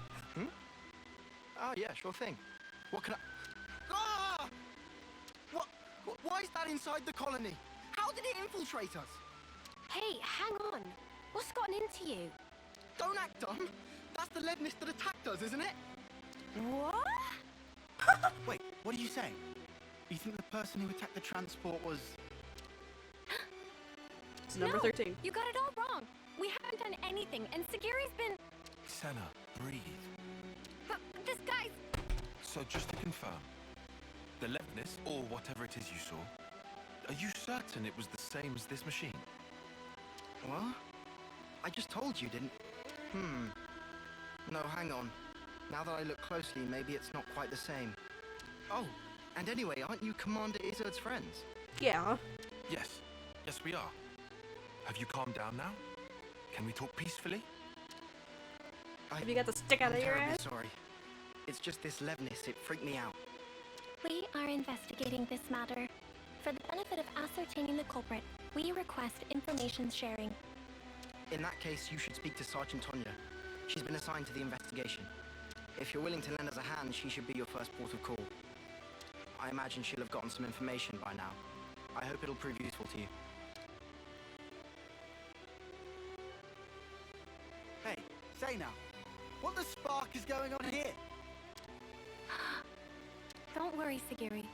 Oh, yeah, sure thing. What can I... Ah! What? Why is that inside the colony? How did it infiltrate us? Hey, hang on. What's gotten into you? Don't act dumb. That's the Levnis that attacked us, isn't it? What? Wait, what are you saying? You think the person who attacked the transport was... It's number 13. You got it all wrong. We haven't done anything, and Segiri's been... Senna, breathe. This guy's... So just to confirm, the Levnis, or whatever it is you saw, are you certain it was the same as this machine? What? I just told you, didn't... No, hang on. Now that I look closely, maybe it's not quite the same. Oh, and anyway, aren't you Commander Izzard's friends? Yeah. Yes. Yes, we are. Have you calmed down now? Can we talk peacefully? Have you got the stick out I'm of your terribly ass? sorry. It's just this Levnis, it freaked me out. We are investigating this matter. For the benefit of ascertaining the culprit, we request information sharing. In that case, you should speak to Sergeant Tonya. She's been assigned to the investigation. If you're willing to lend us a hand, she should be your first port of call. I imagine she'll have gotten some information by now. I hope it'll prove useful to you. Hey, say now. What the spark is going on here? Don't worry, Segiri.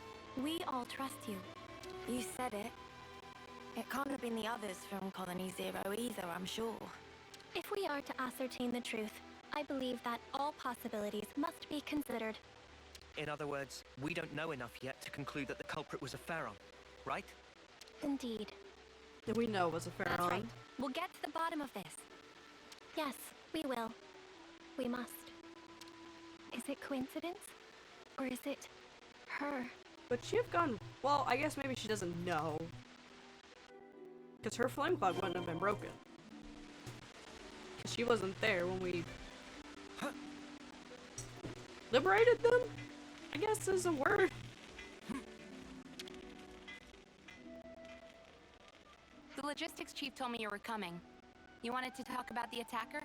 We all trust you. You said it. It can't have been the others from Colony Zero either, I'm sure. If we are to ascertain the truth, I believe that all possibilities must be considered. In other words, we don't know enough yet to conclude that the culprit was a Pharaon, right? Indeed. That we know was a That's Pharaon. right. We'll get to the bottom of this. Yes, we will. We must. Is it coincidence? Or is it her? Would she have gone... Well, I guess maybe she doesn't know. Because her flame cloud wouldn't have been broken. Because she wasn't there when we... liberated them? I guess is a word. The logistics chief told me you were coming. You wanted to talk about the attacker?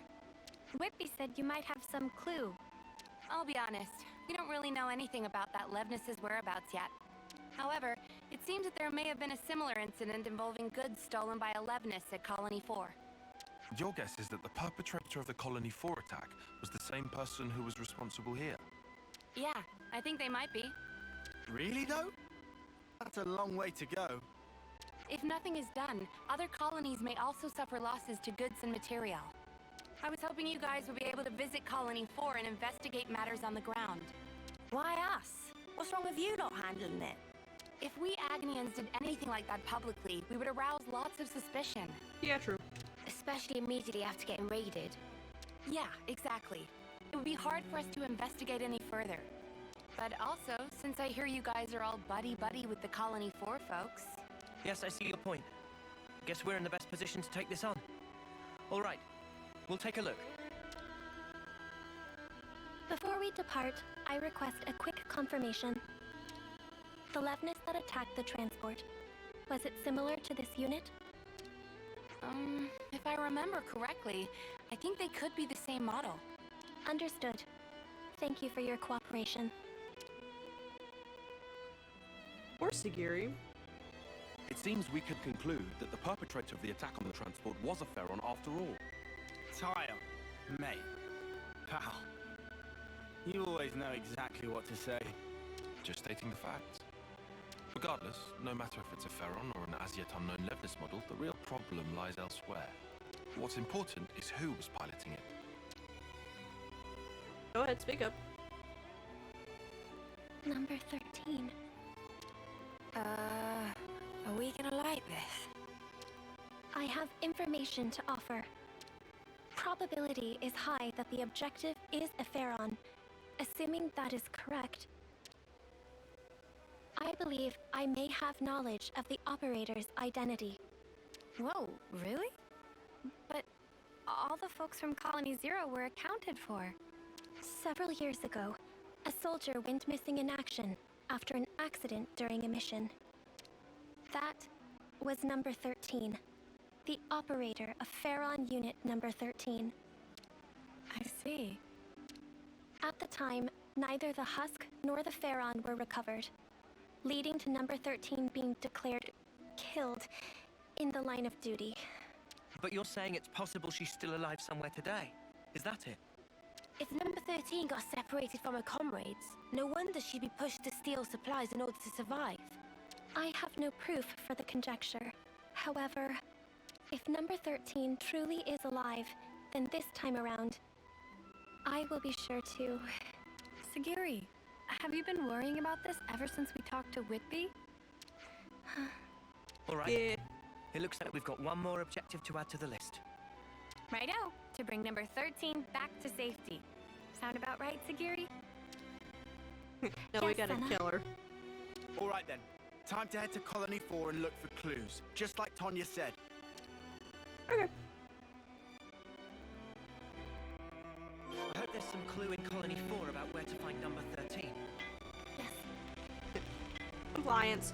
Whitby said you might have some clue. I'll be honest, we don't really know anything about that Levnis's whereabouts yet. However, it seems that there may have been a similar incident involving goods stolen by a Levnis at Colony 4. Your guess is that the perpetrator of the Colony 4 attack was the same person who was responsible here? Yeah, I think they might be. Really, though? That's a long way to go. If nothing is done, other colonies may also suffer losses to goods and material. I was hoping you guys would be able to visit Colony 4 and investigate matters on the ground. Why us? What's wrong with you not handling it? If we Agnians did anything like that publicly, we would arouse lots of suspicion. Yeah, true. Especially immediately after getting raided. Yeah, exactly. It would be hard for us to investigate any further. But also, since I hear you guys are all buddy-buddy with the Colony 4 folks... Yes, I see your point. Guess we're in the best position to take this on. All right, we'll take a look. Before we depart, I request a quick confirmation. The Levnis that attacked the transport, was it similar to this unit? If I remember correctly, I think they could be the same model. Understood. Thank you for your cooperation. Or Segiri. It seems we could conclude that the perpetrator of the attack on the transport was a Pharaon after all. Tyre, mate, pal. You always know exactly what to say. Just stating the facts. Regardless, no matter if it's a Pharaon or an as-yet unknown Levnis model, the real problem lies elsewhere. What's important is who was piloting it. Go ahead, speak up. Number 13. Are we gonna like this? I have information to offer. Probability is high that the objective is a Pharaon. Assuming that is correct, I believe I may have knowledge of the operator's identity. Whoa, really? But all the folks from Colony Zero were accounted for. Several years ago, a soldier went missing in action after an accident during a mission. That was number 13, the operator of Pharaon Unit number 13. I see. At the time, neither the husk nor the Pharaon were recovered, leading to number 13 being declared killed in the line of duty. But you're saying it's possible she's still alive somewhere today? Is that it? If number 13 got separated from her comrades, no wonder she'd be pushed to steal supplies in order to survive. I have no proof for the conjecture. However, if number 13 truly is alive, then this time around, I will be sure to... Segiri, have you been worrying about this ever since we talked to Whitby? All right. Yeah. It looks like we've got one more objective to add to the list. Righto, to bring number 13 back to safety. Sound about right, Segiri? No, we Yes, gotta Senna. kill her. All right then. Time to head to Colony 4 and look for clues, just like Tonya said. Okay. I hope there's some clue in Colony 4 about where to find number 13. Yes. Compliance.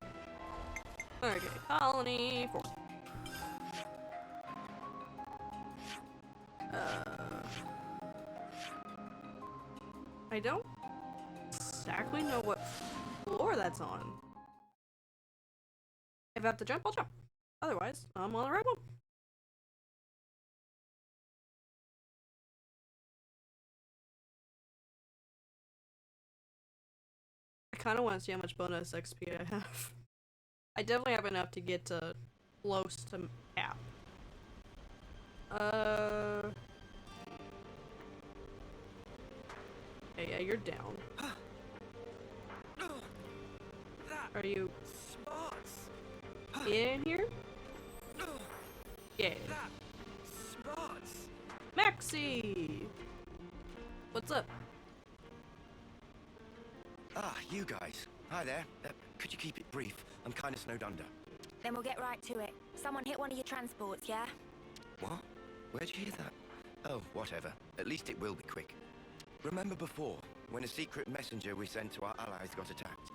Okay, Colony 4. I don't exactly know what floor that's on. If I have to jump, I'll jump. Otherwise, I'm on the right one. I kind of want to see how much bonus XP I have. I definitely have enough to get to close to cap. Hey, yeah, you're down. Are you Spots! in here? Yeah. That! Spots! Maxi! What's up? Ah, you guys. Hi there. Could you keep it brief? I'm kind of snowed under. Then we'll get right to it. Someone hit one of your transports, yeah? What? Where'd you hear that? Oh, whatever. At least it will be quick. Remember before, when a secret messenger we sent to our allies got attacked?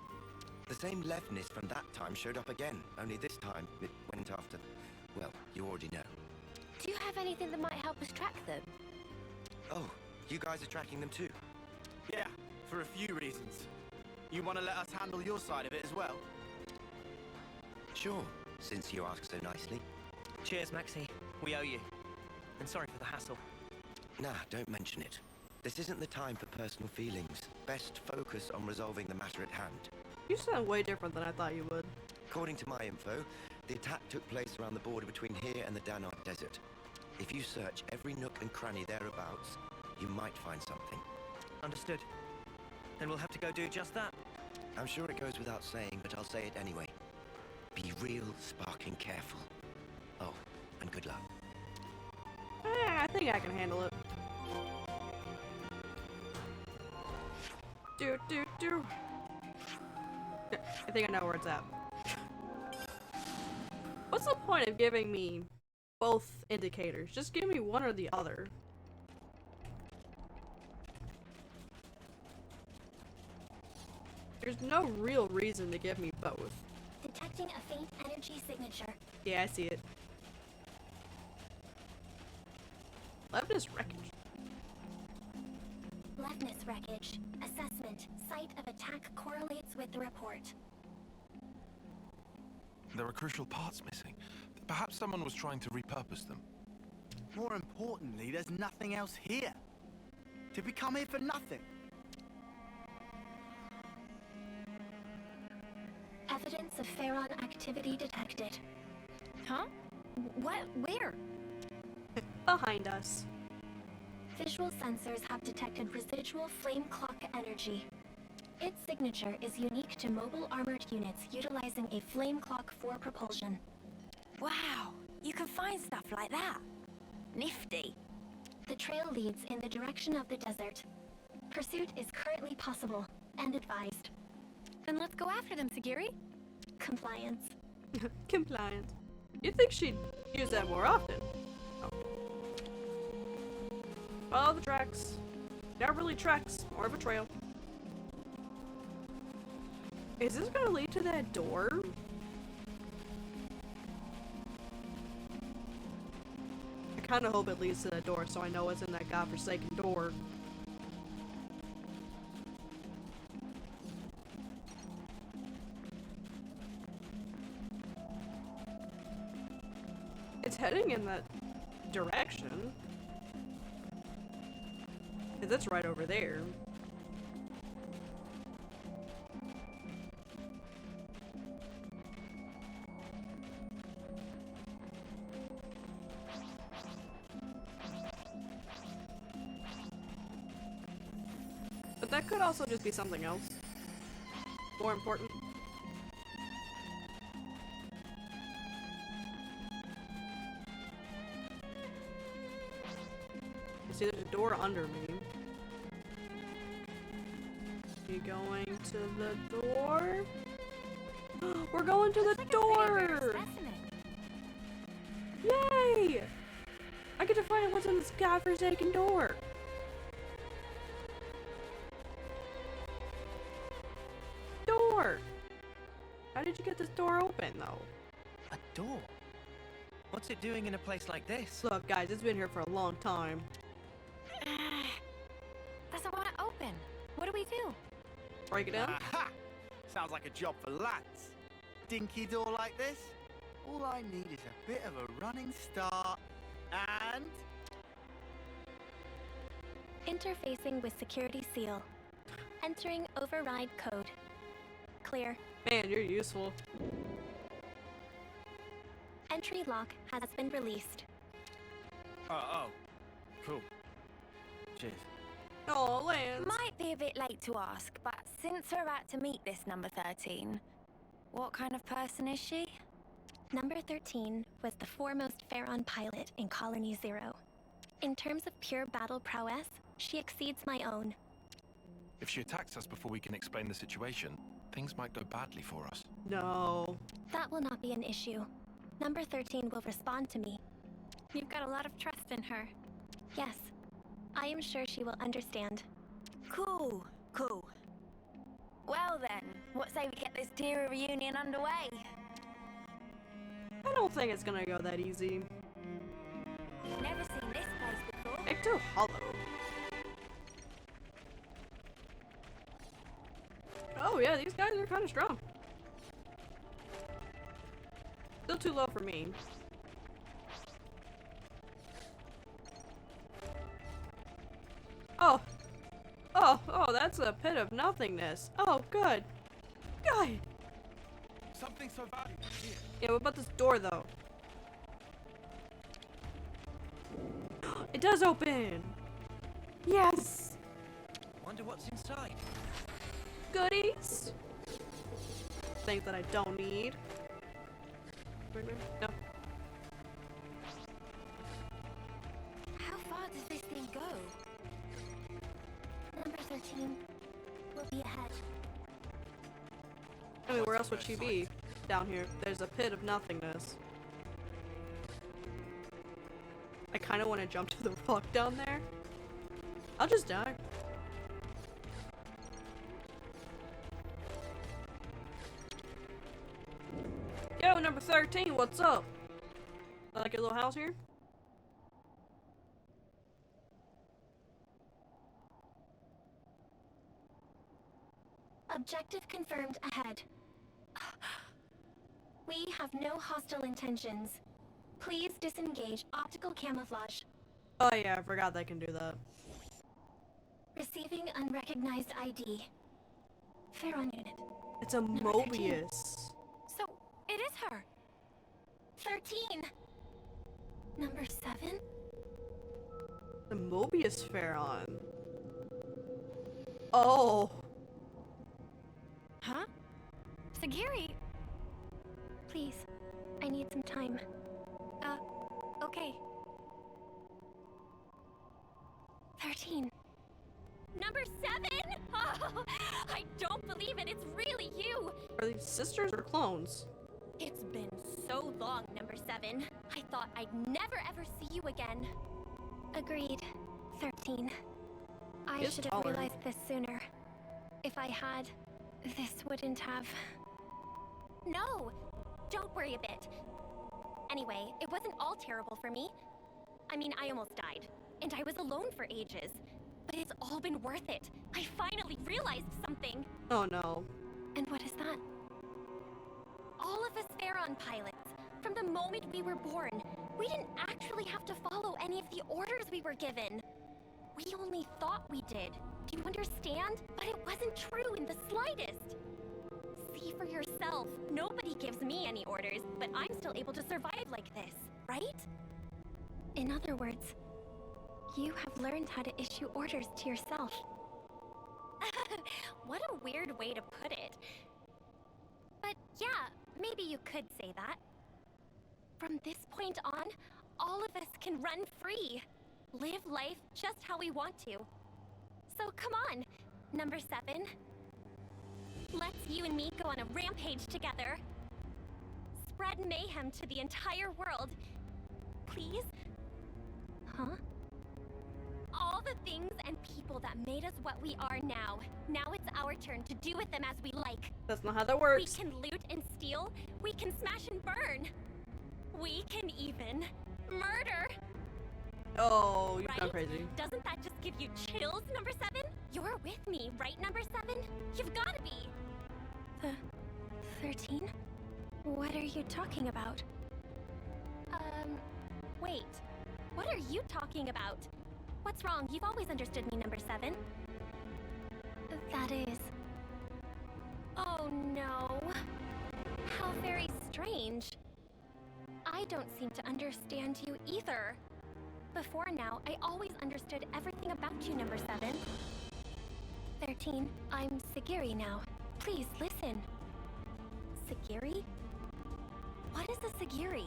The same Levnis from that time showed up again, only this time it went after... Well, you already know. Do you have anything that might help us track them? Oh, you guys are tracking them too? Yeah, for a few reasons. You want to let us handle your side of it as well? Sure, since you ask so nicely. Cheers, Maxi. We owe you. And sorry for the hassle. Nah, don't mention it. This isn't the time for personal feelings. Best focus on resolving the matter at hand. You sound way different than I thought you would. According to my info, the attack took place around the border between here and the Danart Desert. If you search every nook and cranny thereabouts, you might find something. Understood. Then we'll have to go do just that. I'm sure it goes without saying, but I'll say it anyway. Be real sparking careful. Oh, and good luck. I think I can handle it. Do. I think I know where it's at. What's the point of giving me both indicators? Just give me one or the other. There's no real reason to give me both. Detecting a faint energy signature. Yeah, I see it. Levnis wreckage. Levnis wreckage. Assessment. Site of attack correlates with the report. There are crucial parts missing. Perhaps someone was trying to repurpose them. More importantly, there's nothing else here. Did we come here for nothing? Evidence Evidence of Pharaon activity detected. Huh? What? Where? Behind us. Visual sensors have detected residual flame clock energy. Its signature is unique to mobile armored units utilizing a flame clock for propulsion. Wow, you can find stuff like that. Nifty. The trail leads in the direction of the desert. Pursuit is currently possible and advised. Then let's go after them, Segiri. Compliance. Compliance. You'd think she'd use that more often. Oh. Follow the tracks. Not really tracks, more of a trail. Is this gonna lead to that door? I kinda hope it leads to that door so I know what's in that godforsaken door. It's heading in that direction. 'Cause it's right over there. But that could also just be something else. More important. See, there's a door under me. We going to the door? We're going to the door! Yay! I get to find out what's in this godforsaken door. Door! How did you get this door open, though? A door? What's it doing in a place like this? Look, guys, it's been here for a long time. Doesn't want to open. What do we do? Break it down? Aha! Sounds like a job for lads. Dinky door like this? All I need is a bit of a running start and... Interfacing with security seal. Entering override code. Clear. Man, you're useful. Entry lock has been released. Oh. Cool. Cheers. Oh, Lance. Might be a bit late to ask, but since we're about to meet this number 13, what kind of person is she? Number 13 was the foremost Pharaon pilot in Colony Zero. In terms of pure battle prowess, she exceeds my own. If she attacks us before we can explain the situation, things might go badly for us. No. That will not be an issue. Number 13 will respond to me. You've got a lot of trust in her. Yes. I am sure she will understand. Cool. Well then, what say we get this tier reunion underway? I don't think it's gonna go that easy. Never seen this place before. Ecto Hollow. Oh yeah, these guys are kind of strong. Still too low for me. Oh, that's a pit of nothingness. Oh, good. Good. Something so valuable here. Yeah, what about this door, though? It does open! Yes! Wonder what's inside. Goodies? Things that I don't need. No. How far does this thing go? Number 13 will be ahead. I mean, where else would she be? Down here. There's a pit of nothingness. I kind of want to jump to the rock down there. I'll just die. Yo, number 13, what's up? Like your little house here? Objective confirmed ahead. We have no hostile intentions. Please disengage optical camouflage. Oh yeah, I forgot they can do that. Receiving unrecognized ID. Pharaon unit. It's a Number 13. Mobius. her? 13. Number 7? The Mobius Pharaon. Oh. Huh? Segiri! Please, I need some time. Okay. 13. Number 7? Oh, I don't believe it. It's really you. Are these sisters or clones? It's been so long, Number 7. I thought I'd never ever see you again. Agreed. 13. I should have realized this sooner. If I had, this wouldn't have... No! Don't worry a bit. Anyway, it wasn't all terrible for me. I mean, I almost died. And I was alone for ages. But it's all been worth it. I finally realized something. Oh no. And what is that? All of us Pharaon pilots, from the moment we were born, we didn't actually have to follow any of the orders we were given. We only thought we did. Do you understand? But it wasn't true in the slightest. See for yourself. Nobody gives me any orders, but I'm still able to survive like this, right? In other words, you have learned how to issue orders to yourself. What a weird way to put it. But yeah, maybe you could say that. From this point on, all of us can run free. Live life just how we want to. So come on, Number 7. Let's you and me go on a rampage together. Spread mayhem to the entire world. Please? Huh? All the things and people that made us what we are now. Now it's our turn to do with them as we like. That's not how that works. We can loot and steal. We can smash and burn. We can even murder. Oh, you're not crazy. Doesn't that just give you chills, Number 7? You're with me, right, Number 7? You've got to be. The 13? What are you talking about? Wait. What are you talking about? What's wrong? You've always understood me, Number 7. That is... Oh no. How very strange. I don't seem to understand you either. Before now, I always understood everything about you, Number 7. 13, I'm Segiri now. Please, listen. Segiri? What is a Segiri?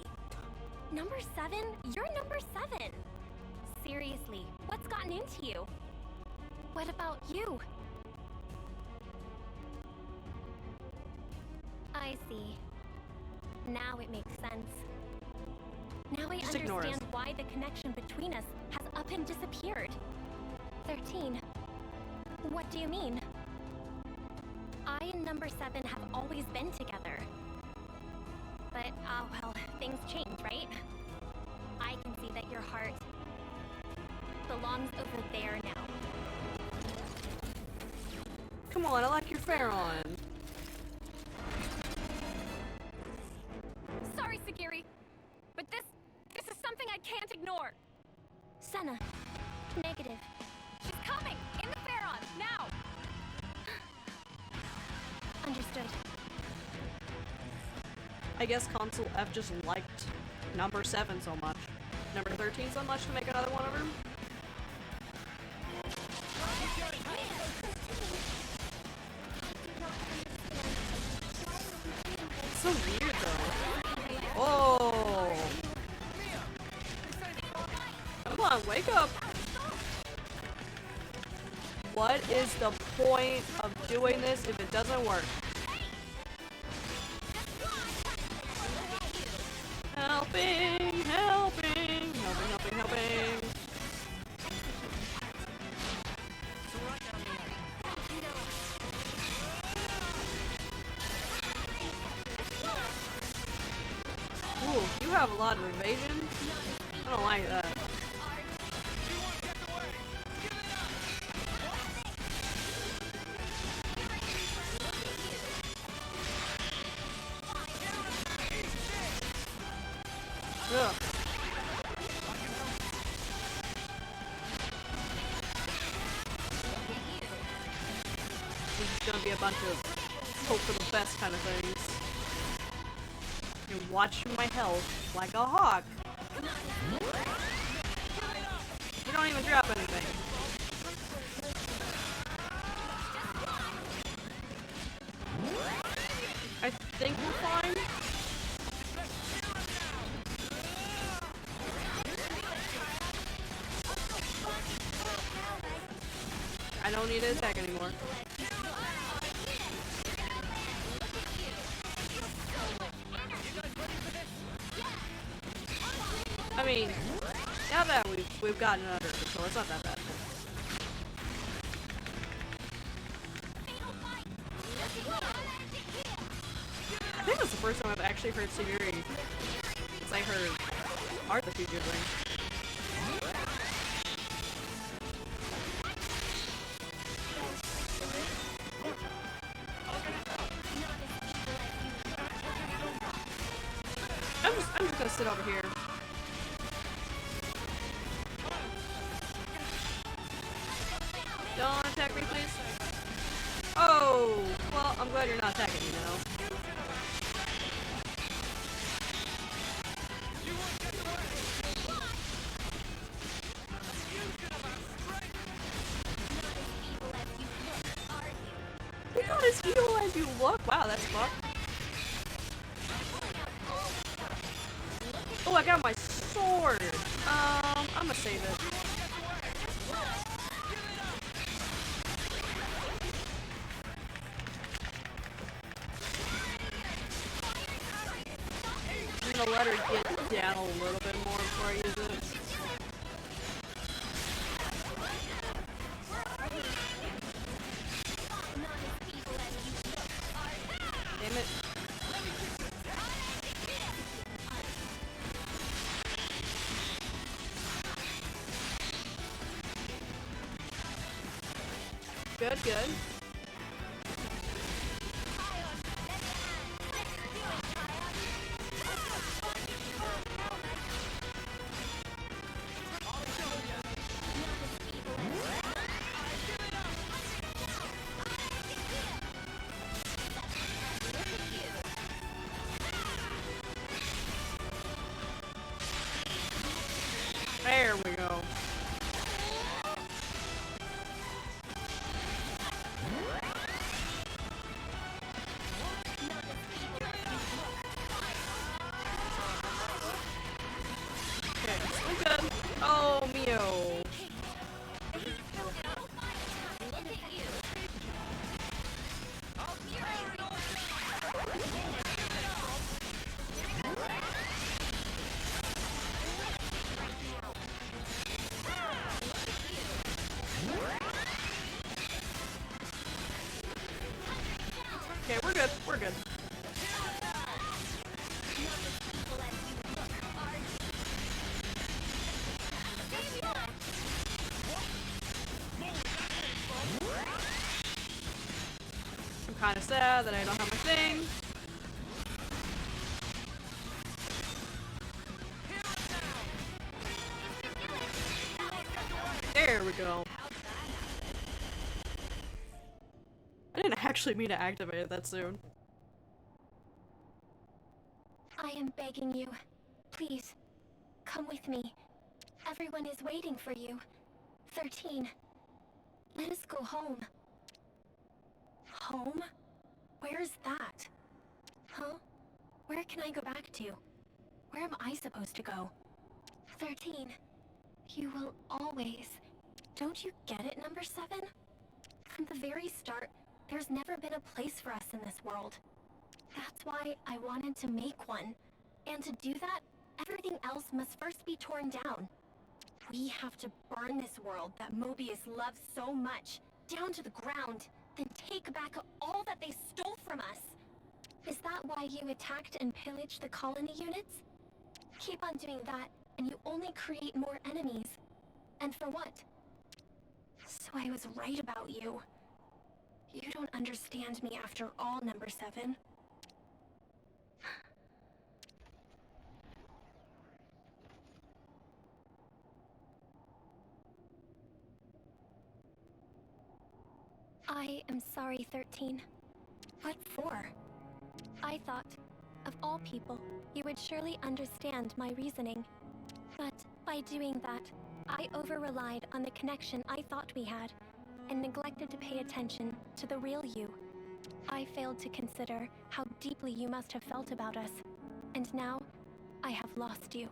Number 7? You're Number 7! Seriously, what's gotten into you? What about you? I see. Now it makes sense. Now I understand why the connection between us has up and disappeared. 13. What do you mean? I and Number 7 have always been together. But, well, things change, right? I can see that your heart belongs over there now. Come on, I like your Pharaon. Sorry, Segiri, but this is something I can't ignore. Senna, negative. She's coming! In the Pharaon, now! Understood. I guess Console F just liked Number 7 so much. Number 13 so much to make another one of her. It's so weird though. Oh! Come on, wake up! What is the point of doing this if it doesn't work? Helping, helping, helping, helping, helping. Ooh, you have a lot of evasion. I don't like that. Ugh. This is gonna be a bunch of hope for the best kind of things. and watch my health like a hawk. You don't even drop anything. I think we're fine. I don't need to attack anymore. I mean, now that we've gotten it under control, it's not that bad. I think that's the first time I've actually heard Segiri since I heard art that she's doing. I'm just gonna sit over here. Don't attack me, please. Oh, well, I'm glad you're not attacking me now. You're not as evil as you look. Wow, that's fucked. Oh, I got my sword. I'm gonna save it. I'm gonna let her get down a little bit more before I use it. Damn it. Good, good. There we go. Okay, I'm good. Oh, Mio. Okay, we're good. We're good. I'm kind of sad that I don't have my thing. There we go. I didn't actually mean to activate it that soon. I am begging you. Please, come with me. Everyone is waiting for you. 13. Let us go home. Home? Where's that? Huh? Where can I go back to? Where am I supposed to go? 13. You will always... Don't you get it, number 7? From the very start, there's never been a place for us in this world. That's why I wanted to make one. And to do that, everything else must first be torn down. We have to burn this world that Mobius loves so much, down to the ground, then take back all that they stole from us. Is that why you attacked and pillaged the colony units? Keep on doing that, and you only create more enemies. And for what? So I was right about you. You don't understand me after all, number 7. I am sorry, 13. What for? I thought Of all people, you would surely understand my reasoning. But by doing that, I over-relied on the connection I thought we had, and neglected to pay attention to the real you. I failed to consider how deeply you must have felt about us, and now I have lost you.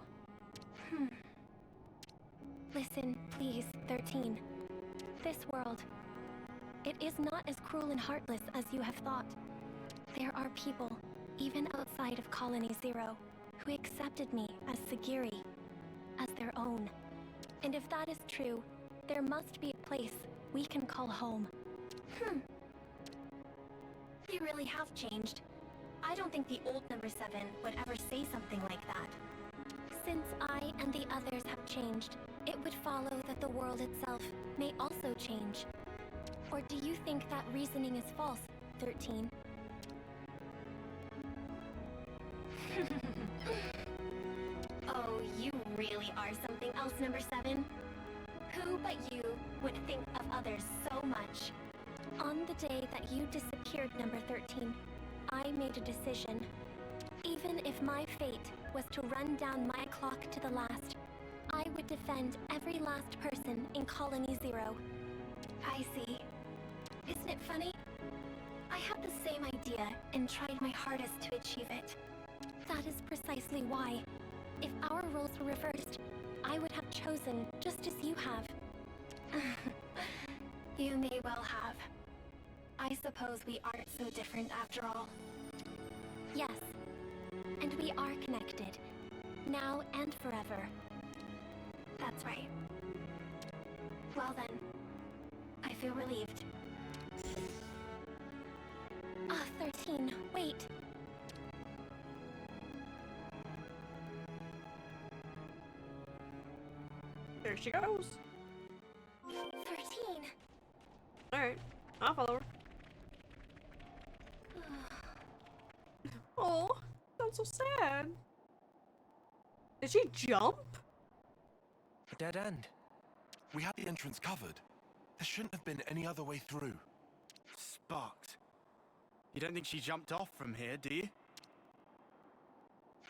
Listen, please, 13. This world, it is not as cruel and heartless as you have thought. There are people, even outside of Colony Zero, who accepted me as Segiri, as their own. And if that is true, there must be a place we can call home. You really have changed. I don't think the old number 7 would ever say something like that. Since I and the others have changed, it would follow that the world itself may also change. Or do you think that reasoning is false, 13? Oh, you really are something else, number 7. Who but you would think of others so much? On the day that you disappeared, number 13, I made a decision. Even if my fate was to run down my clock to the last, I would defend every last person in Colony Zero. I see. Isn't it funny? I had the same idea and tried my hardest to achieve it. That is precisely why. If our roles were reversed, I would have chosen just as you have. You may well have. I suppose we aren't so different after all. Yes. And we are connected. Now and forever. That's right. Well then, I feel relieved. 13, wait. There she goes. 13. Alright, I'll follow her. Oh, sounds so sad. Did she jump? A dead end. We had the entrance covered. There shouldn't have been any other way through. Sparked. You don't think she jumped off from here, do you?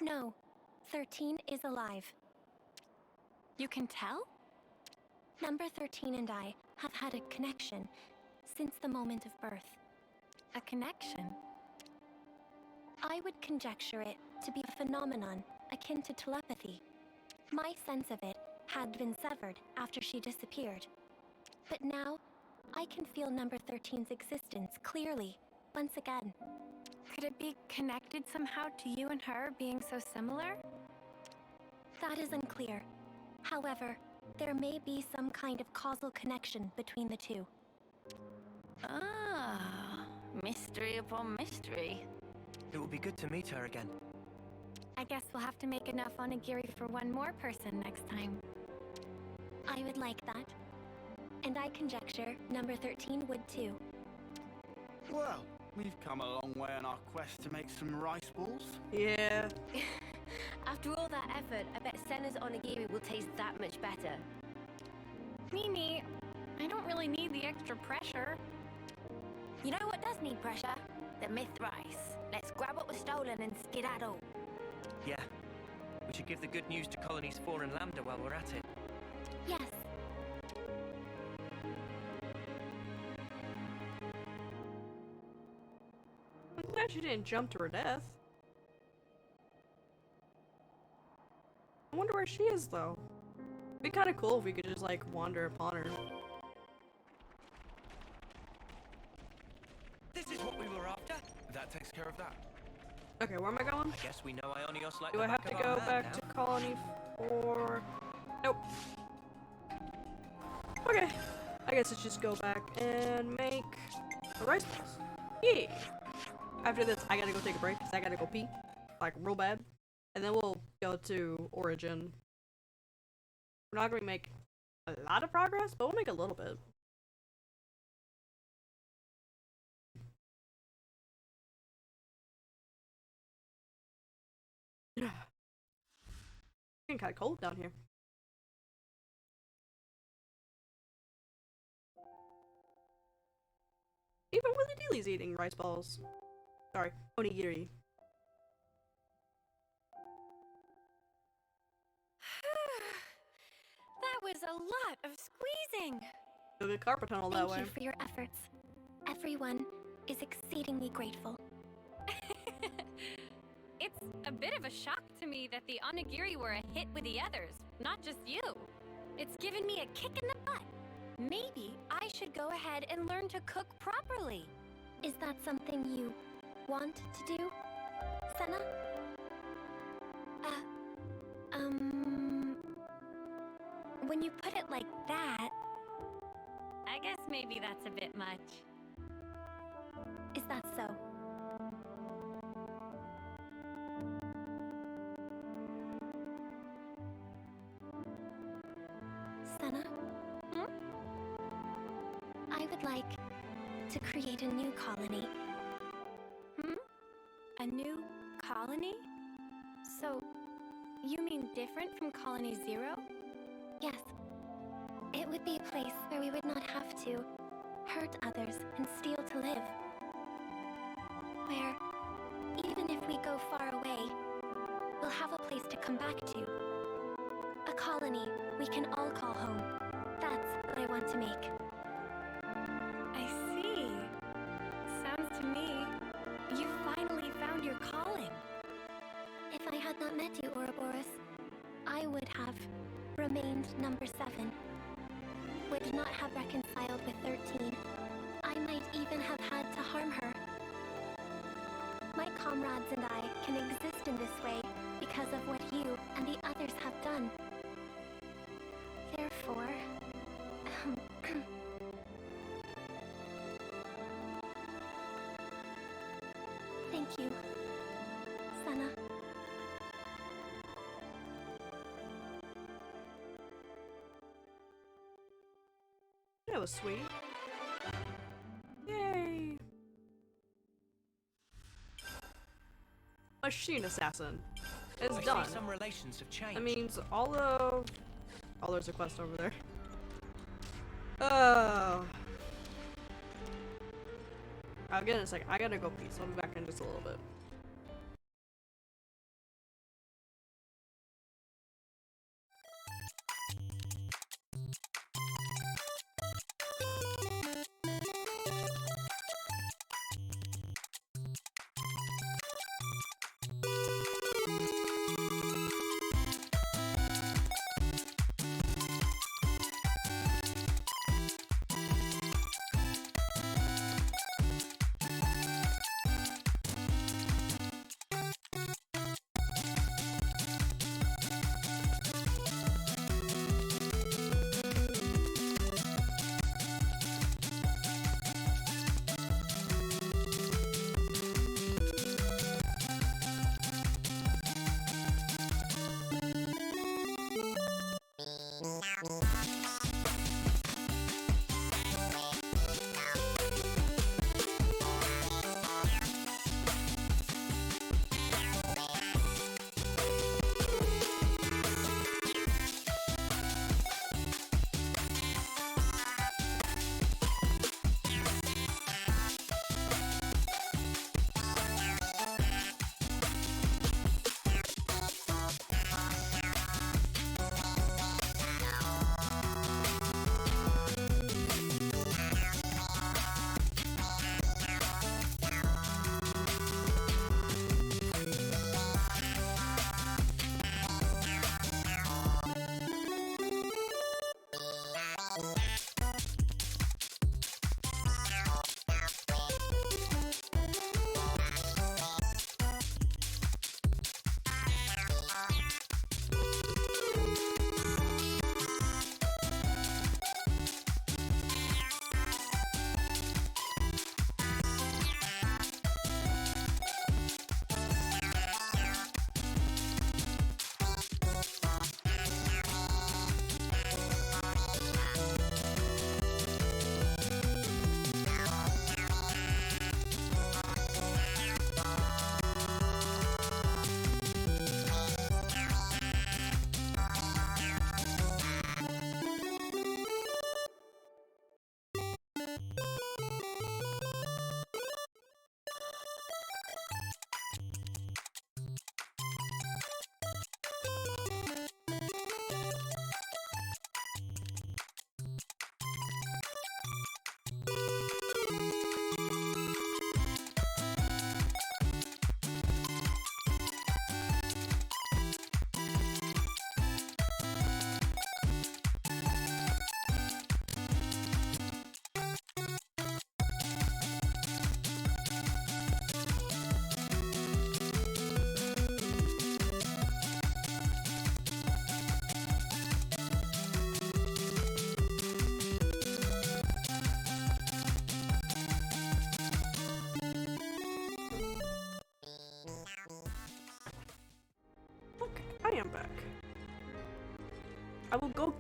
No, 13 is alive. You can tell? Number 13 and I have had a connection since the moment of birth. A connection? I would conjecture it to be a phenomenon akin to telepathy. My sense of it had been severed after she disappeared. But now, I can feel number 13's existence clearly, once again. Could it be connected somehow to you and her being so similar? That is unclear. However, there may be some kind of causal connection between the two. Ah, mystery upon mystery. It would be good to meet her again. I guess we'll have to make enough onigiri for one more person next time. I would like that. And I conjecture number 13 would too. Well, we've come a long way on our quest to make some rice balls. Yeah. After all that effort, I bet Senna's onigiri will taste that much better. Mimi, I don't really need the extra pressure. You know what does need pressure? The myth rice. Let's grab what was stolen and skedaddle. Yeah. We should give the good news to Colonies 4 and Lambda while we're at it. Yes. I'm glad she didn't jump to her death. I wonder where she is, though. It'd be kind of cool if we could just, like, wander upon her. This is what we were after. That takes care of that. Okay, where am I going? I guess we know Ionios like Do the I have back to of go our hand back now. to Colony 4? Nope. Okay. I guess let's just go back and make a rice balls. Yeah. After this, I gotta go take a break because I gotta go pee. Like, real bad. And then we'll go to Origin. We're not gonna make a lot of progress, but we'll make a little bit. It's getting kind of cold down here. Even Willy Dilly's eating rice balls. Sorry, onigiri. was a lot of squeezing. You'll get carpet tunnel that Thank way. you for your efforts. Everyone is exceedingly grateful. It's a bit of a shock to me that the onigiri were a hit with the others, not just you. It's given me a kick in the butt. Maybe I should go ahead and learn to cook properly. Is that something you want to do, Senna? When you put it like that... I guess maybe that's a bit much. Is that so? Senna? I would like to create a new colony. A new colony? So, you mean different from Colony Zero? Yes. It would be a place where we would not have to hurt others and steal to live. Where, even if we go far away, we'll have a place to come back to. A colony we can all call home. That's what I want to make. I see. Sounds to me, you finally found your calling. If I had not met you, Ouroboros, I would have remained number 7. Would not have reconciled with 13. I might even have had to harm her. My comrades and I can exist in this way because of what you and the others have done. Therefore... Thank you, Senna. That was sweet. Yay! Machine assassin. It's I done. see some relations have changed. That means all of... Oh, there's a quest over there. Oh. I'll get it in a second. I gotta go pee, so I'll be back in just a little bit.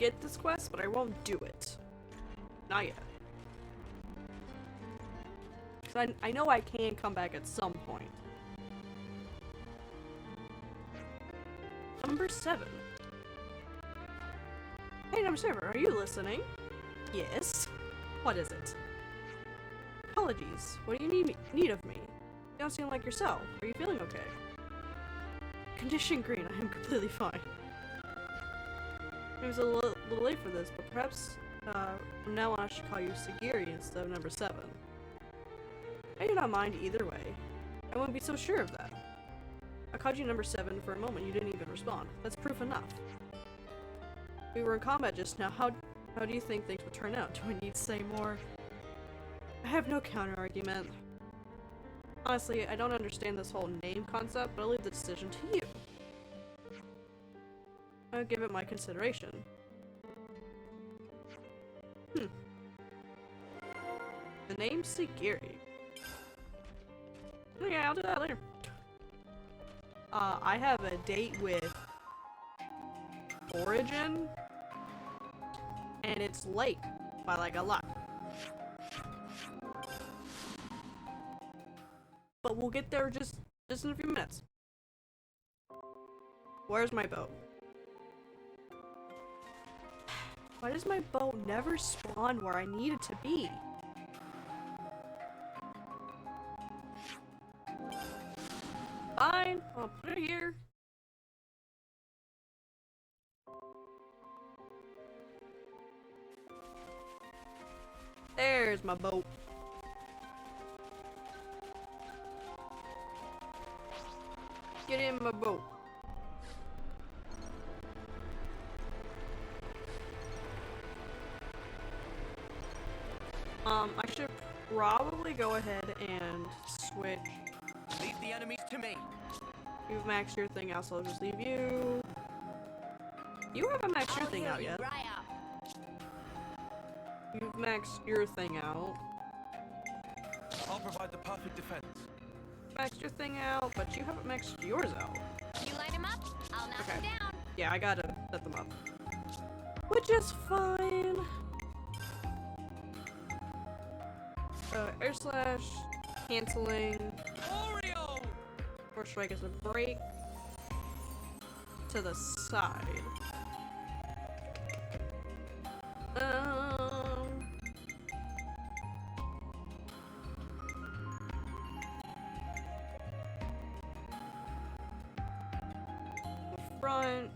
get this quest, but I won't do it. Not yet. Because I know I can come back at some point. Number 7. Hey, number 7, are you listening? Yes. What is it? Apologies. What do you need of me? You don't seem like yourself. Are you feeling okay? Condition green. I am completely fine. It was a little late for this, but perhaps from now on I should call you Segiri instead of number 7. I do not mind either way. I wouldn't be so sure of that. I called you number 7 for a moment. You didn't even respond. That's proof enough. We were in combat just now. How do you think things would turn out? Do I need to say more? I have no counter-argument. Honestly, I don't understand this whole name concept, but I'll leave the decision to you. I'll give it my consideration. The name's Segiri. Yeah, I'll do that later. I have a date with Origin, and it's late by like a lot. But we'll get there just in a few minutes. Where's my boat? Why does my boat never spawn where I need it to be? Fine, I'll put it here. There's my boat. Get in my boat. I should probably go ahead and switch. Leave the enemies to me. You've maxed your thing out, so I'll just leave you. You haven't maxed your thing out yet. Right up. You've maxed your thing out. I'll provide the perfect defense. Maxed your thing out, but you haven't maxed yours out. You light him up, I'll knock him down. Yeah, I gotta set them up. Which is fine. Air slash, canceling. Oreo! Or strike as a break. To the side. Front.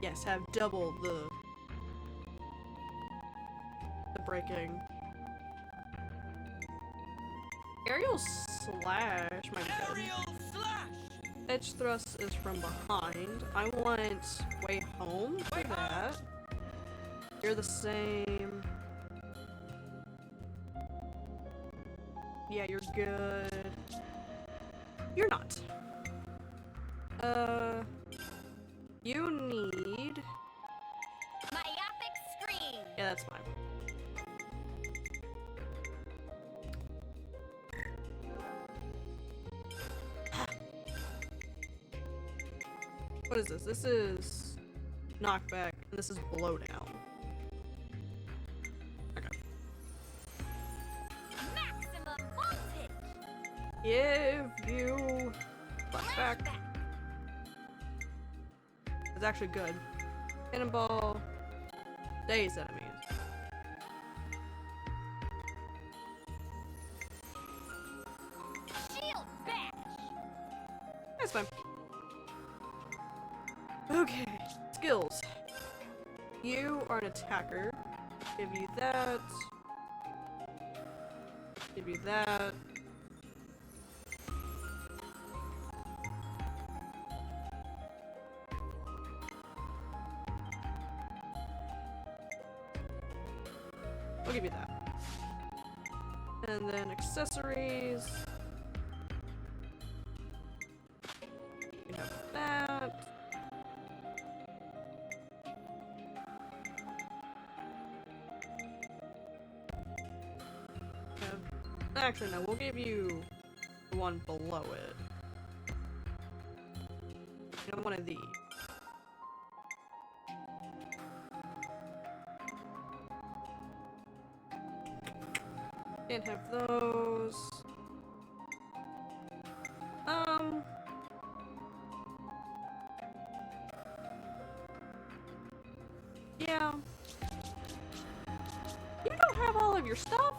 Yes, have double the braking. Aerial slash might be good. Aerial slash! Edge thrust is from behind. I want way home for that. You're the same. Yeah, you're good. You're not. You need... Myopic screen! Yeah, that's fine. What is this? This is knockback, and this is blowdown. Okay. Maximum voltage! Give you flashback. It's actually good. Cannonball. Daze enemies. Shield bash! That's fine. Okay, skills. You are an attacker. Give you that. Give you that. I'll give you that. And then accessories. You have that. Actually, no, we'll give you the one below it. want one of these. Can't have those. Yeah. You don't have all of your stuff?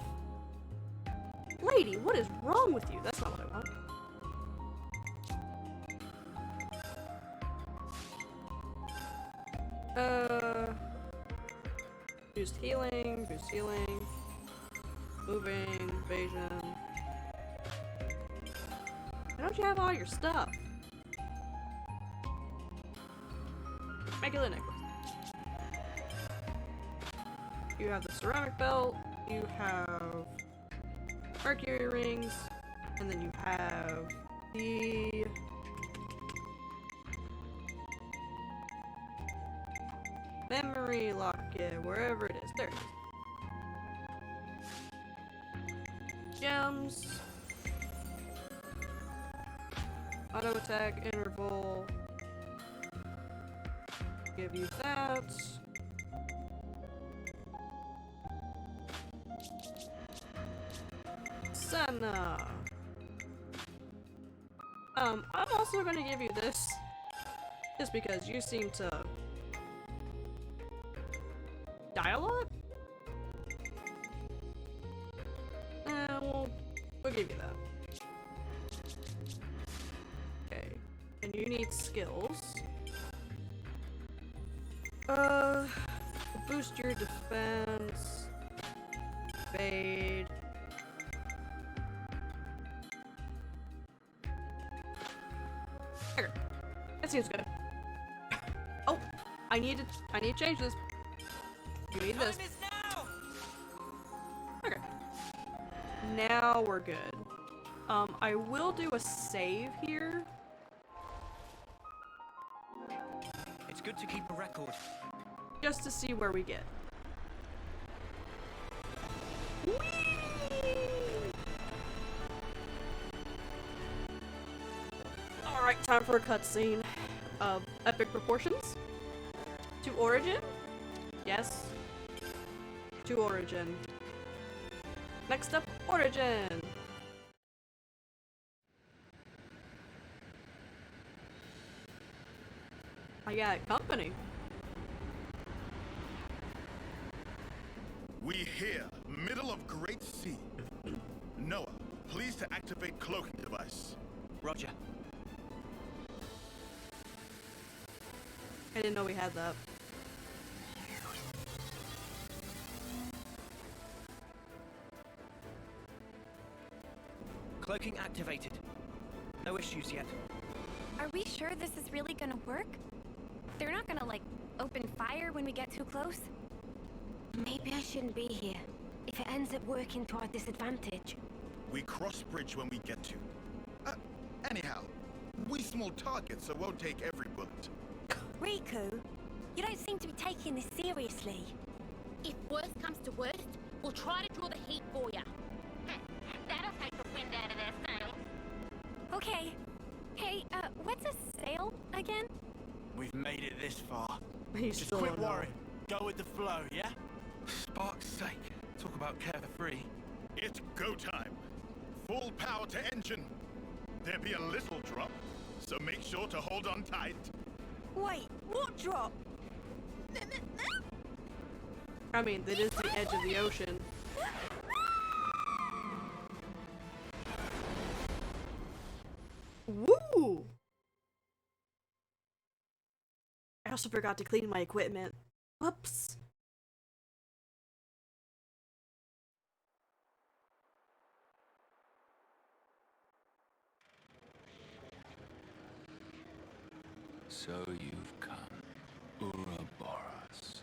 Lady, what is wrong with you? That's not what I want. Boost healing, moving, evasion. Why don't you have all your stuff? Regular necklace. You have the ceramic belt, you have mercury rings, and then you have the memory locket, wherever it is. There it is. Gems. Auto attack interval. Give you that. Senna. I'm also gonna give you this. Just because you seem to die a lot? We'll give you that. Okay. And you need skills. Boost your defense. Evade. Okay. That seems good. Oh! I need to change this. You need this. Okay. Now we're good. I will do a save here. It's good to keep a record. Just to see where we get. Alright, time for a cutscene of epic proportions. To Origin? Yes. To Origin. Next up, Origin! I got company. We here, middle of Great Sea. Noah, please to activate cloaking device. Roger. I didn't know we had that. Cloaking activated. No issues yet. Are we sure this is really gonna work? They're not gonna, like, open fire when we get too close? Maybe I shouldn't be here, if it ends up working to our disadvantage. We cross bridge when we get to. Anyhow, we small targets, so won't take every bullet. Riku, you don't seem to be taking this seriously. If worst comes to worst, we'll try to draw the heat for ya. That'll take the wind out of their sails. Okay. Hey, what's a sail again? We've made it this far. He's Just still quit don't know. worrying. Go with the flow, yeah? Spark's sake. Talk about carefree. It's go time. Full power to engine. There be a little drop, so make sure to hold on tight. Wait, what drop? I mean, that is the edge of the ocean. Woo! I also forgot to clean my equipment. Whoops. So you've come, Ouroboros.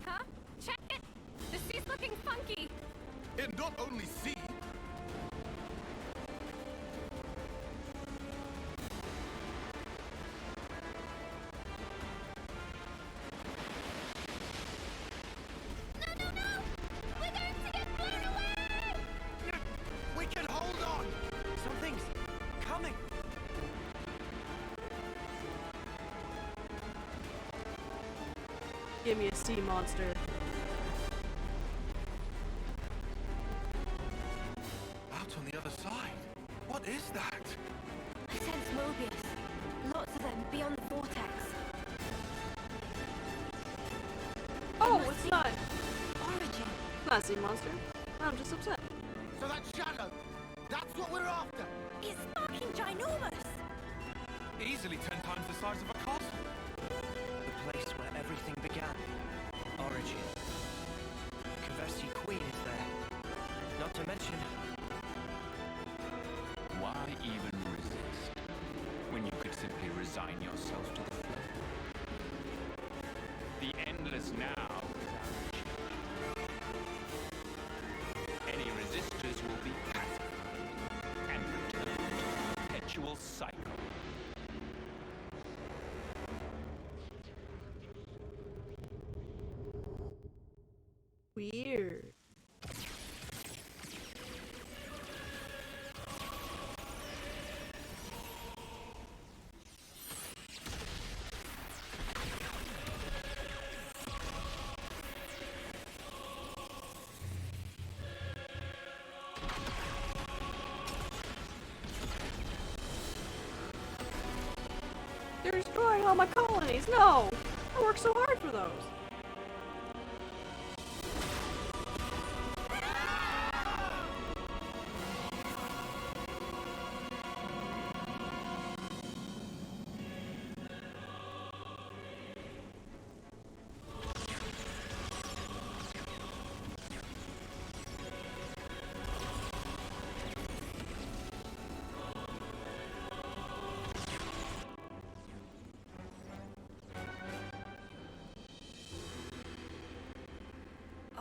Huh? Check it! The sea's looking funky! It not only sea, Give me a sea monster. Out on the other side? What is that? I sense Mobius. Lots of them beyond the vortex. Oh, it's not. Origin. Not a sea monster. I'm just upset. So that shadow, that's what we're after. It's fucking ginormous. Easily 10 times the size of a castle. The place where everything began. Origin. Kavesi Queen is there. Not to mention... Why even resist, when you could simply resign yourself to the flow? The endless now is our issue. Any resistors will be pacified and return to a perpetual cycle. Weird. They're destroying all my colonies! No! I worked so hard for those!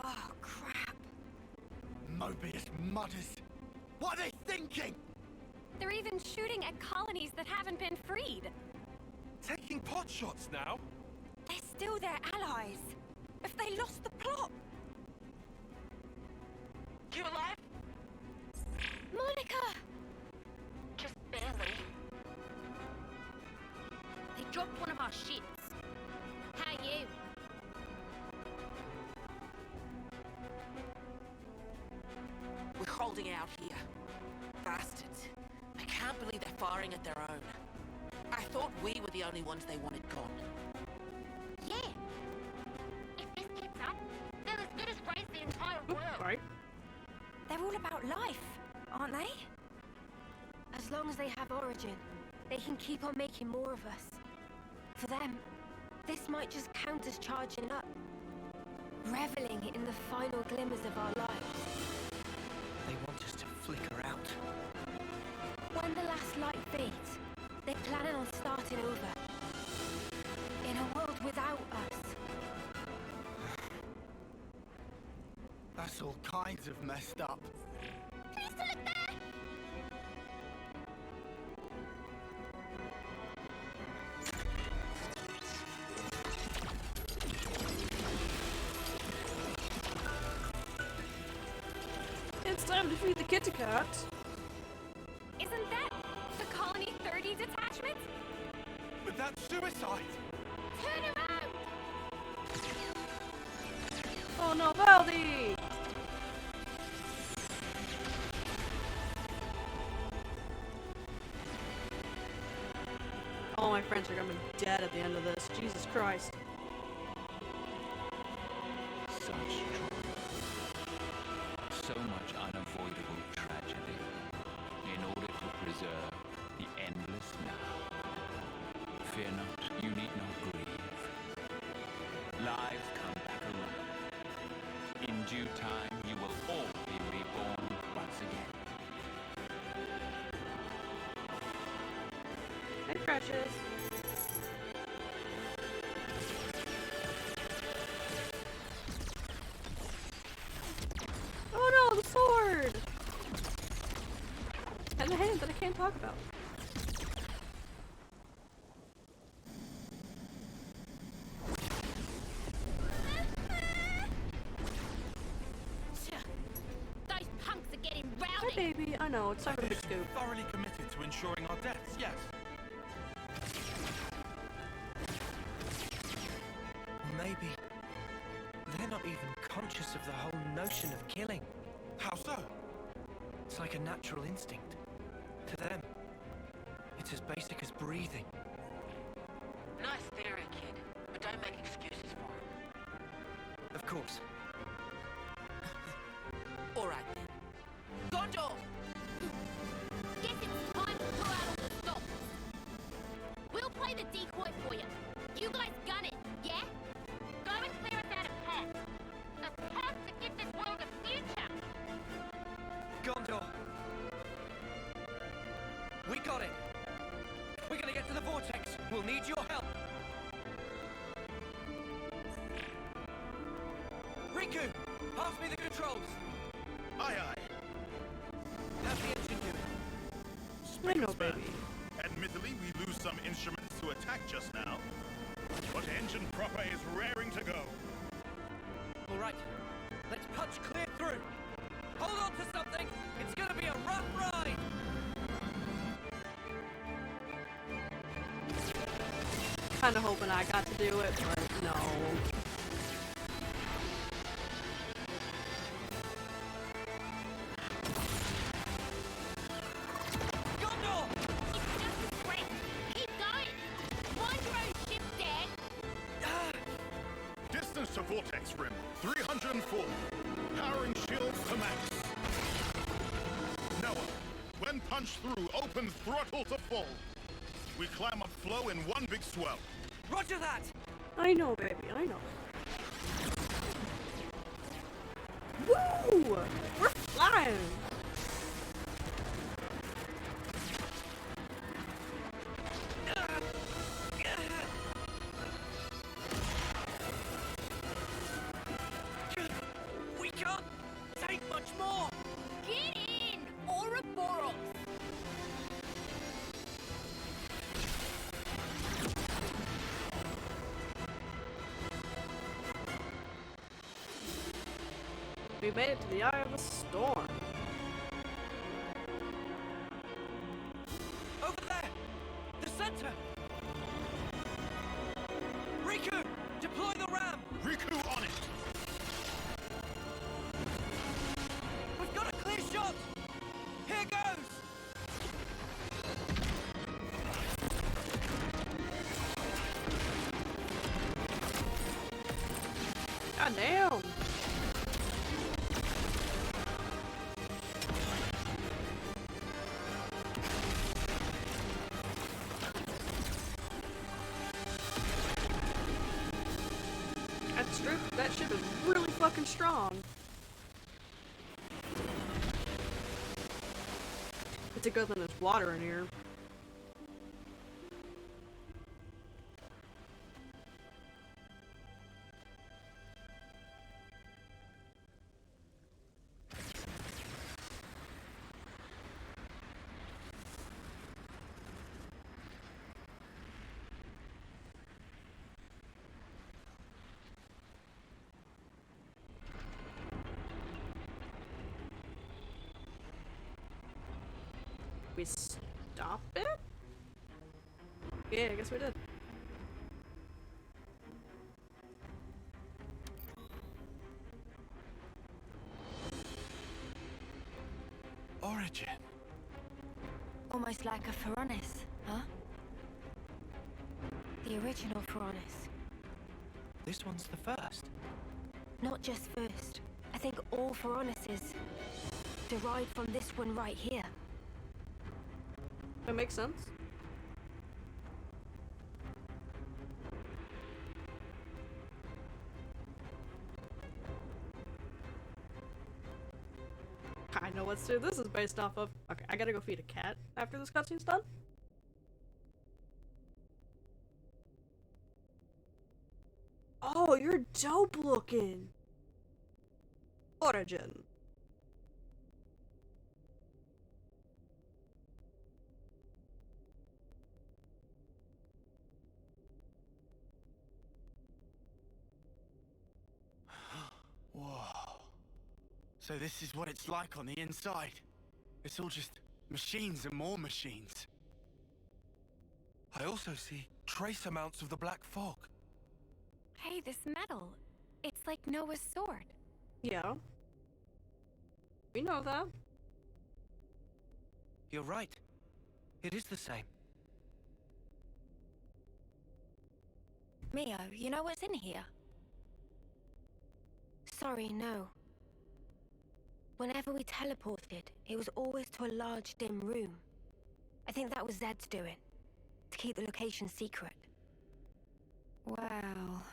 Oh, crap. Mobius mutters. What are they thinking? They're even shooting at colonies that haven't been freed. Taking pot shots now? They're still their allies. If they lost the plot. You alive? Monica! Just barely. They dropped one of our ships. How you? We're holding out here. Bastards. I can't believe they're firing at their own. I thought we were the only ones they wanted gone. Yeah. If this keeps up, they'll as good as raise the entire world. Right? They're all about life, aren't they? As long as they have Origin, they can keep on making more of us. For them, this might just count as charging up. Reveling in the final glimmers of our lives. They want us to flicker out. When the last light fades, they're planning on starting over. In a world without us. That's all kinds of messed up. Please to look there! It's time to feed the kitty cat. Isn't that the Colony 30 detachment? But that's suicide! Turn around! Oh no, Valdi! All my friends are gonna be dead at the end of this. Jesus Christ. Such trauma. So much unavoidable tragedy in order to preserve the endless now. Fear not, you need not grieve. Lives come back around. In due time, you will all be reborn once again. Hey, Precious. Oh no, the sword! And the hand that I can't talk about. Those punks are getting Hi, rowdy! baby. I know, it's time for a big scoop. Thoroughly committed to ensuring our deaths, yes. Maybe of the whole notion of killing. How so? It's like a natural instinct. To them, it's as basic as breathing. Nice theory, kid, but don't make excuses for him. Of course. All right then. Gondor! Guess it's time to pull out all the stops. We'll play the decoy for you. You guys gun it, yeah? Go and clear us out a path. A path to give this world a future. Gondor! We got it! We're gonna get to the vortex! We'll need your help! Riku! Pass me the controls! Aye, aye. How's the engine doing? I know, baby. Admittedly, we lose some instruments to attack just now, but engine proper is raring to go. All right, let's punch clear through. Hold on to something. It's gonna be a rough ride. Kinda hoping I got to do it, but no. Gondor! It's just a sprint. Keep going. Mind your own ship, Dad. Distance to Vortex Rim, 304. Powering shields to max. Noah, when punched through, open throttle to full. We climb up flow in one big swell. Roger that! I know, baby, I know. Woo! We're flying! We can't take much more! Get in, Ouroboros. We made it to the eye of the storm. Over there! The center! Riku! Deploy the ram! Riku on it! We've got a clear shot! Here goes! God damn! That's true. That ship is really fucking strong. It's a good thing there's water in here. We stop it? Yeah, I guess we did. Origin. Almost like a Pharaonis, huh? The original Pharaonis. This one's the first. Not just first. I think all Pharaonises derived from this one right here. That makes sense. I know what this is based off of. Okay, I gotta go feed a cat after this cutscene's done. Oh, you're dope looking. Origin. Whoa. So this is what it's like on the inside. It's all just machines and more machines. I also see trace amounts of the black fog. Hey, this metal. It's like Noah's sword. Yeah. We know that. You're right. It is the same. Mio, you know what's in here? Sorry, no. Whenever we teleported, it was always to a large, dim room. I think that was Zed's doing, to keep the location secret. Well,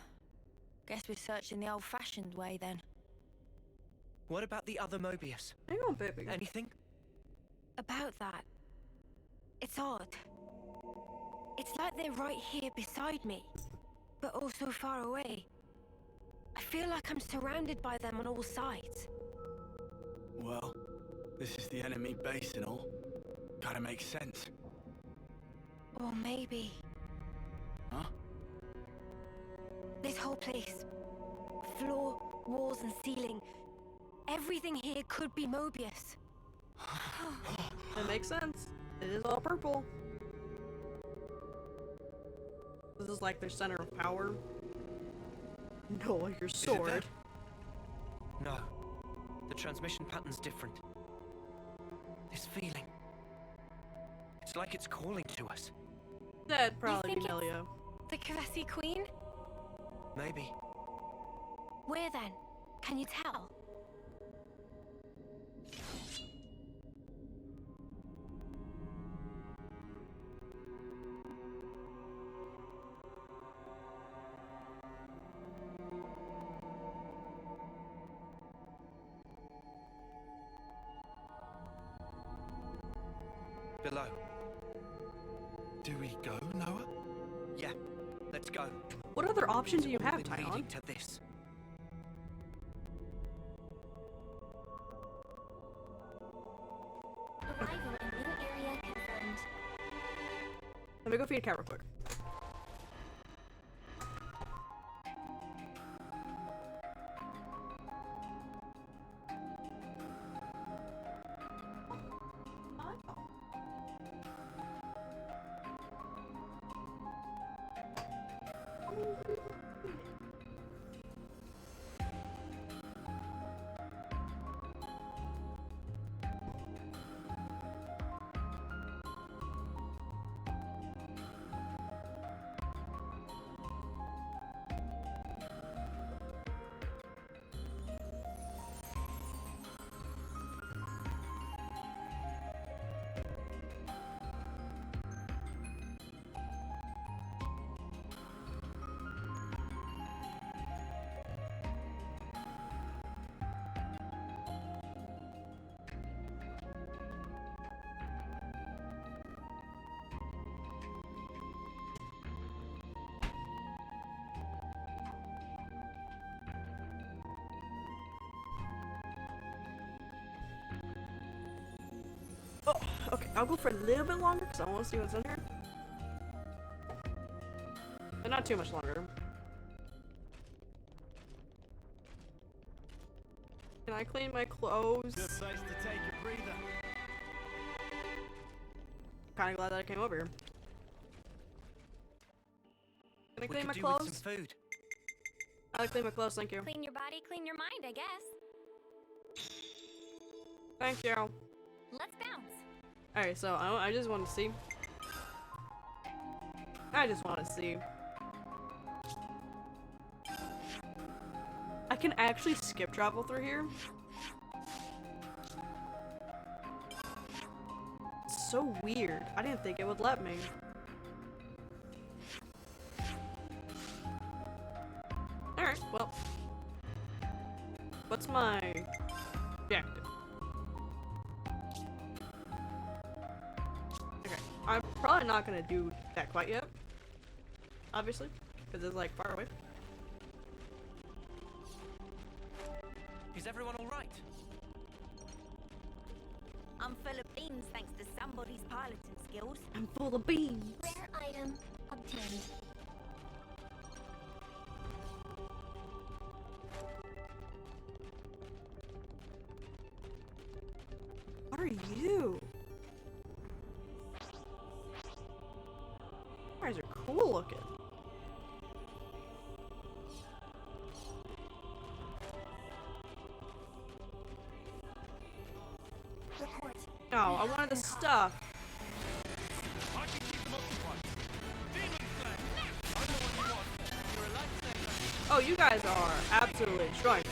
guess we're searching the old-fashioned way then. What about the other Mobius? Hang on, baby. Anything? About that, it's odd. It's like they're right here beside me, but also far away. I feel like I'm surrounded by them on all sides. Well, this is the enemy base and all. Kinda makes sense. Or maybe... Huh? This whole place. Floor, walls and ceiling. Everything here could be Mobius. That makes sense. It is all purple. This is like their center of power. No, your sword. No. The transmission pattern's different. This feeling. It's like it's calling to us. That'd probably You be think Melia. The Kavesi Queen? Maybe. Where then? Can you tell? Below. Do we go, Noah? Yeah, let's go. What other options do you have, Leading Tyon? to this. Arrival in new area confirmed. Let me go feed a cat real quick. Oh, okay. I'll go for a little bit longer because I want to see what's in here. But not too much longer. Can I clean my clothes? Good place to take a breather. Kinda glad that I came over here. Can I We clean could my do with clothes? some food. I'll clean my clothes, thank you. Clean your body, clean your mind, I guess. Thank you. Let's bounce. Alright, so I just want to see. I just want to see. I can actually skip travel through here. It's so weird. I didn't think it would let me. Alright, well. What's my objective? Okay, I'm probably not gonna do that quite yet. Obviously, because it's like far away. Is everyone all right? I'm full of beans thanks to somebody's piloting skills. I'm full of beans. Rare item obtained. What are you? You guys are cool looking. I wanted the stuff. Oh, you guys are absolutely destroying.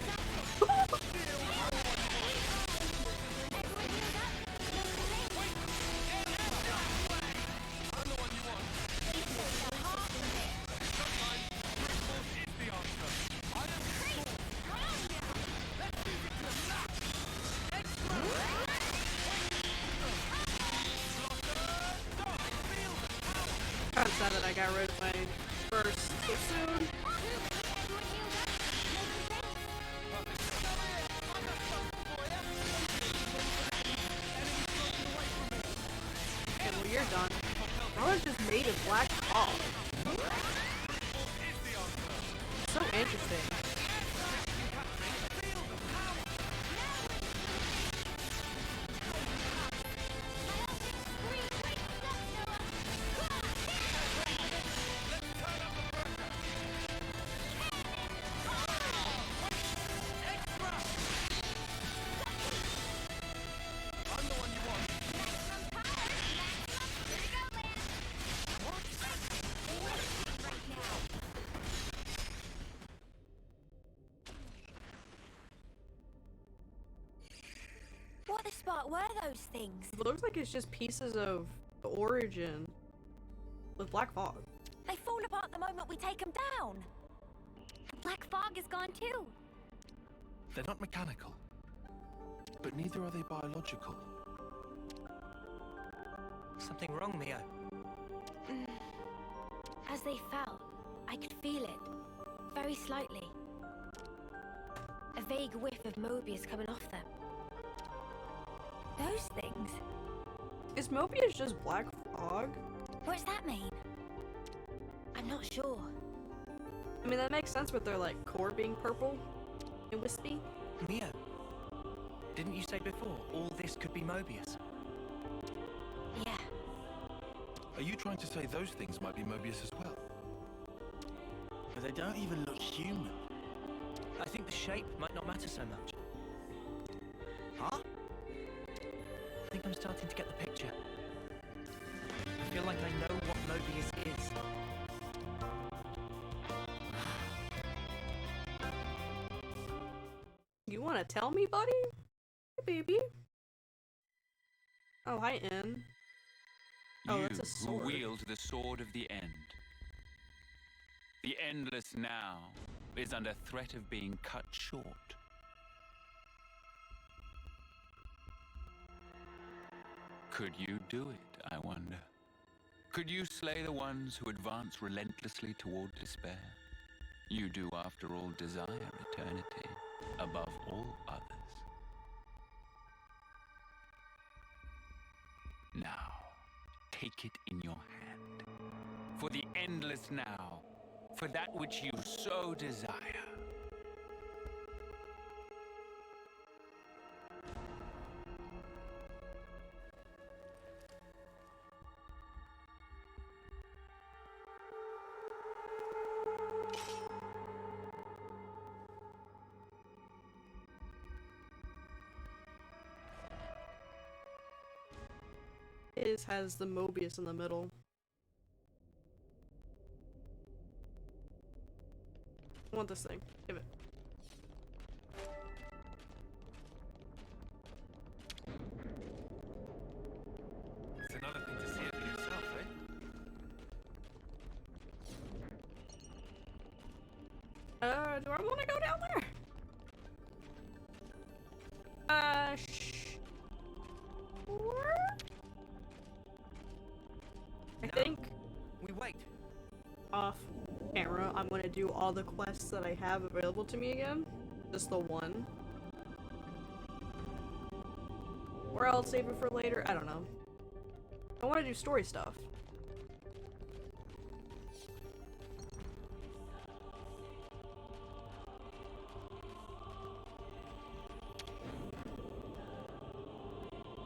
Kind of sad that I got rid of my first so soon. And when you're done, I was just made of black fog. So interesting. What the spot were those things? It looks like it's just pieces of the origin with black fog. They fall apart the moment we take them down. The black fog is gone too. They're not mechanical, but neither are they biological. Something wrong, Mio? As they fell, I could feel it. Very slightly. A vague whiff of Mobius coming off them. Those things? Is Mobius just black fog? What's that mean? I'm not sure. I mean, that makes sense with their, like, core being purple and wispy. Mio, didn't you say before all this could be Mobius? Yeah. Are you trying to say those things might be Mobius as well? But they don't even look human. I think the shape might not matter so much. Huh? I think I'm starting to get the picture. I feel like I know what Mobius is. You want to tell me, buddy? Hey, baby. Oh, hi, N. Oh, You that's a who sword. wield the sword of the end. The endless now is under threat of being cut short. Could you do it, I wonder? Could you slay the ones who advance relentlessly toward despair? You do, after all, desire eternity above all others. Now, take it in your hand. For the endless now, for that which you so desire. His has the Mobius in the middle. I want this thing. Give it. It's another thing to see it for yourself, eh? Do I want to go down there? I think we wait. Off camera, I'm gonna do all the quests that I have available to me again. Just the one. Or I'll save it for later. I don't know. I want to do story stuff.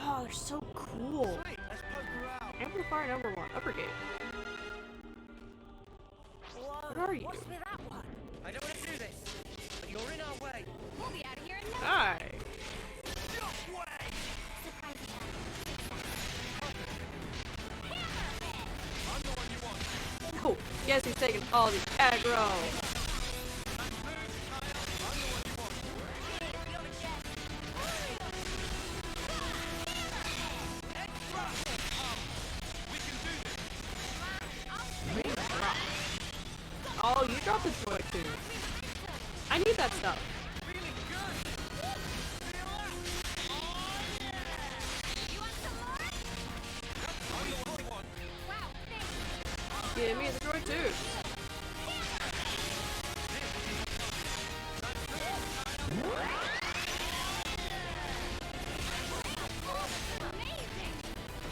Oh, they're so cool. Sweet, let's poke around. Amplifier number 1, upper gate. Whoa, What are you? what's with that one? I don't want to do this, but you're in our way. We'll be out of here in no Hi. Surprise attack. Oh, yes, he's taking all the aggro. Oh, you dropped the joy too. I need that stuff. Give me the droid too.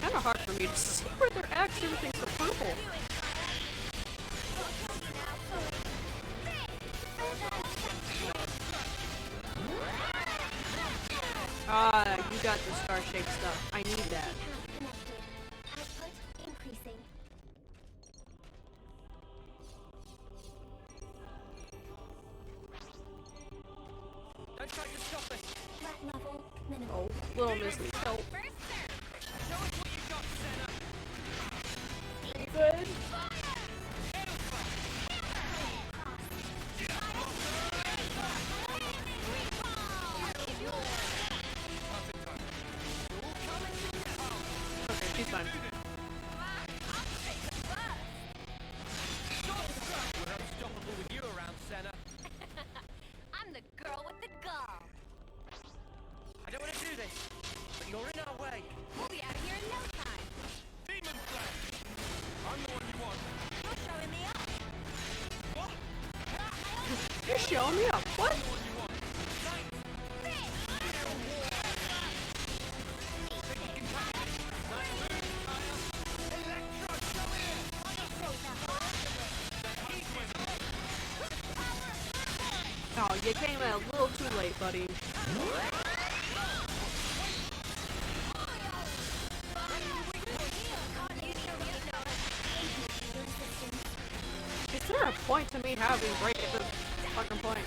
Kind of hard for me to see where they're actually everything's so purple. Ah, you got the star-shaped stuff. I need that. Don't try to stop us. Oh, little Miss needs help. Good. Okay, she's fine. We're unstoppable with you around, Senna. I'm the girl with the gall. I don't want to do this, but you're in our way. We'll be out of here in no time. Demon Flesh! I'm the one you want. You're showing me up. What? You're showing me up. What? Oh, you came in a little too late, buddy. Is there a point to me having break at the fucking point?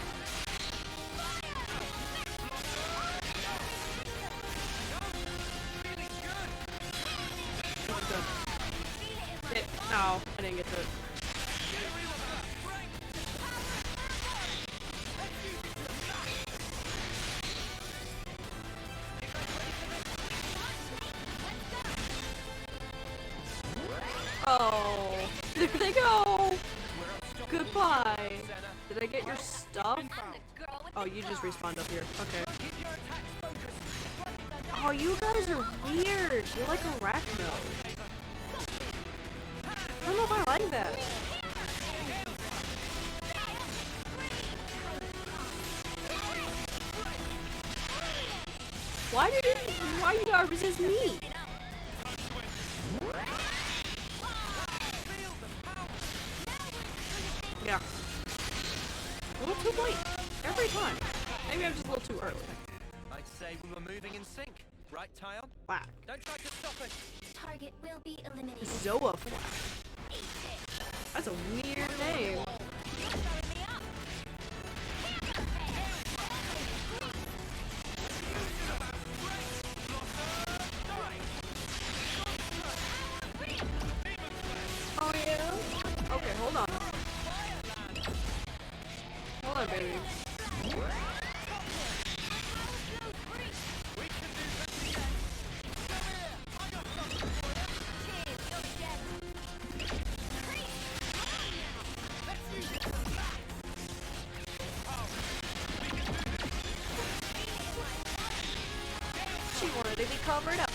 No, I didn't get to it. Oh, there they go. Goodbye. Did I get your stuff? Oh, you just respawned up here. Okay. Oh, you guys are weird. You're like arachno. I don't know if I like that. Why you gotta resist me? Yeah. A little too late. Every time. Maybe I'm just a little too early. I'd say we were moving in sync. Right, Tyon? Black. Don't try to stop us. Target will be eliminated. Zoa Flash. That's a weird name. Oh yeah? Okay, hold on. Hold on, baby. She wanted to be covered up.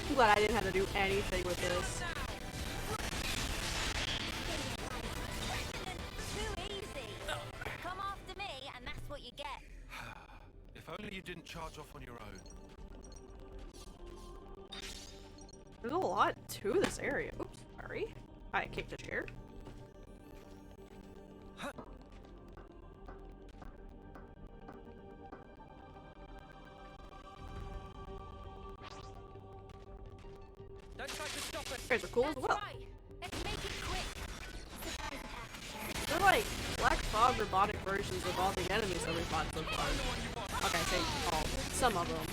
I'm glad I didn't have to do anything with this. Too easy. Come after me, and that's what you get. If only you didn't charge off on your own. There's a lot to this area. Oops, sorry. I kicked a chair. Don't try to stop us. You guys are cool as well. Let's make it quick. They're like Black Fog robotic versions of all the enemies that we fought so far. Okay, I say all. Some of them.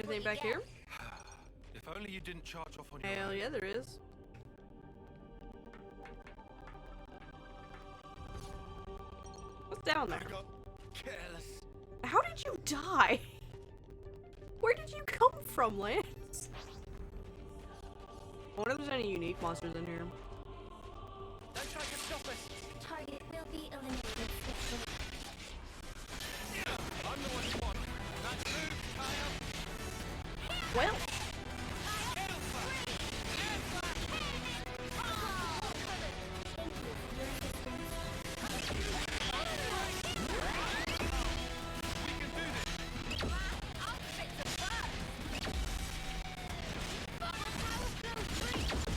anything back here? If only you didn't charge off on your Hell own. yeah, there is. What's down there? Careless. How did you die? Where did you come from, Lance? I wonder if there's any unique monsters in here. Don't try to stop us. Target will be eliminated swiftly. I'm the one you want. That's move, Kyle. Well.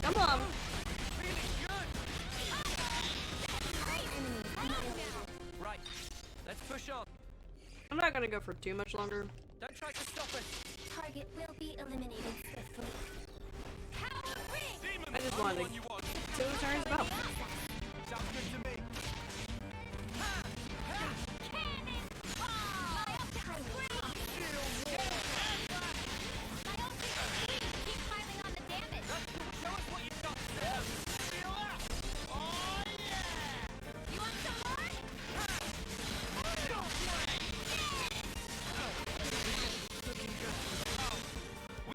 Come on. Right, let's push on. I'm not gonna go for too much longer. Don't try to stop us. Target will be eliminated swiftly. I just wanted to see what the turn's about. Sounds good to me.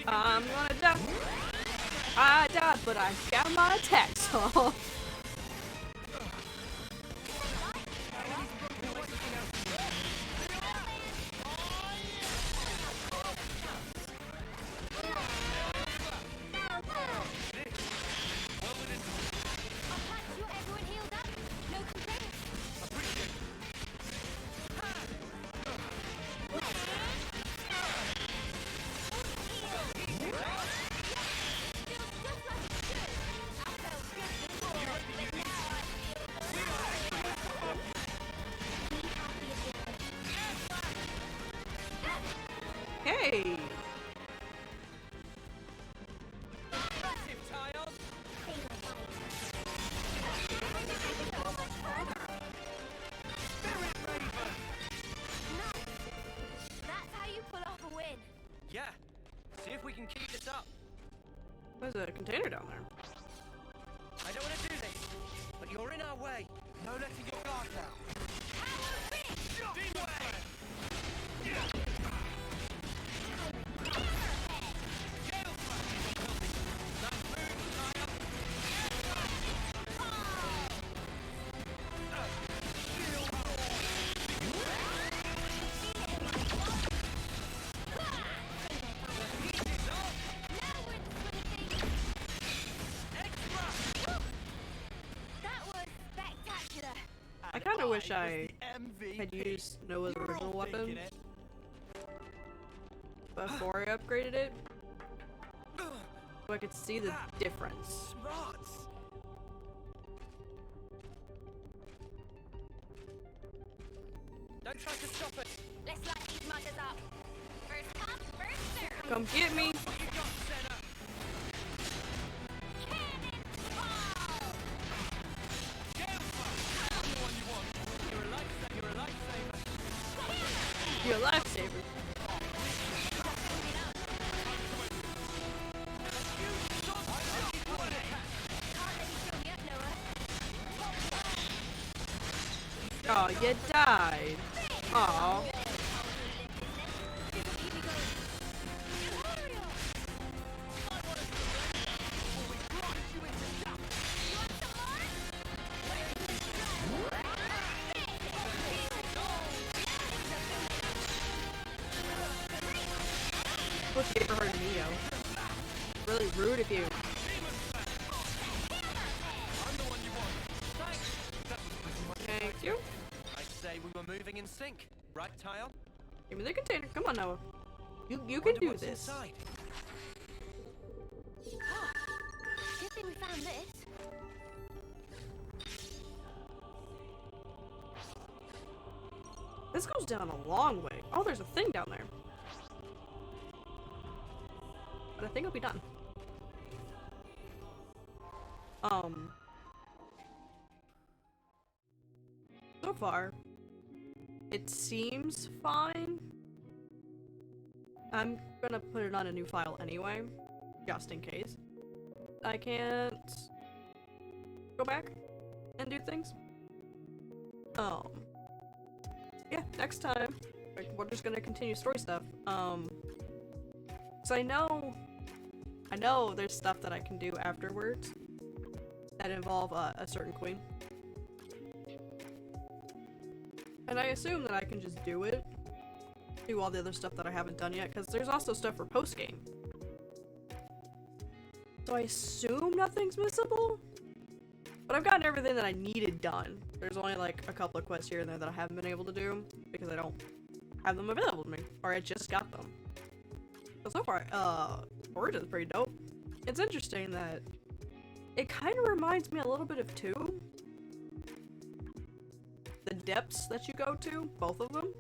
I'm gonna die. I died, but I got my attacks off. Hey! That's how you pull off a win. Yeah. See if we can keep this up. There's a container down there. I don't want to do this, but you're in our way. No letting your guard down. I kind of wish I had used Noah's original weapon before I upgraded it, so I could see the difference. Don't try to stop us. Let's light these muggers up. First come, first serve. Come get me! You're a lifesaver. Oh, you died. Aw. What's you ever heard of Neo? Really rude of you. Thank you. I'd say we were moving in sync, right, Tile? Give me the container. Come on, Noah. You can do this. Inside. Good thing we found this. This goes down a long way. Oh, there's a thing down there. But I think I'll be done. So far, it seems fine. I'm gonna put it on a new file anyway, just in case. I can't go back and do things. Yeah, next time, like, we're just gonna continue story stuff. So I know there's stuff that I can do afterwards that involve a certain queen. And I assume that I can just do all the other stuff that I haven't done yet, because there's also stuff for post-game. So I assume nothing's missable? But I've gotten everything that I needed done. There's only like a couple of quests here and there that I haven't been able to do, because I don't have them available to me, or I just got them. So far, Origin's pretty dope. It's interesting that it kind of reminds me a little bit of 2. The depths that you go to, both of them.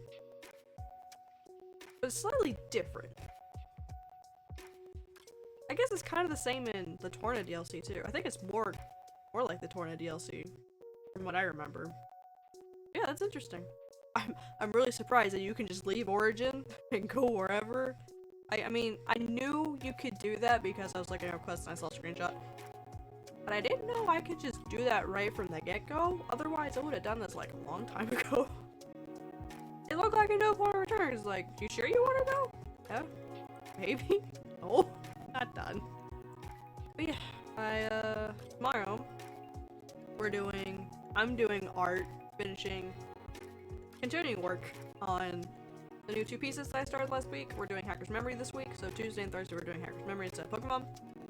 But it's slightly different. I guess it's kind of the same in the Torna DLC too. I think it's more like the Torna DLC, from what I remember. Yeah, that's interesting. I'm really surprised that you can just leave Origin and go wherever. I mean, I knew you could do that because I was looking at quests and I saw a screenshot. But I didn't know I could just do that right from the get-go. Otherwise, I would have done this like a long time ago. It looked like a no point of return. It's like, you sure you want to go? Yeah, maybe. Oh, not done. But yeah, tomorrow I'm doing art, finishing, continuing work on the new 2 pieces that I started last week. We're doing Hacker's Memory this week, so Tuesday and Thursday we're doing Hacker's Memory instead of Pokemon.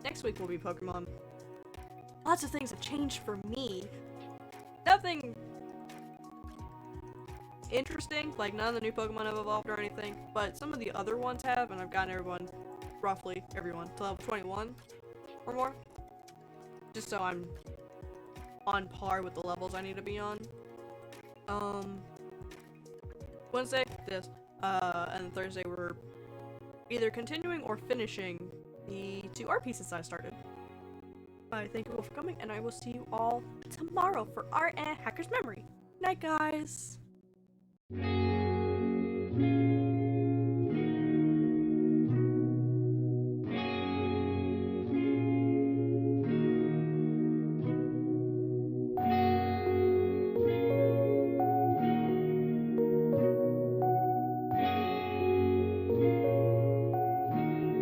Next week will be Pokemon. Lots of things have changed for me. Nothing interesting, like none of the new Pokemon have evolved or anything, but some of the other ones have, and I've gotten roughly everyone, to level 21 or more. Just so I'm on par with the levels I need to be on. Wednesday, this. And Thursday we're either continuing or finishing the 2 art pieces I started. I thank you all for coming, and I will see you all tomorrow for Art and Hacker's Memory. Night, guys!